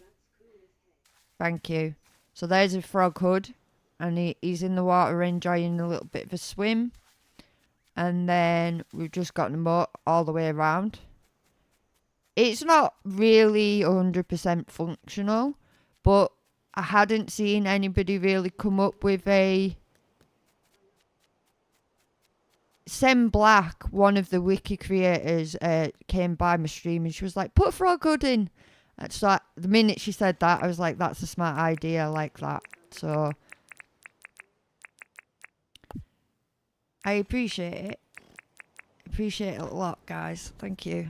Thank you. So there's a frog hood, and he's in the water enjoying a little bit of a swim. And then we've just got a moat all the way around. It's not really 100% functional, but I hadn't seen anybody really come up with a... Sem Black, one of the wiki creators, came by my stream and she was like, put a frog hood in. And so the minute she said that, I was like, that's a smart idea, I like that. So I appreciate it. Appreciate it a lot, guys. Thank you.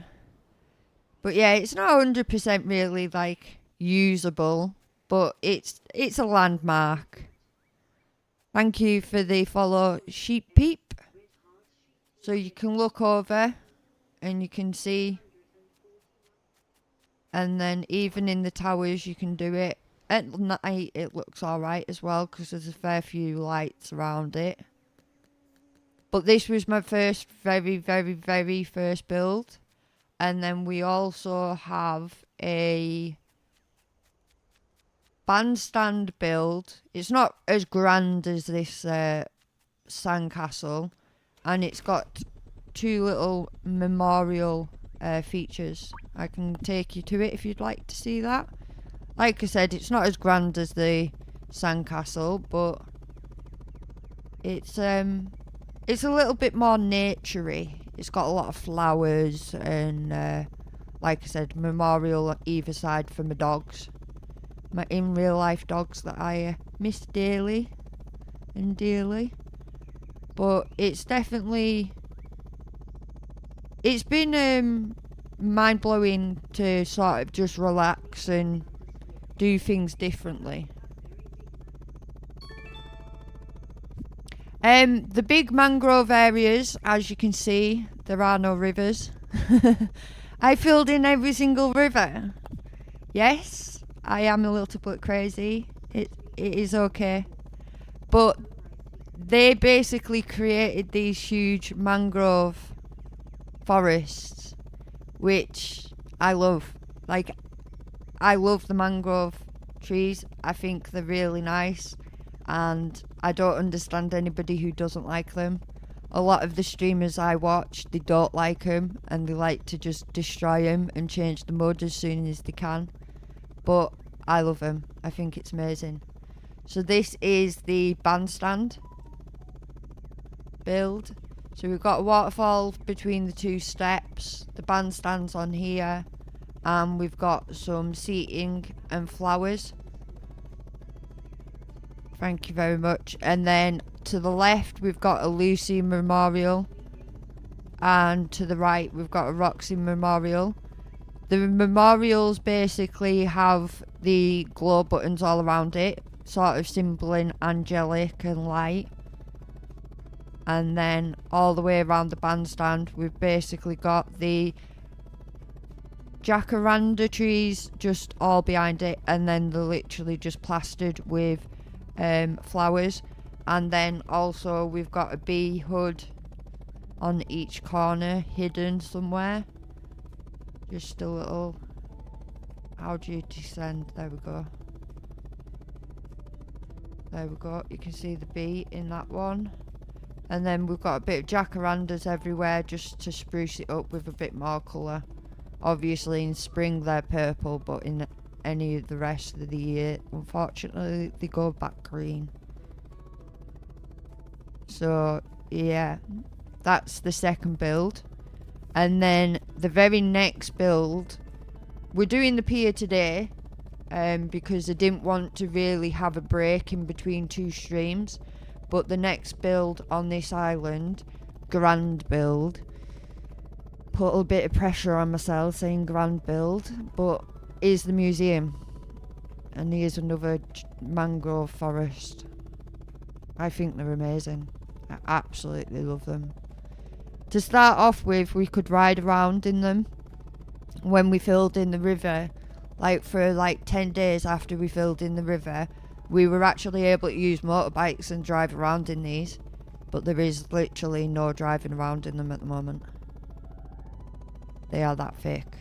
But yeah, it's not 100% really like usable, but it's a landmark. Thank you for the follow, Sheep Peep. So you can look over and you can see, and then even in the towers you can do it. At night it looks alright as well because there's a fair few lights around it. But this was my first very first build. And then we also have a bandstand build. It's not as grand as this sandcastle. And it's got 2 little memorial features. I can take you to it if you'd like to see that. Like I said, it's not as grand as the sandcastle, but it's a little bit more naturey. It's got a lot of flowers and, like I said, memorial on either side for my dogs. My in real life dogs that I miss dearly and dearly. But it's definitely... It's been mind-blowing to sort of just relax and do things differently. The big mangrove areas, as you can see, there are no rivers. I filled in every single river. Yes, I am a little bit crazy. It is okay. But they basically created these huge mangrove forests, which I love. Like, I love the mangrove trees. I think they're really nice. And I don't understand anybody who doesn't like them. A lot of the streamers I watch, they don't like them and they like to just destroy them and change the mud as soon as they can. But I love them. I think it's amazing. So this is the bandstand build. So we've got a waterfall between the 2 steps. The bandstand's on here. And we've got some seating and flowers. Thank you very much. And then to the left we've got a Lucy Memorial. And to the right we've got a Roxy Memorial. The memorials basically have the glow buttons all around it, sort of symboling angelic and light. And then all the way around the bandstand we've basically got the jacaranda trees just all behind it, and then they're literally just plastered with flowers. And then also we've got a bee hood on each corner hidden somewhere. Just a little... How do you descend? There we go. There we go. You can see the bee in that one. And then we've got a bit of jacarandas everywhere just to spruce it up with a bit more colour. Obviously in spring they're purple, but in any of the rest of the year, unfortunately, they go back green. So, yeah, that's the second build. And then the very next build, we're doing the pier today, because I didn't want to really have a break in between 2 streams. But the next build on this island, grand build, put a little bit of pressure on myself saying grand build, but is the museum. And here's another mangrove forest. I think they're amazing. I absolutely love them. To start off with, we could ride around in them when we filled in the river. Like for like 10 days after we filled in the river, we were actually able to use motorbikes and drive around in these. But there is literally no driving around in them at the moment. They are that thick.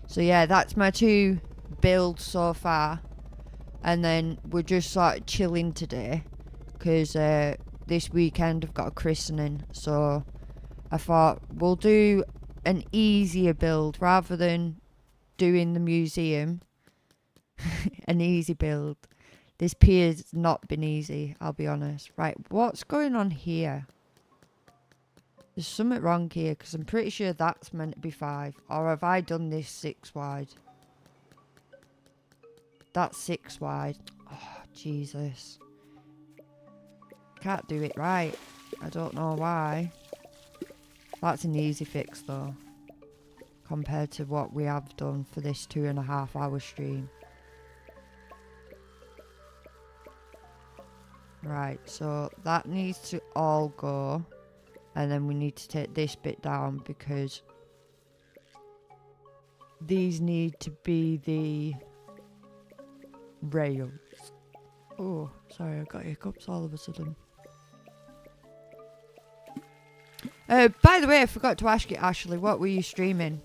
So yeah, that's my 2 builds so far. And then we're just sort of chilling today, because this weekend I've got a christening. So I thought we'll do an easier build rather than doing the museum. An easy build. This pier's not been easy, I'll be honest. Right, what's going on here? There's something wrong here, because I'm pretty sure that's meant to be 5. Or have I done this 6 wide? That's 6 wide. Oh, Jesus. Can't do it right. I don't know why. That's an easy fix though, compared to what we have done for this 2.5 hour stream. Right, so that needs to all go. And then we need to take this bit down because these need to be the rails. Oh, sorry, I got hiccups all of a sudden. By the way, I forgot to ask you, Ashley, what were you streaming?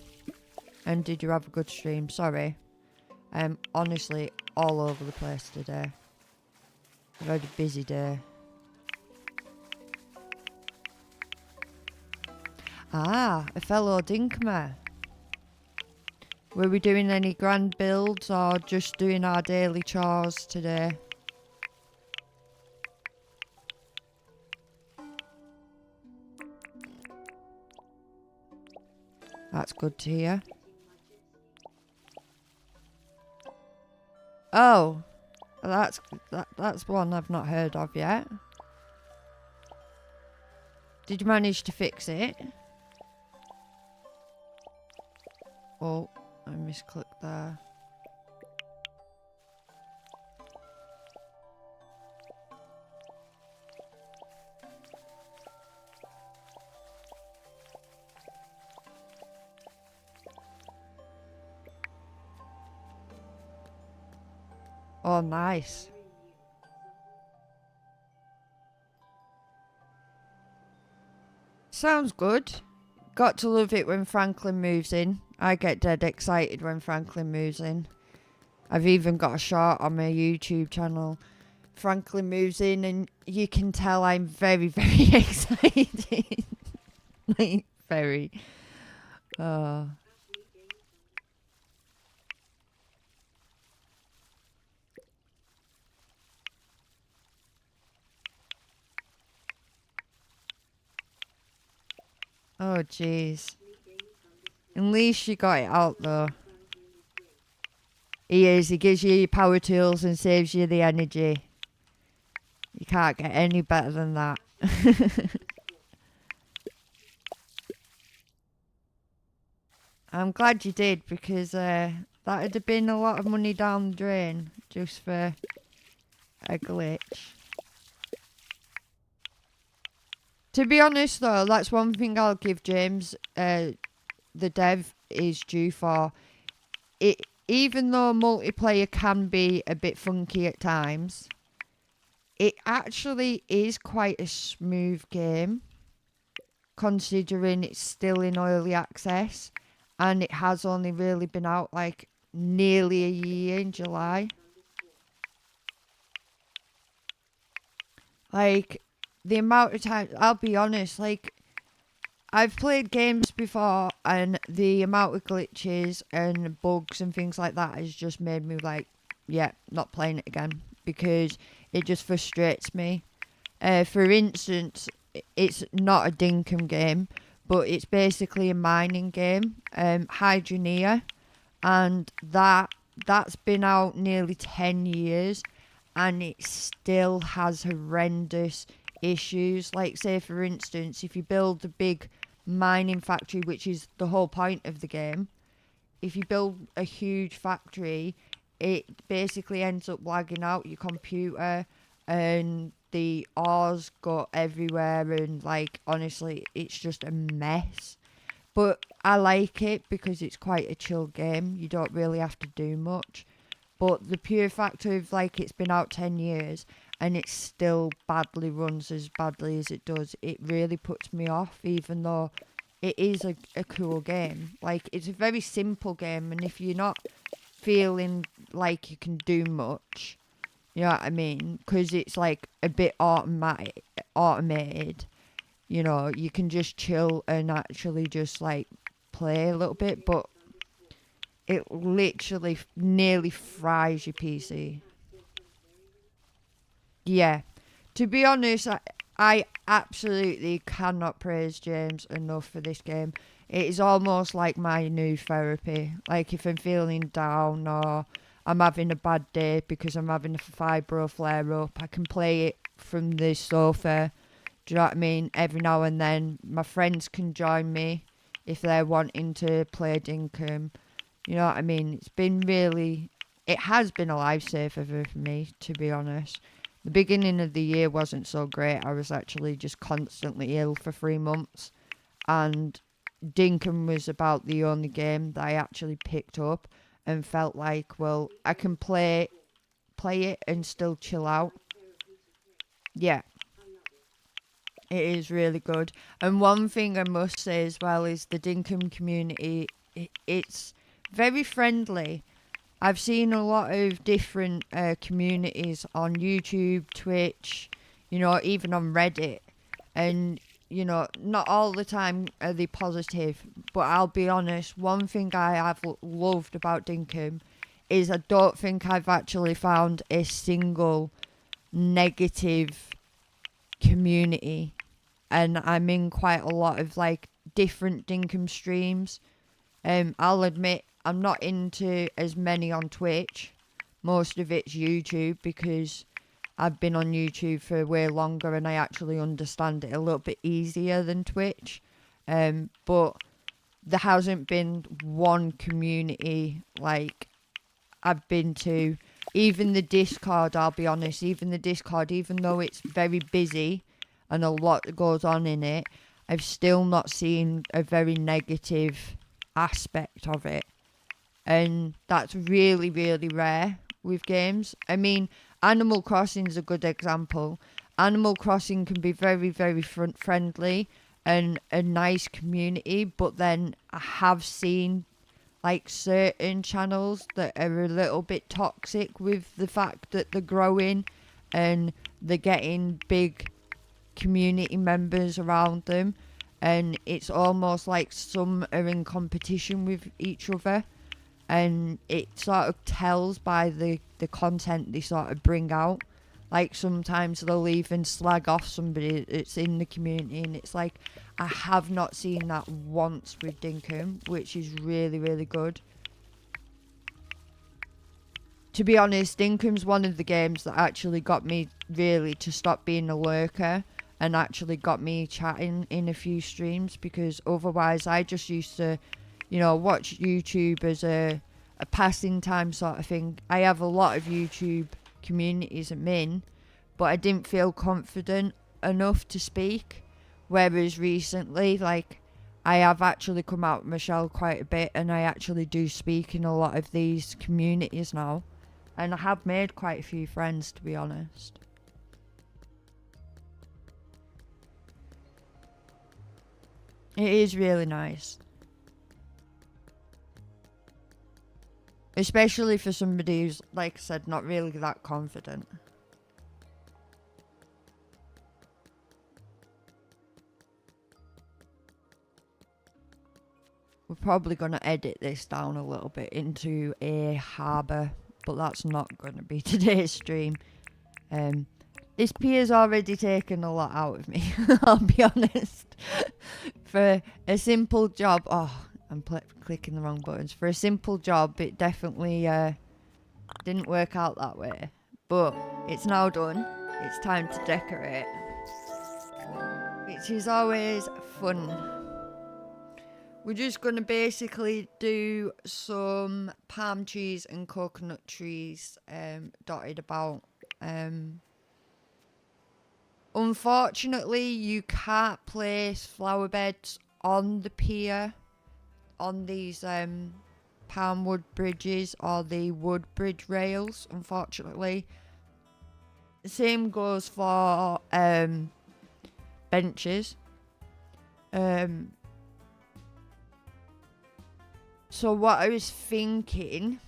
And did you have a good stream? Sorry. Honestly, all over the place today. I've had a busy day. Ah, a fellow Dinkumer. Were we doing any grand builds or just doing our daily chores today? That's good to hear. Oh, that's one I've not heard of yet. Did you manage to fix it? Oh, I misclicked there. Oh, nice. Sounds good. Got to love it when Franklin moves in. I get dead excited when Franklin moves in. I've even got a short on my YouTube channel. Franklin moves in and you can tell I'm very, very excited. Like, very. Oh, jeez. At least you got it out, though. He is. He gives you your power tools and saves you the energy. You can't get any better than that. I'm glad you did, because that would have been a lot of money down the drain just for a glitch. To be honest, though, that's one thing I'll give James, the dev, is due for. It, even though multiplayer can be a bit funky at times, it actually is quite a smooth game, considering it's still in early access, and it has only really been out like nearly a year in July. Like, the amount of time, I'll be honest, like, I've played games before and the amount of glitches and bugs and things like that has just made me like, yeah, not playing it again, because it just frustrates me. For instance, it's not a Dinkum game, but it's basically a mining game, Hydroneer, and that's been out nearly 10 years and it still has horrendous issues. Like, say for instance, if you build a big mining factory, which is the whole point of the game, if you build a huge factory, it basically ends up lagging out your computer and the ores go everywhere, and like, honestly, it's just a mess. But I like it because it's quite a chill game. You don't really have to do much. But the pure factor of, like, it's been out 10 years and it still badly runs as badly as it does, it really puts me off, even though it is a cool game. Like, it's a very simple game, and if you're not feeling like you can do much, you know what I mean? Because it's, like, a bit automated, you know, you can just chill and actually just, like, play a little bit, but it literally nearly fries your PC. Yeah. To be honest, I absolutely cannot praise James enough for this game. It is almost like my new therapy. Like, if I'm feeling down or I'm having a bad day because I'm having a fibro flare up, I can play it from the sofa, Do you know what I mean? Every now and then, my friends can join me if they're wanting to play Dinkum. You know what I mean? It has been a lifesaver for me, to be honest. The beginning of the year wasn't so great. I was actually just constantly ill for 3 months. And Dinkum was about the only game that I actually picked up and felt like, well, I can play it and still chill out. Yeah. It is really good. And one thing I must say as well is the Dinkum community, it's very friendly. I've seen a lot of different communities on YouTube, Twitch, even on Reddit. And, not all the time are they positive. But I'll be honest, one thing I have loved about Dinkum is I don't think I've actually found a single negative community. And I'm in quite a lot of different Dinkum streams. I'll admit I'm not into as many on Twitch. Most of it's YouTube because I've been on YouTube for way longer and I actually understand it a little bit easier than Twitch. But there hasn't been one community I've been to. Even the Discord, I'll be honest, even though it's very busy and a lot goes on in it, I've still not seen a very negative aspect of it. And that's really, really rare with games. I mean, Animal Crossing is a good example. Animal Crossing can be very, very friendly and a nice community, but then I have seen certain channels that are a little bit toxic with the fact that they're growing and they're getting big community members around them, and it's almost like some are in competition with each other, and it sort of tells by the content they sort of bring out. Sometimes they'll even slag off somebody that's in the community, and it's I have not seen that once with Dinkum, which is really, really good. To be honest, Dinkum's one of the games that actually got me really to stop being a lurker and actually got me chatting in a few streams, because otherwise I just used to, watch YouTube as a passing time sort of thing. I have a lot of YouTube communities I'm in, but I didn't feel confident enough to speak. Whereas recently, I have actually come out of my shell quite a bit, and I actually do speak in a lot of these communities now. And I have made quite a few friends, to be honest. It is really nice. Especially for somebody who's, like I said, not really that confident. We're probably going to edit this down a little bit into a harbour, but that's not going to be today's stream. This Pier's already taken a lot out of me, I'll be honest. For a simple job, I'm clicking the wrong buttons. For a simple job, it definitely didn't work out that way. But it's now done. It's time to decorate, which is always fun. We're just going to basically do some palm trees and coconut trees dotted about. Unfortunately, you can't place flower beds on the pier, on these palm wood bridges or the wood bridge rails, unfortunately. The same goes for benches. So what I was thinking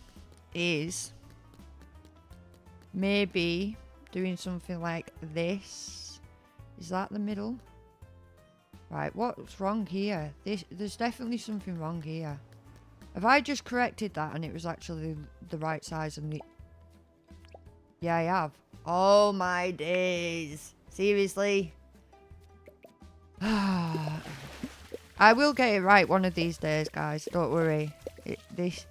is maybe doing something like this. Is that the middle? Right, what's wrong here? There's definitely something wrong here. Have I just corrected that and it was actually the right size and the... Yeah, I have. Oh my days. Seriously? I will get it right one of these days, guys. Don't worry. This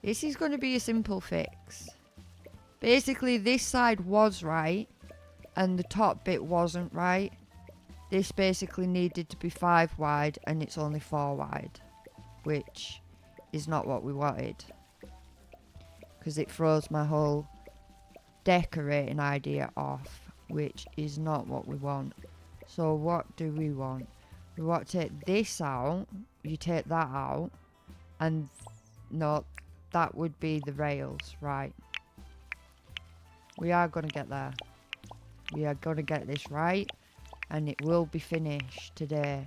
is going to be a simple fix. Basically, this side was right and the top bit wasn't right. This basically needed to be 5 wide and it's only 4 wide, which is not what we wanted, because it throws my whole decorating idea off, which is not what we want. So what do we want? We want to take this out, you take that out, and no, that would be the rails, right? We are going to get there. We are going to get this right, and it will be finished today.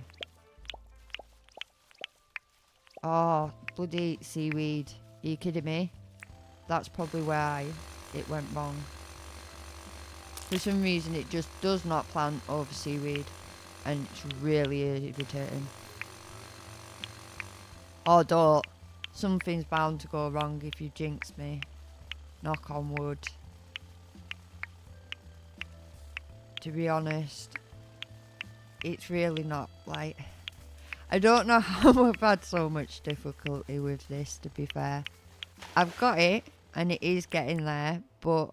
Oh, bloody seaweed. Are you kidding me? That's probably why it went wrong. For some reason, it just does not plant over seaweed, and it's really irritating. Oh, don't. Something's bound to go wrong if you jinx me. Knock on wood. To be honest, it's really not like... I don't know how I've had so much difficulty with this, to be fair. I've got it, and it is getting there, but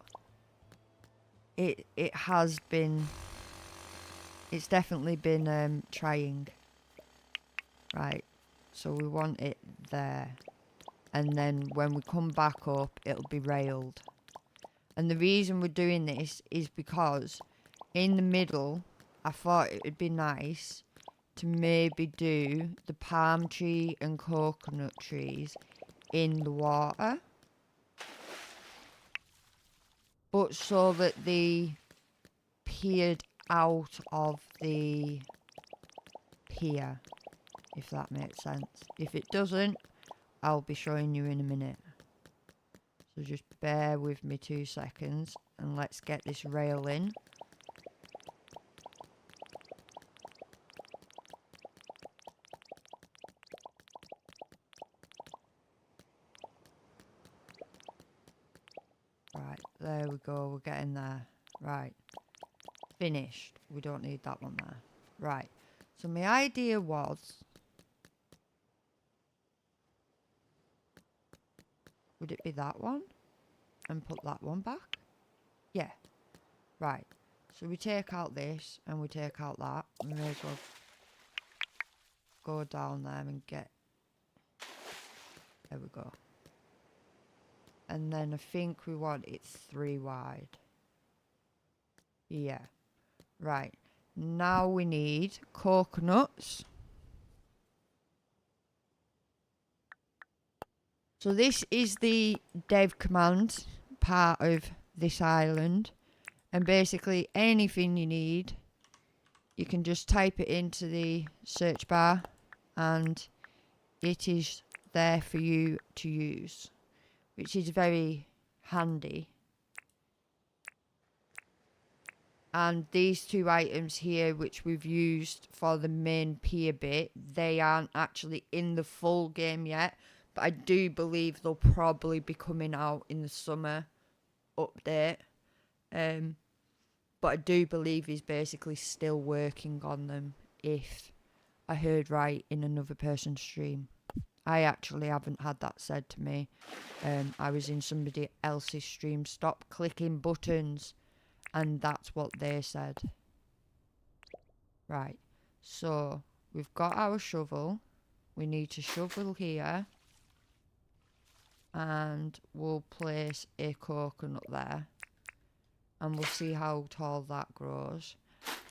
it has been... It's definitely been trying. Right, so we want it there. And then when we come back up, it'll be railed. And the reason we're doing this is because in the middle, I thought it would be nice to maybe do the palm tree and coconut trees in the water, but so that they peered out of the pier, if that makes sense. If it doesn't, I'll be showing you in a minute. So just bear with me 2 seconds and let's get this rail in. Right, there we go, we're getting there. Right, finished. We don't need that one there. Right, so my idea was... Would it be that one? And put that one back? Yeah. Right, so we take out this and we take out that. We may as well go down there and get... There we go. And then I think we want it 3 wide. Yeah. Right. Now we need coconuts. So this is the dev command part of this island. And basically anything you need, you can just type it into the search bar and it is there for you to use, which is very handy. And these 2 items here, which we've used for the main pier bit, they aren't actually in the full game yet, but I do believe they'll probably be coming out in the summer update. But I do believe he's basically still working on them, if I heard right in another person's stream. I actually haven't had that said to me. I was in somebody else's stream. Stop clicking buttons. And that's what they said. Right. So, we've got our shovel. We need to shovel here. And we'll place a coconut there. And we'll see how tall that grows.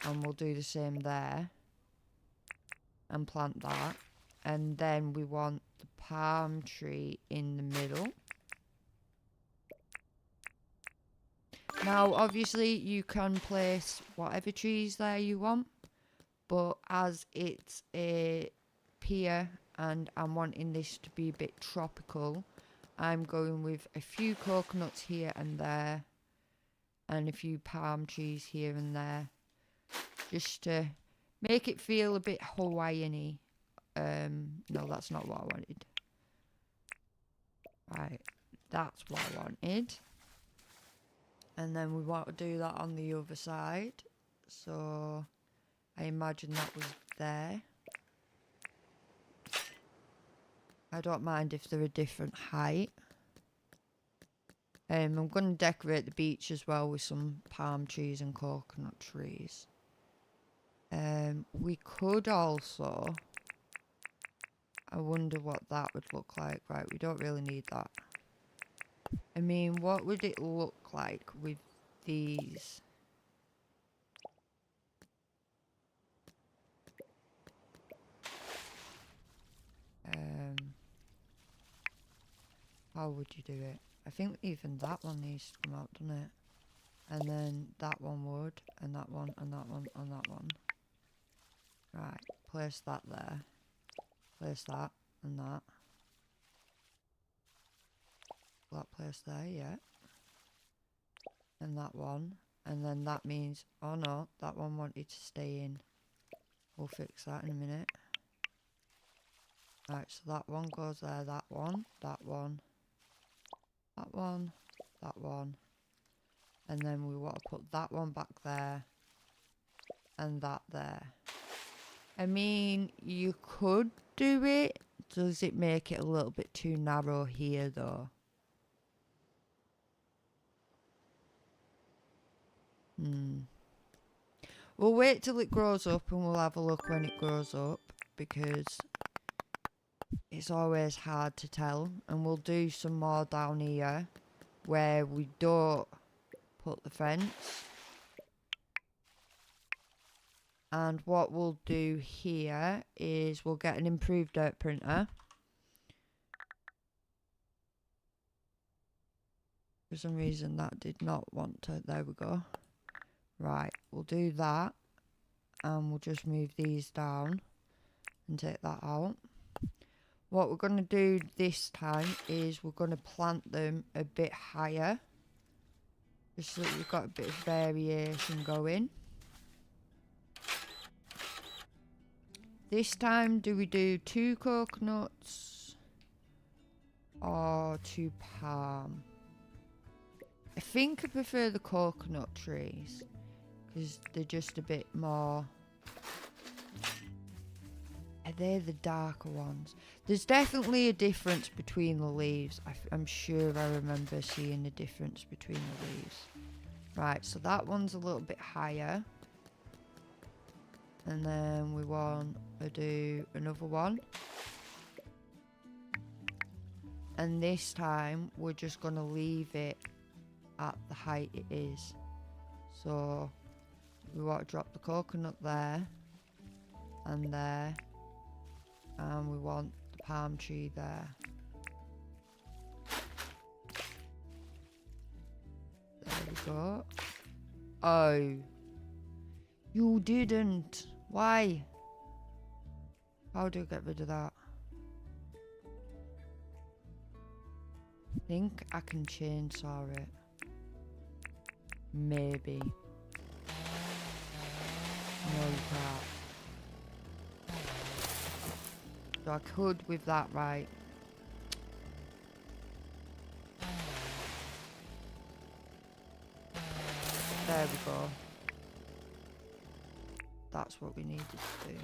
And we'll do the same there. And plant that. And then we want the palm tree in the middle. Now, obviously, you can place whatever trees there you want. But as it's a pier and I'm wanting this to be a bit tropical, I'm going with a few coconuts here and there. And a few palm trees here and there. Just to make it feel a bit Hawaiian-y. No, that's not what I wanted. Right, that's what I wanted. And then we want to do that on the other side. So, I imagine that was there. I don't mind if they're a different height. I'm going to decorate the beach as well with some palm trees and coconut trees. We could also... I wonder what that would look like. Right, we don't really need that. I mean, what would it look like with these? How would you do it? I think even that one needs to come out, doesn't it? And then that one would, and that one, and that one, and that one. Right, place that there. Place that, and that. That place there, yeah. And that one. And then that means, oh no, that one wanted to stay in. We'll fix that in a minute. Right, so that one goes there, that one, that one, that one, that one. And then we want to put that one back there. And that there. I mean, you could do it. Does it make it a little bit too narrow here though? We'll wait till it grows up and we'll have a look when it grows up, because it's always hard to tell. And we'll do some more down here where we don't put the fence. And what we'll do here is we'll get an improved dirt printer. For some reason that did not want to. There we go. Right, we'll do that. And we'll just move these down and take that out. What we're going to do this time is we're going to plant them a bit higher. Just so that we've got a bit of variation going. This time, do we do 2 coconuts or 2 palm? I think I prefer the coconut trees because they're just a bit more... They're the darker ones. There's definitely a difference between the leaves. I'm sure I remember seeing a difference between the leaves. Right, so that one's a little bit higher. And then we want to do another one. And this time, we're just going to leave it at the height it is. So, we want to drop the coconut there. And there. And we want the palm tree there. There we go. Oh. You didn't. Why? How do I get rid of that? I think I can chainsaw it. Maybe. No, you can't. So I could with that, right? There we go. That's what we needed to do.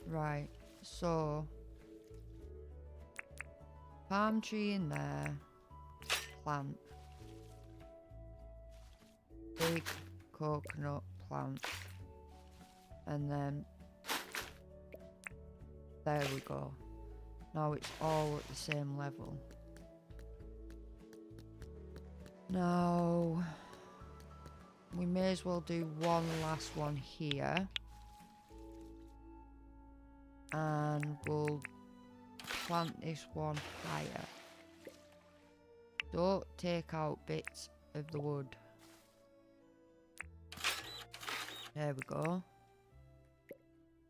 Right, so palm tree in there, plant, big coconut plant, and then there we go. Now it's all at the same level. Now we may as well do one last one here. And we'll plant this one higher. Don't take out bits of the wood. There we go.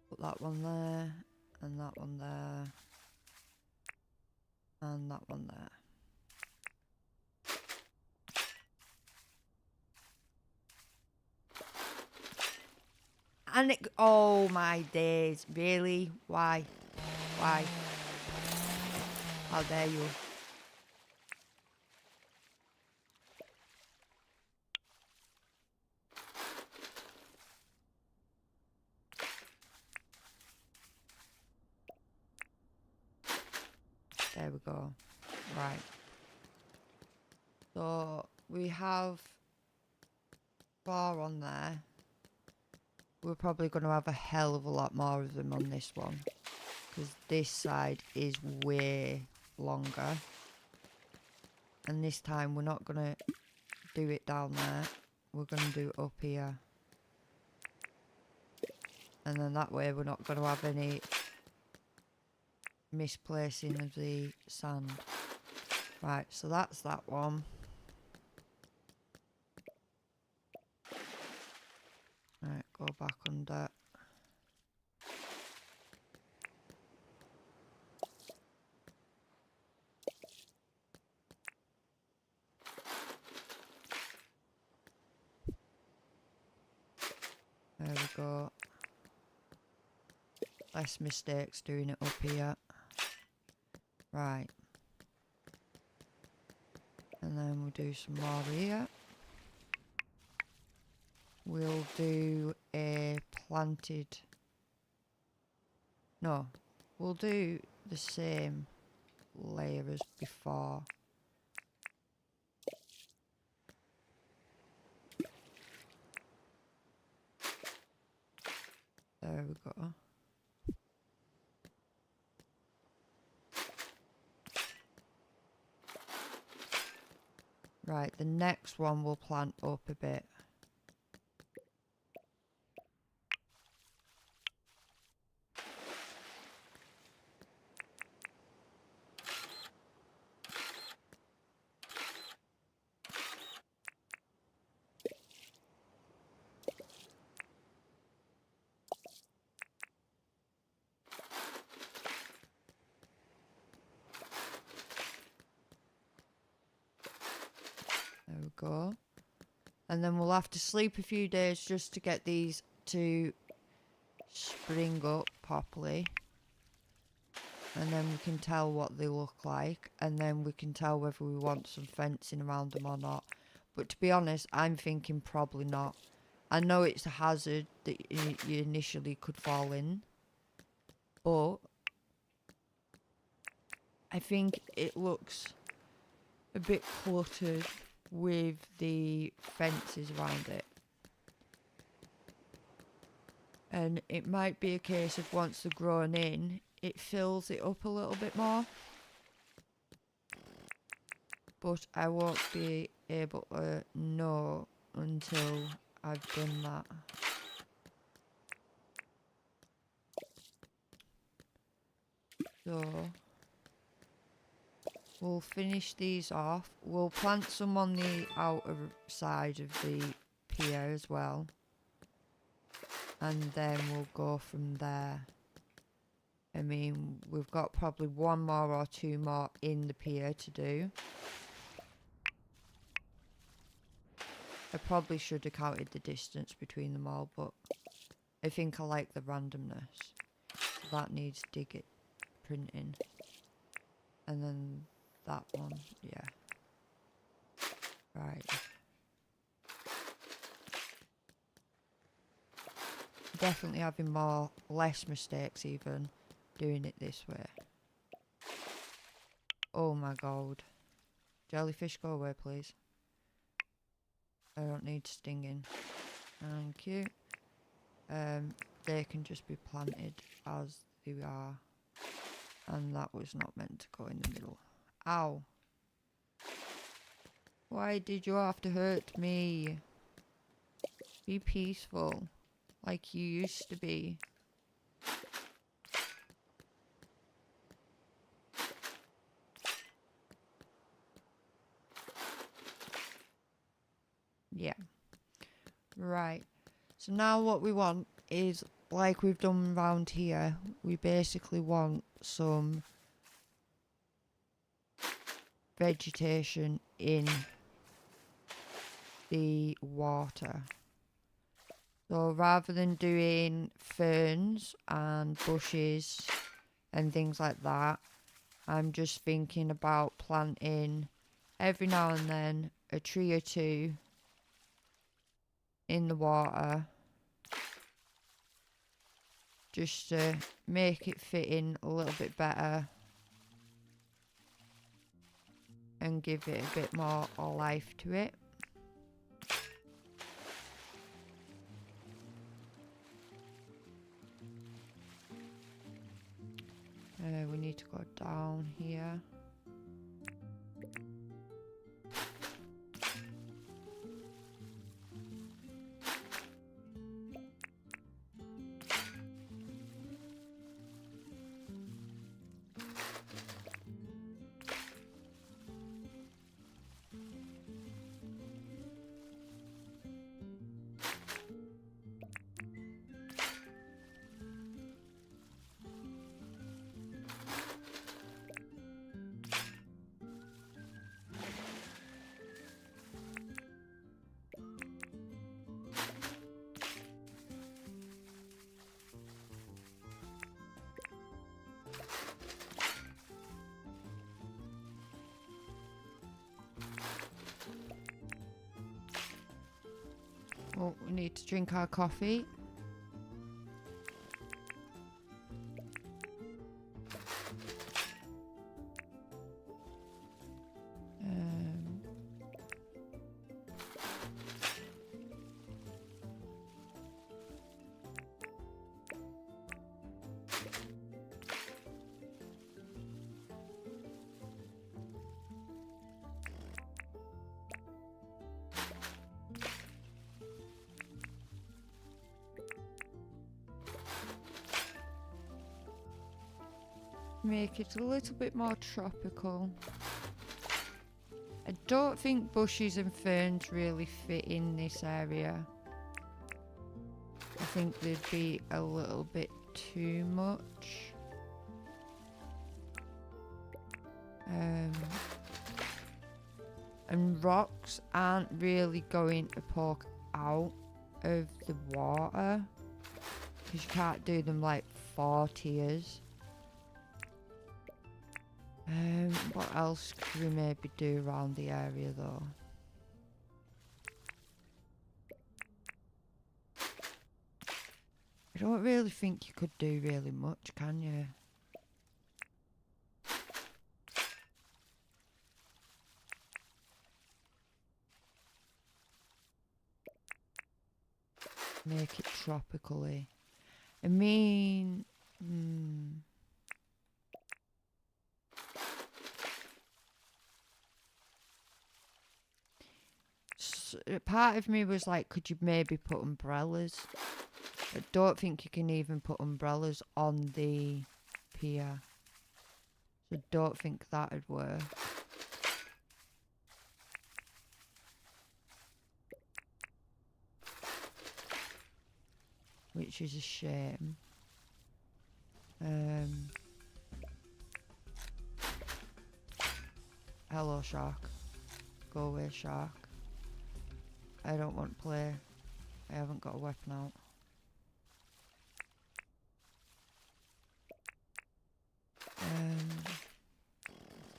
Put that one there, and that one there, and that one there. And it, oh my days, really? Why? Why? How dare you? There we go. Right. So we have 4 on there. we're probably going to have a hell of a lot more of them on this one. Because this side is way longer. And this time we're not going to do it down there. We're going to do it up here. And then that way we're not going to have any misplacing of the sand. Right, so that's that one. Right, go back under. There we go. Less mistakes doing it up here. Right. And then we'll do some more here. We'll do a planted... No, we'll do the same layer as before. There we go. Right, the next one we'll plant up a bit. There we go. And then we'll have to sleep a few days just to get these to spring up properly. And then we can tell what they look like. And then we can tell whether we want some fencing around them or not. But to be honest, I'm thinking probably not. I know it's a hazard that you initially could fall in. But I think it looks a bit cluttered with the fences around it. And it might be a case of once they're grown in, it fills it up a little bit more. But I won't be able to know until I've done that. So we'll finish these off. We'll plant some on the outer side of the pier as well. And then we'll go from there. I mean, we've got probably one more or two more in the pier to do. I probably should have counted the distance between them all, but I think I like the randomness. So that needs printing. And then that one, yeah. Right. Definitely having less mistakes even doing it this way. Oh my god. Jellyfish, go away please. I don't need stinging. Thank you. They can just be planted as they are. And that was not meant to go in the middle. Ow. Why did you have to hurt me? Be peaceful. Like you used to be. Yeah. Right. So now what we want is, like we've done around here, we basically want some vegetation in the water. So rather than doing ferns and bushes and things like that, I'm just thinking about planting every now and then a tree or two in the water, just to make it fit in a little bit better and give it a bit more life to it. We need to go down here. Oh, we need to drink our coffee. Make it a little bit more tropical. I don't think bushes and ferns really fit in this area. I think they'd be a little bit too much. And rocks aren't really going to poke out of the water, because you can't do them like 4 tiers. What else could we maybe do around the area though? I don't really think you could do really much, can you? Make it tropically. I mean, part of me was like, could you maybe put umbrellas? I don't think you can even put umbrellas on the pier. So I don't think that would work. Which is a shame. Hello, shark. Go away, shark. I don't want to play. I haven't got a weapon out.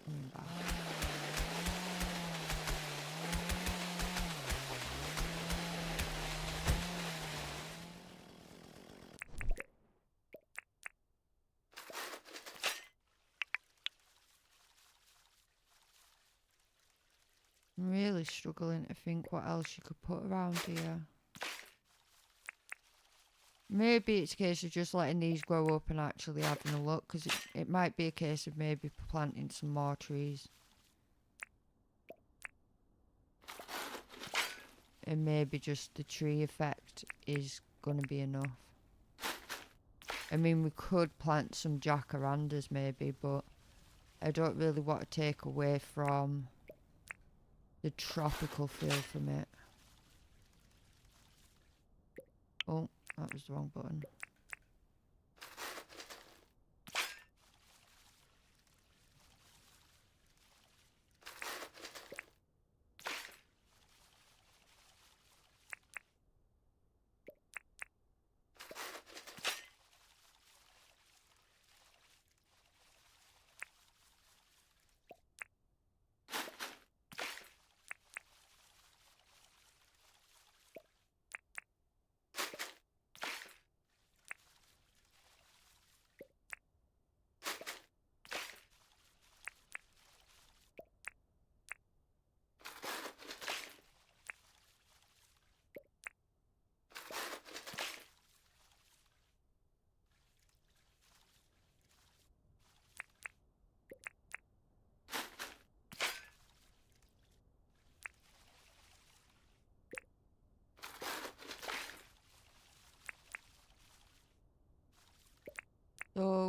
Coming back. I'm really struggling to think what else you could put around here. Maybe it's a case of just letting these grow up and actually having a look, because it might be a case of maybe planting some more trees. And maybe just the tree effect is going to be enough. I mean, we could plant some jacarandas maybe, but I don't really want to take away from the tropical feel from it. Oh, that was the wrong button.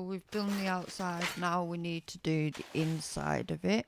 we've done the outside, now we need to do the inside of it.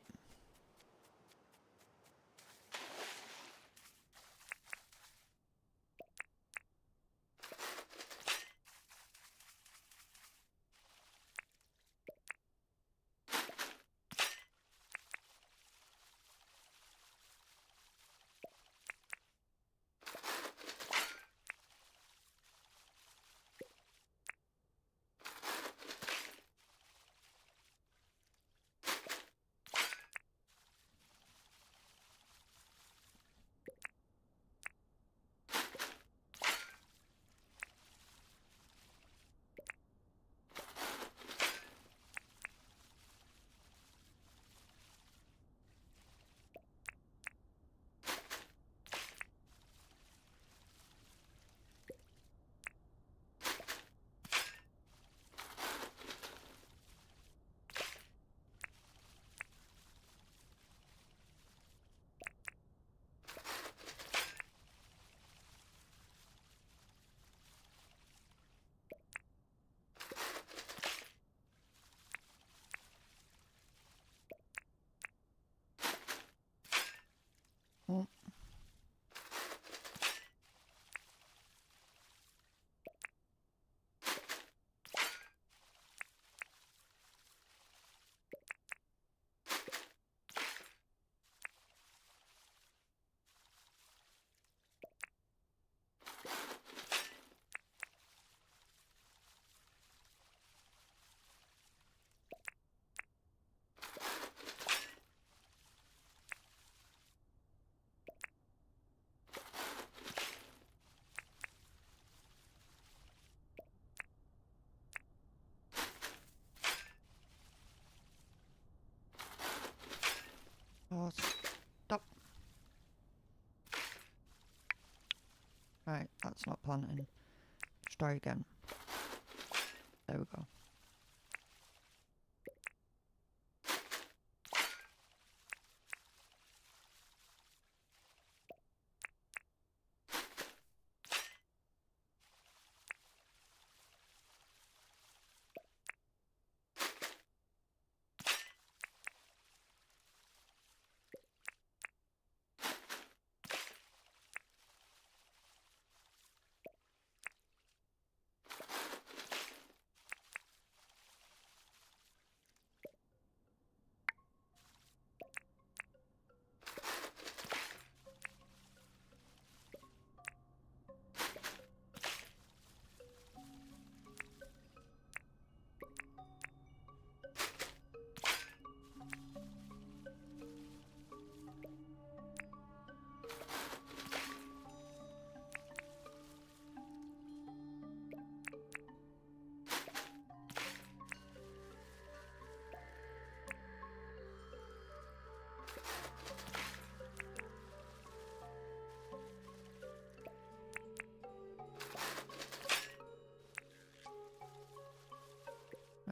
Oh. Oh, stop. Right, that's not planting. Let's try again. There we go.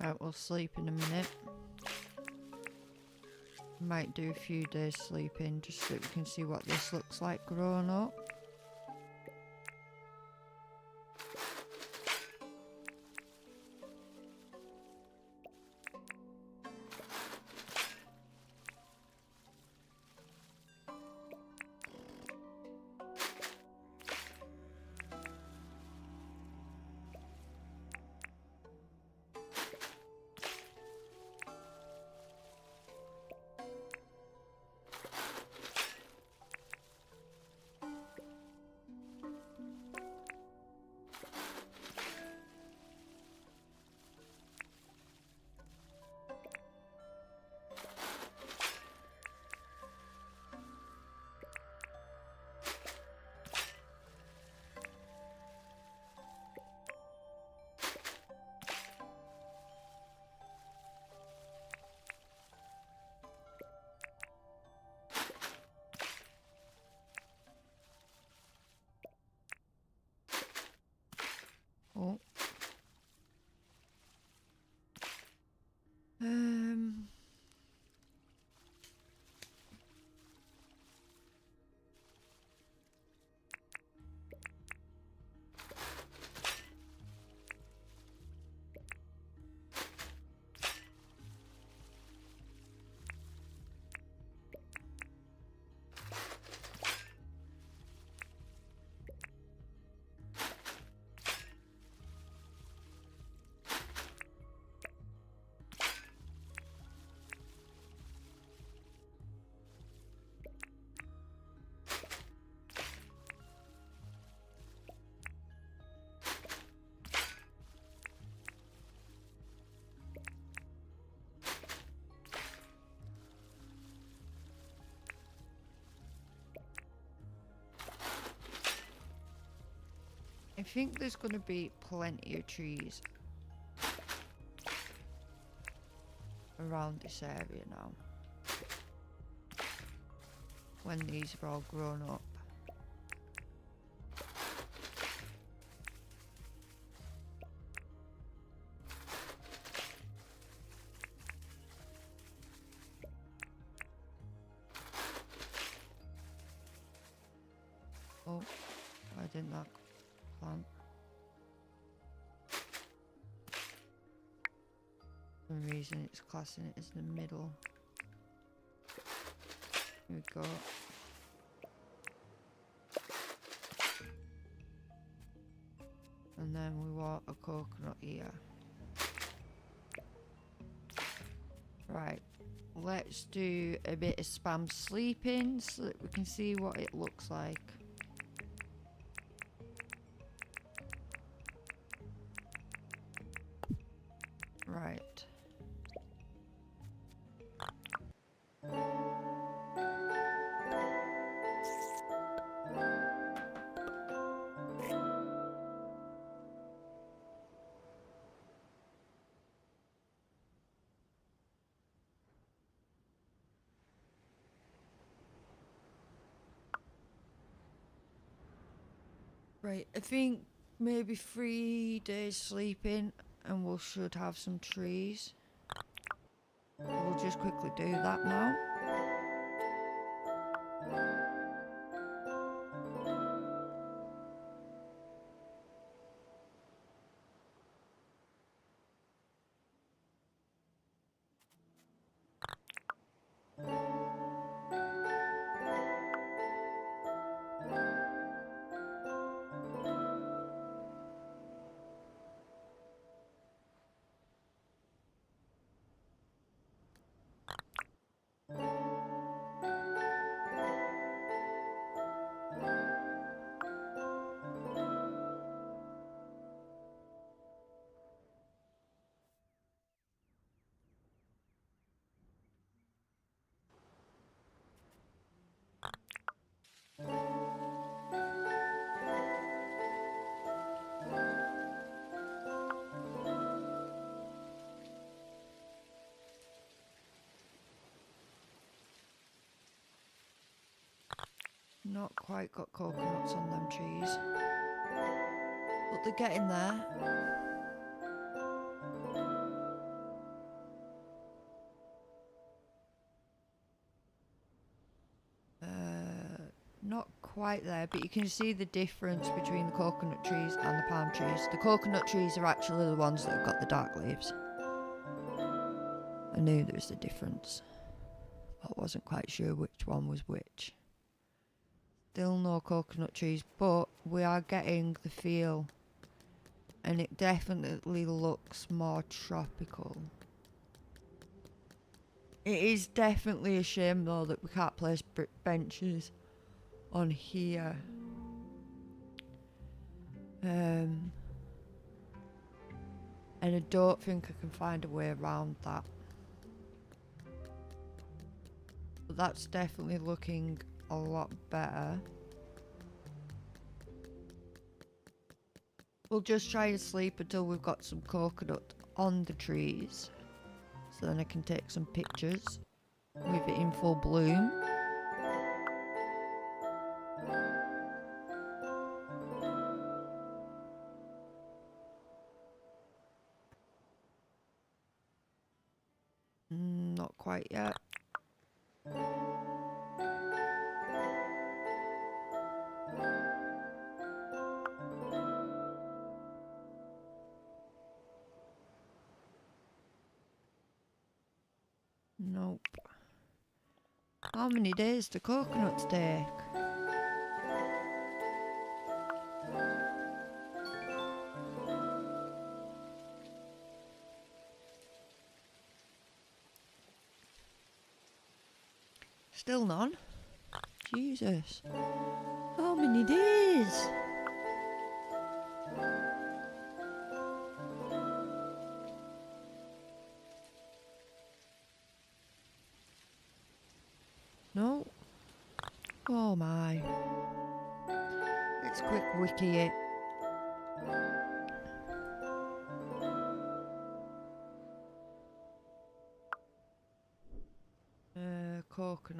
Right, we'll sleep in a minute. Might do a few days sleeping just so we can see what this looks like grown up. I think there's going to be plenty of trees around this area now, when these are all grown up. Oh, why didn't that plant? For some reason it's classing it as the middle. Here we go. And then we want a coconut here. Right, let's do a bit of spam sleeping so that we can see what it looks like. Right. Right, I think maybe 3 days sleeping and we should have some trees. We'll just quickly do that now. Not quite got coconuts on them trees, but they're getting there. Not quite there, but you can see the difference between the coconut trees and the palm trees. The coconut trees are actually the ones that have got the dark leaves. I knew there was a difference, but I wasn't quite sure which one was which. Still no coconut trees, but we are getting the feel, and it definitely looks more tropical. It is definitely a shame though that we can't place brick benches on here. And I don't think I can find a way around that. But that's definitely looking a lot better. We'll just try and sleep until we've got some coconut on the trees, so then I can take some pictures with it in full bloom. Not quite yet. Nope. How many days do coconuts take? Still none? Jesus. How many days? No. Oh my. Let's quick wiki it.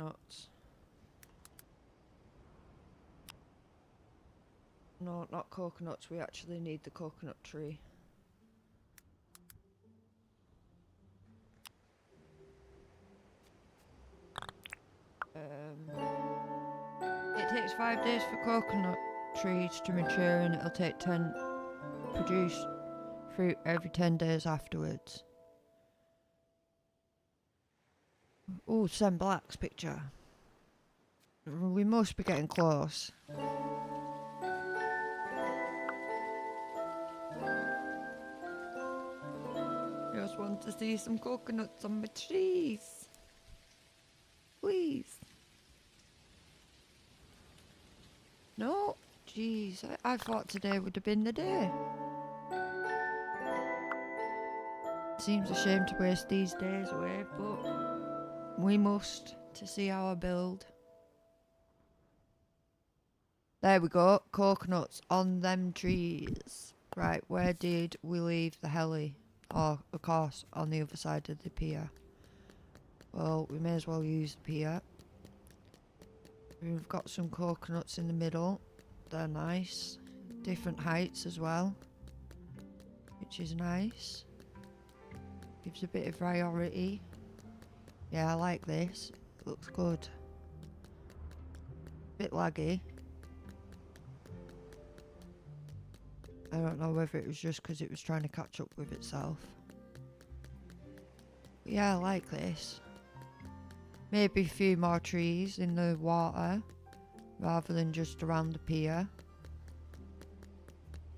coconuts. No, not coconuts. We actually need the coconut tree. It takes 5 days for coconut trees to mature, and it'll take 10 produce fruit every 10 days afterwards. Oh, Sam Black's picture. We must be getting close. Just want to see some coconuts on my trees. Please. No? Jeez, I thought today would have been the day. Seems a shame to waste these days away, but we must to see our build. There we go, coconuts on them trees. Right, where did we leave the heli? Oh, of course, on the other side of the pier. Well, we may as well use the pier. We've got some coconuts in the middle. They're nice. Different heights as well, which is nice. Gives a bit of variety. Yeah, I like this. It looks good. Bit laggy. I don't know whether it was just because it was trying to catch up with itself. But yeah, I like this. Maybe a few more trees in the water rather than just around the pier.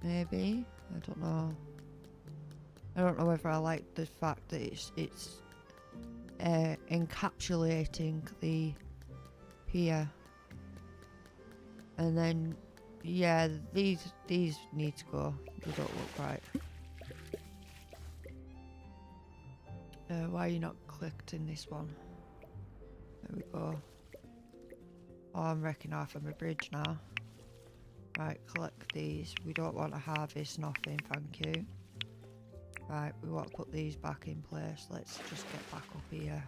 Maybe. I don't know. I don't know whether I like the fact that it's encapsulating the pier. And then yeah, these need to go. They don't look right. Why are you not clicked in this one? There we go. Oh, I'm wrecking half of my bridge now. Right, collect these. We don't want to harvest nothing, thank you. Right, we want to put these back in place. Let's just get back up here.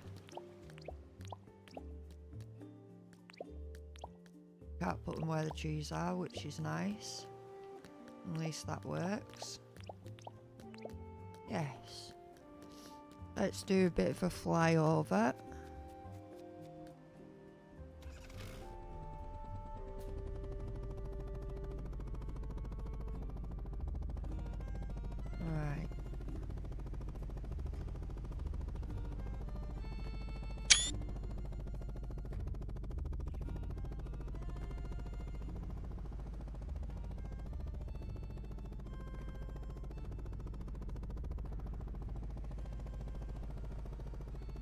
Can't put them where the trees are, which is nice. At least that works. Yes. Let's do a bit of a flyover. Alright.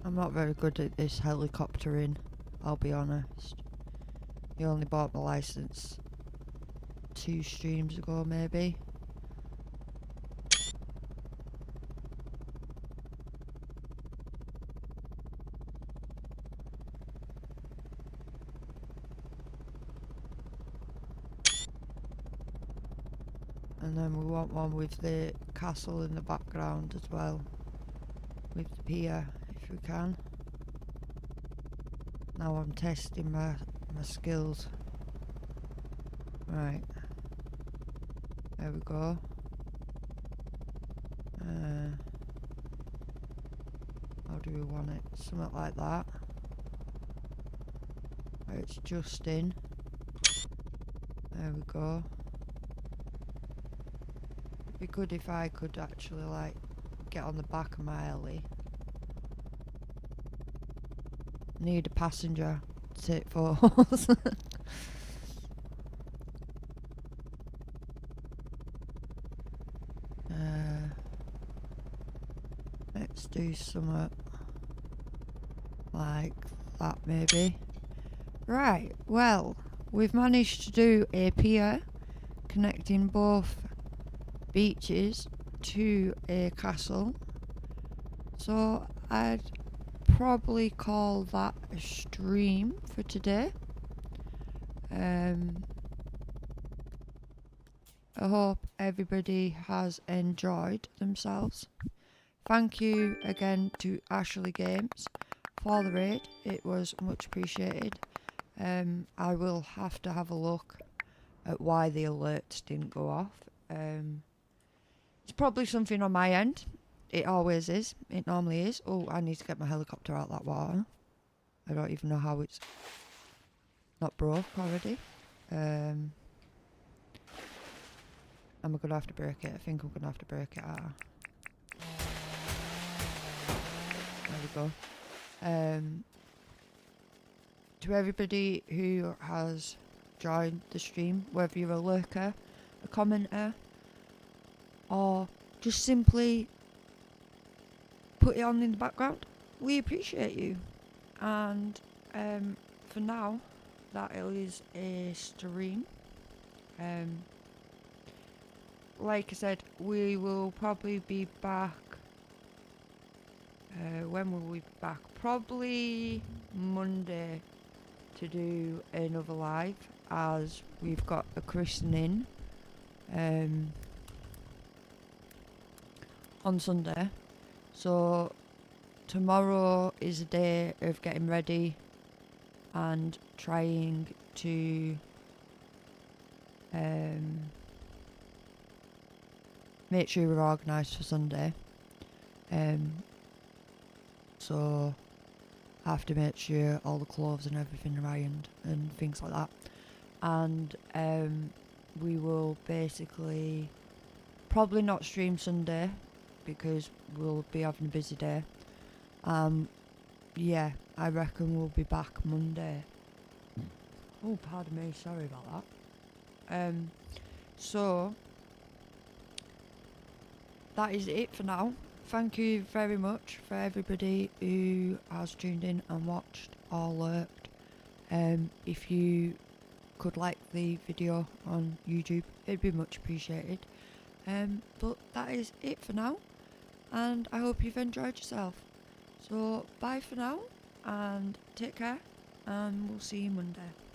I'm not very good at this helicoptering, I'll be honest. I only bought my license 2 streams ago, maybe. And then we want one with the castle in the background as well, with the pier. If we can. Now I'm testing my skills. Right. There we go. How do we want it? Something like that. Where it's just in. There we go. It'd be good if I could actually like get on the back of my heli. Need a passenger to take photos. Let's do something like that maybe. Right, well, we've managed to do a pier connecting both beaches to a castle. So I'd probably call that a stream for today. I hope everybody has enjoyed themselves. Thank you again to Ashley Games for the raid. It was much appreciated. I will have to have a look at why the alerts didn't go off. It's probably something on my end. It always is. It normally is. Oh, I need to get my helicopter out of that water. I don't even know how it's not broke already. Am I going to have to break it? I think I'm going to have to break it out. There we go. To everybody who has joined the stream, whether you're a lurker, a commenter, or just simply put it on in the background, we appreciate you. And for now, that is a stream. Like I said, we will probably be back. When will we be back? Probably Monday to do another live, as we've got a christening on Sunday. So tomorrow is a day of getting ready and trying to make sure we're organised for Sunday. So I have to make sure all the clothes and everything are ironed and things like that. And we will basically probably not stream Sunday because we'll be having a busy day. Yeah, I reckon we'll be back Monday. Oh, pardon me, sorry about that. So that is it for now. Thank you very much for everybody who has tuned in and watched or lurked. If you could like the video on YouTube, it'd be much appreciated. But that is it for now, and I hope you've enjoyed yourself. So bye for now, and take care, and we'll see you Monday.